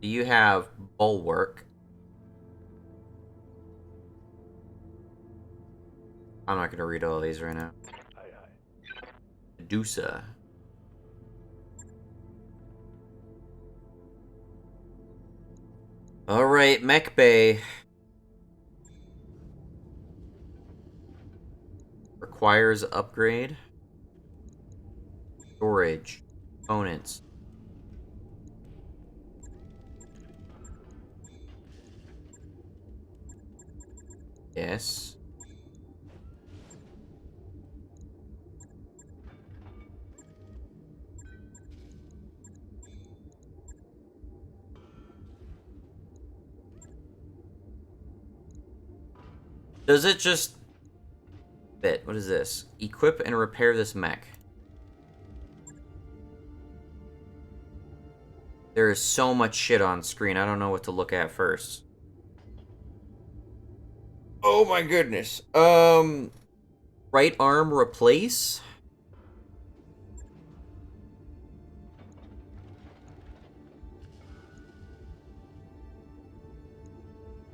Do you have bulwark? I'm not gonna read all these right now. Aye, aye. Medusa. Alright, Mech Bay. Requires upgrade. Storage. Components. Yes. Does it just... What is this? Equip and repair this mech. There is so much shit on screen, I don't know what to look at first. Oh my goodness. Right arm replace?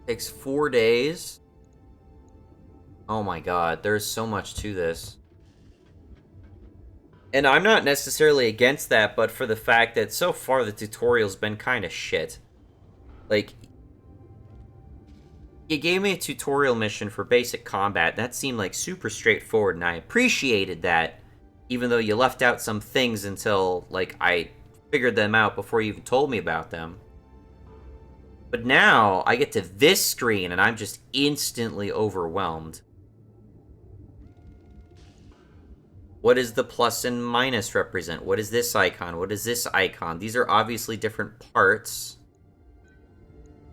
Takes 4 days. Oh my god, there's so much to this. And I'm not necessarily against that, but for the fact that so far the tutorial's been kind of shit. Like, you gave me a tutorial mission for basic combat, and that seemed like super straightforward, and I appreciated that, even though you left out some things until, like, I figured them out before you even told me about them. But now, I get to this screen, and I'm just instantly overwhelmed. What does the plus and minus represent? What is this icon? What is this icon? These are obviously different parts.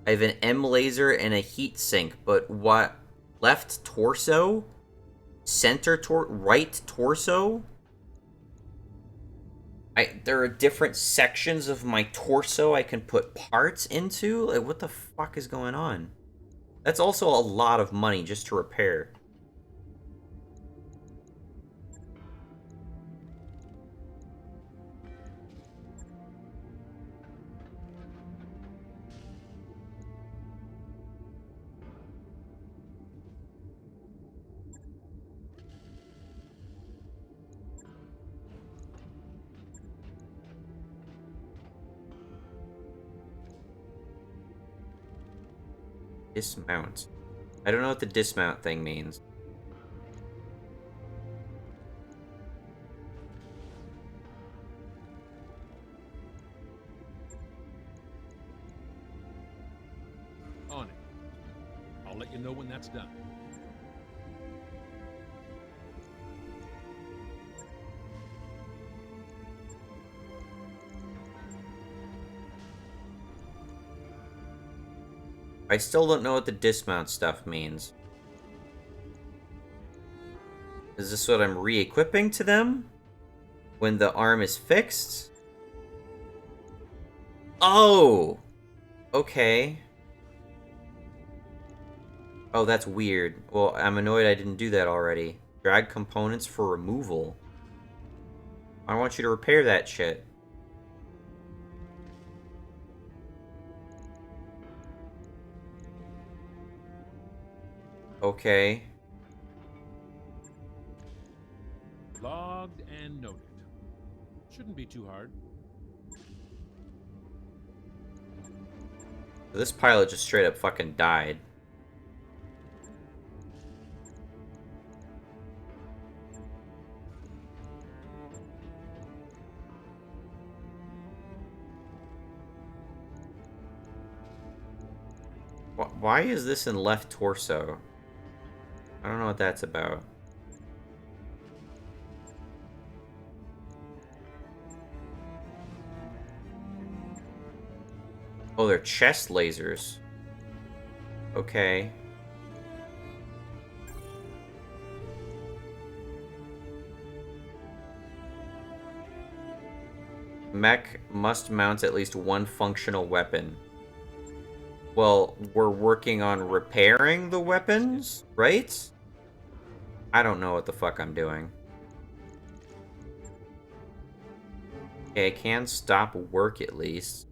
I have an M laser and a heat sink, but what? Left torso? Center right torso? There are different sections of my torso I can put parts into? Like, what the fuck is going on? That's also a lot of money just to repair. Dismount. I don't know what the dismount thing means. On it. I'll let you know when that's done. I still don't know what the dismount stuff means. Is this what I'm re-equipping to them? when the arm is fixed? Oh! Okay. Oh, that's weird. Well, I'm annoyed I didn't do that already. Drag components for removal. I want you to repair that shit. Okay. Logged and noted. Shouldn't be too hard. This pilot just straight up fucking died. Why is this in left torso? I don't know what that's about. Oh, they're chest lasers. Okay. Mech must mount at least one functional weapon. Well, we're working on repairing the weapons, right? I don't know what the fuck I'm doing. Okay, I can stop work at least.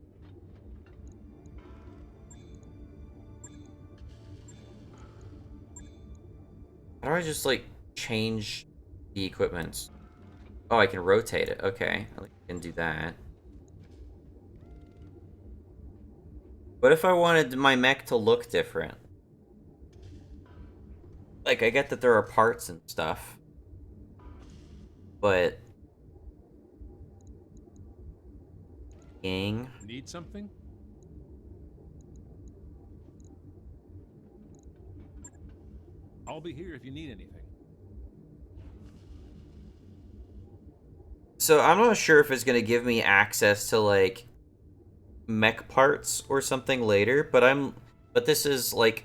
How do I just, like, change the equipment? Oh, I can rotate it. Okay, I can do that. What if I wanted my mech to look different? Like, I get that there are parts and stuff. But... Gang? Need something? I'll be here if you need anything. So, I'm not sure if it's gonna give me access to, like, mech parts or something later, but this is, like...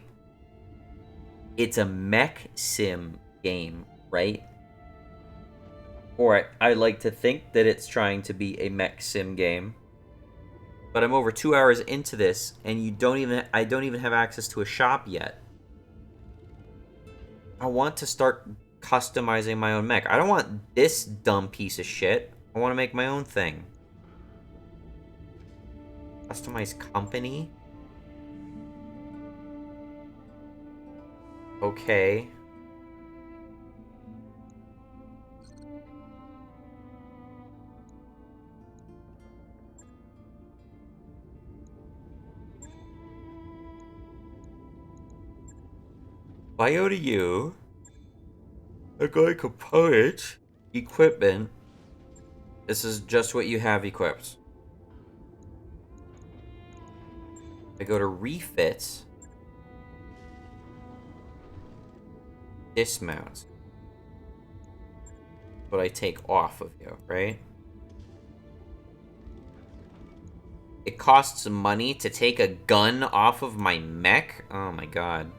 It's a mech sim game, right? Or I like to think that it's trying to be a mech sim game. But I'm over 2 hours into this, and I don't even have access to a shop yet. I want to start customizing my own mech. I don't want this dumb piece of shit. I want to make my own thing. Customize company? Okay. Bio to you. I got components. Equipment. This is just what you have equipped. I go to refit. Dismount. What I take off of you, right? It costs money to take a gun off of my mech? Oh my god.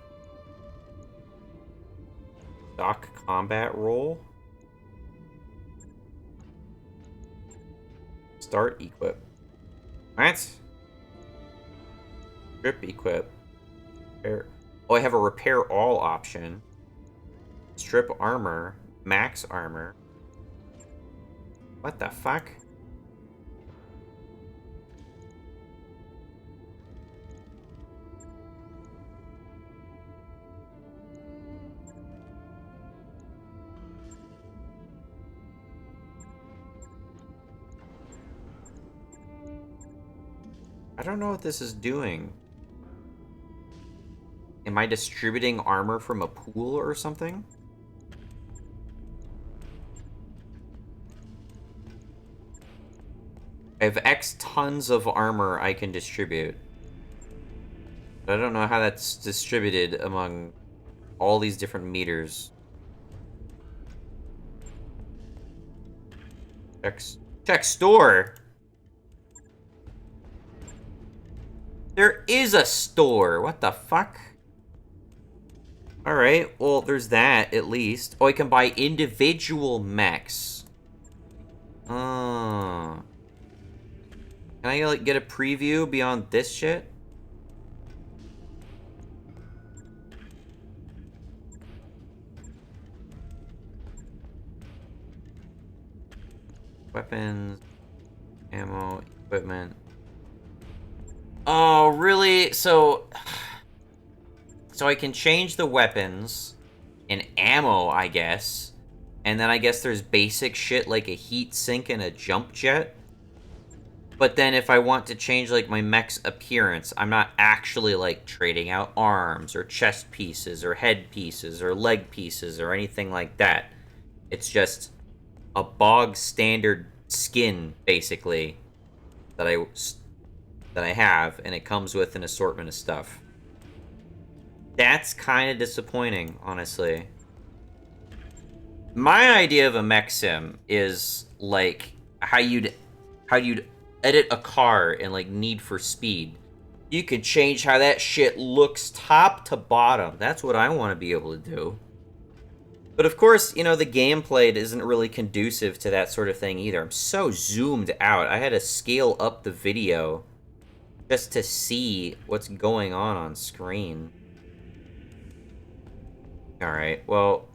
Stock combat roll. Start equip. What? Strip equip. Repair. Oh, I have a repair all option. Strip armor. Max armor. What the fuck? I don't know what this is doing. Am I distributing armor from a pool or something? I have X tons of armor I can distribute. But I don't know how that's distributed among all these different meters. Check store! There is a store! What the fuck? Alright, well, there's that, at least. Oh, I can buy individual mechs. Oh. Can I, like, get a preview beyond this shit? Weapons, ammo, equipment. Oh, really? So I can change the weapons and ammo, I guess. And then I guess there's basic shit like a heat sink and a jump jet. But then if I want to change, like, my mech's appearance, I'm not actually, like, trading out arms or chest pieces or head pieces or leg pieces or anything like that. It's just a bog standard skin, basically, that I have, and it comes with an assortment of stuff. That's kind of disappointing, honestly. My idea of a mech sim is like how you'd edit a car in like Need for Speed. You could change how that shit looks top to bottom. That's what I want to be able to do. But of course, you know, the gameplay isn't really conducive to that sort of thing either. I'm so zoomed out. I had to scale up the video just to see what's going on screen. Alright, well,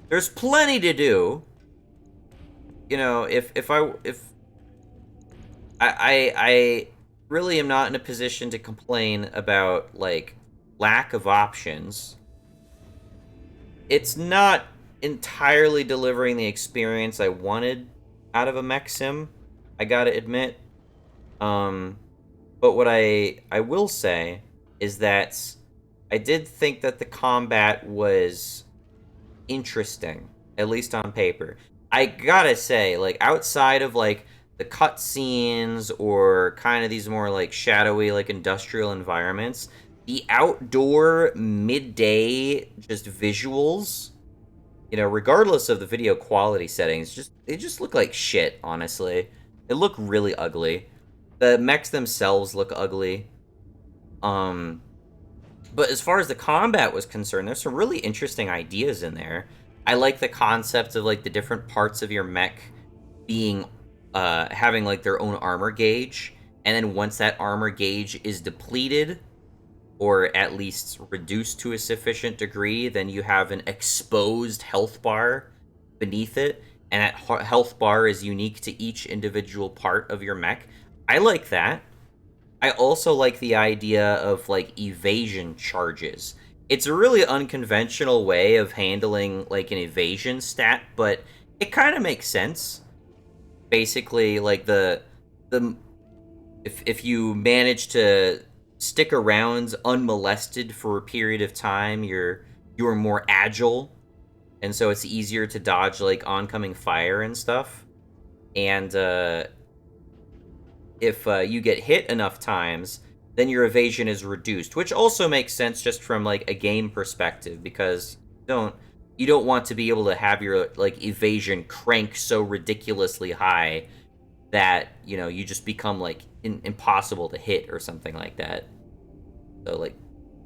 there's plenty to do. You know, if I really am not in a position to complain about, like, lack of options. It's not entirely delivering the experience I wanted out of a mech sim, I gotta admit. But what I will say is that I did think that the combat was interesting, at least on paper. I gotta say, like, outside of, like, the cutscenes or kind of these more, like, shadowy, like, industrial environments, the outdoor, midday, just visuals, you know, regardless of the video quality settings, they just look like shit, honestly. They look really ugly. The mechs themselves look ugly. But as far as the combat was concerned, there's some really interesting ideas in there. I like the concept of, like, the different parts of your mech being, having, like, their own armor gauge. And then once that armor gauge is depleted, or at least reduced to a sufficient degree, then you have an exposed health bar beneath it. And that health bar is unique to each individual part of your mech. I like that. I also like the idea of, like, evasion charges. It's a really unconventional way of handling, like, an evasion stat, but it kind of makes sense. Basically, like, if you manage to stick around unmolested for a period of time, you're more agile, and so it's easier to dodge, like, oncoming fire and stuff. And, if you get hit enough times, then your evasion is reduced, which also makes sense just from, like, a game perspective, because you don't want to be able to have your, like, evasion crank so ridiculously high that, you know, you just become, like, impossible to hit or something like that. So, like,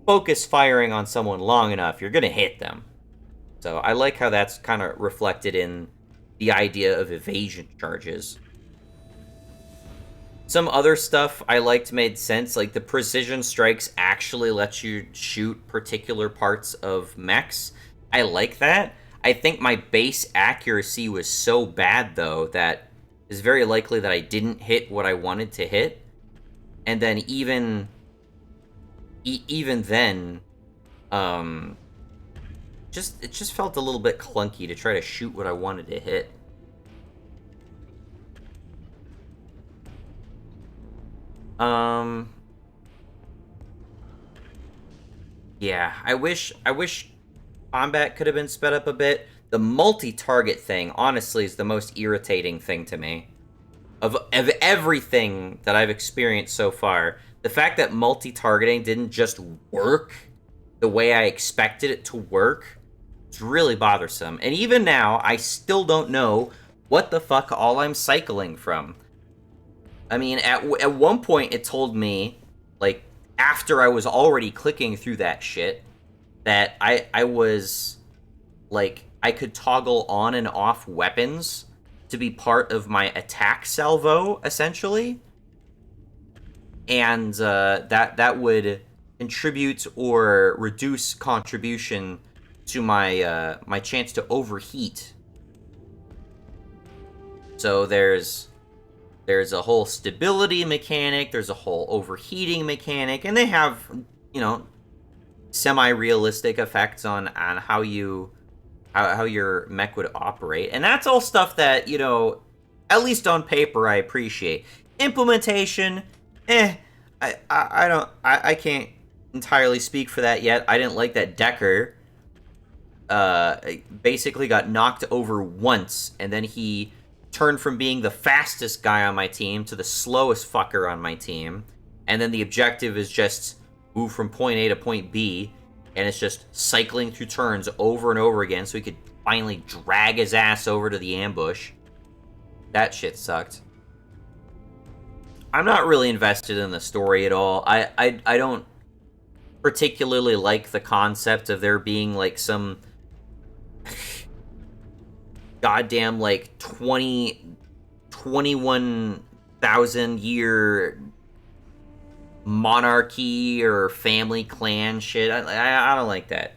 focus firing on someone long enough, you're gonna hit them. So I like how that's kind of reflected in the idea of evasion charges. Some other stuff I liked made sense, like the precision strikes actually let you shoot particular parts of mechs. I like that. I think my base accuracy was so bad, though, that it's very likely that I didn't hit what I wanted to hit. And then even then, it just felt a little bit clunky to try to shoot what I wanted to hit. Yeah, I wish combat could have been sped up a bit. The multi-target thing, honestly, is the most irritating thing to me. Of everything that I've experienced so far, the fact that multi-targeting didn't just work the way I expected it to work, it's really bothersome. And even now, I still don't know what the fuck all I'm cycling from. I mean, at one point it told me, like, after I was already clicking through that shit, that I was, like, I could toggle on and off weapons to be part of my attack salvo, essentially. And that would contribute or reduce contribution to my my chance to overheat. So there's a whole stability mechanic, there's a whole overheating mechanic, and they have, you know, semi-realistic effects on how your mech would operate. And that's all stuff that, you know, at least on paper, I appreciate. Implementation, I can't entirely speak for that yet. I didn't like that Decker basically got knocked over once, and then he turned from being the fastest guy on my team to the slowest fucker on my team. And then the objective is just move from point A to point B, and it's just cycling through turns over and over again so he could finally drag his ass over to the ambush. That shit sucked. I'm not really invested in the story at all. I don't particularly like the concept of there being like some goddamn like 21,000 year monarchy or family clan shit. I don't like that.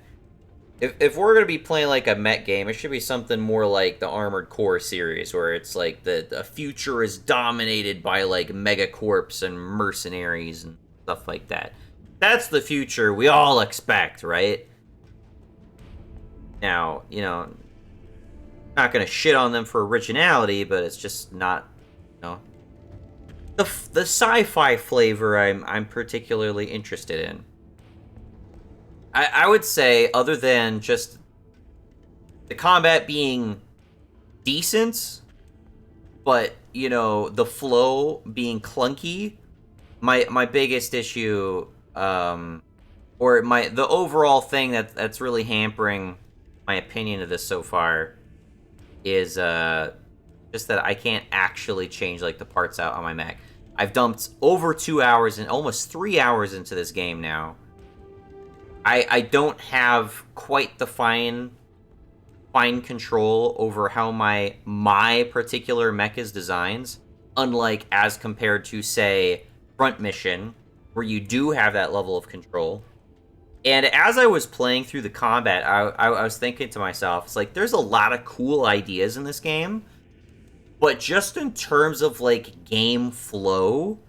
If we're gonna be playing like a mech game, it should be something more like the Armored Core series, where it's like the future is dominated by like megacorps and mercenaries and stuff like that. That's the future we all expect, right? Now, you know, not gonna shit on them for originality, but it's just not, you know, the sci-fi flavor I'm particularly interested in. I would say, other than just the combat being decent, but, you know, the flow being clunky, my biggest issue, or the overall thing that's really hampering my opinion of this so far is just that I can't actually change like the parts out on my mech. I've dumped over 2 hours and almost 3 hours into this game now. I don't have quite the fine control over how my particular mech is designed, unlike as compared to, say, Front Mission, where you do have that level of control. And as I was playing through the combat, I was thinking to myself, it's like, there's a lot of cool ideas in this game, but just in terms of, like, game flow,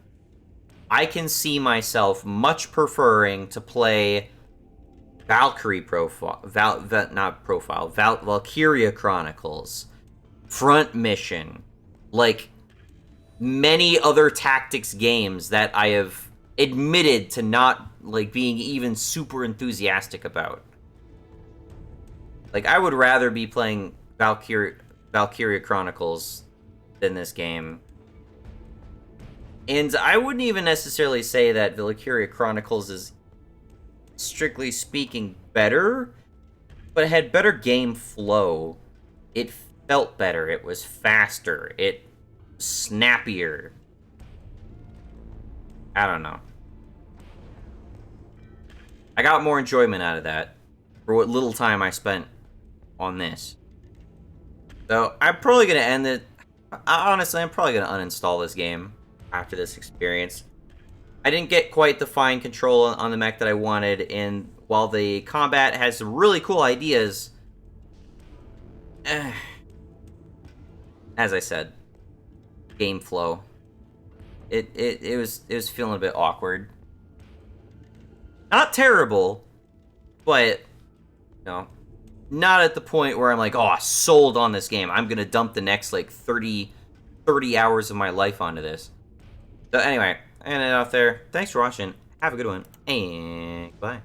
I can see myself much preferring to play Valkyria Chronicles, Front Mission, like many other tactics games that I have admitted to not like being even super enthusiastic about. Like, I would rather be playing Valkyria Chronicles than this game. And I wouldn't even necessarily say that Valkyria Chronicles is, strictly speaking, better, but it had better game flow. It felt better. It was faster. It was snappier. I don't know. I got more enjoyment out of that for what little time I spent on this. So I'm probably going to end it. Honestly, I'm probably going to uninstall this game after this experience. I didn't get quite the fine control on the mech that I wanted, and while the combat has some really cool ideas, as I said, game flow, it was feeling a bit awkward. Not terrible, but, you know, not at the point where I'm like, oh, sold on this game. I'm gonna dump the next like 30 hours of my life onto this. So anyway, I ended it out there. Thanks for watching. Have a good one, and bye.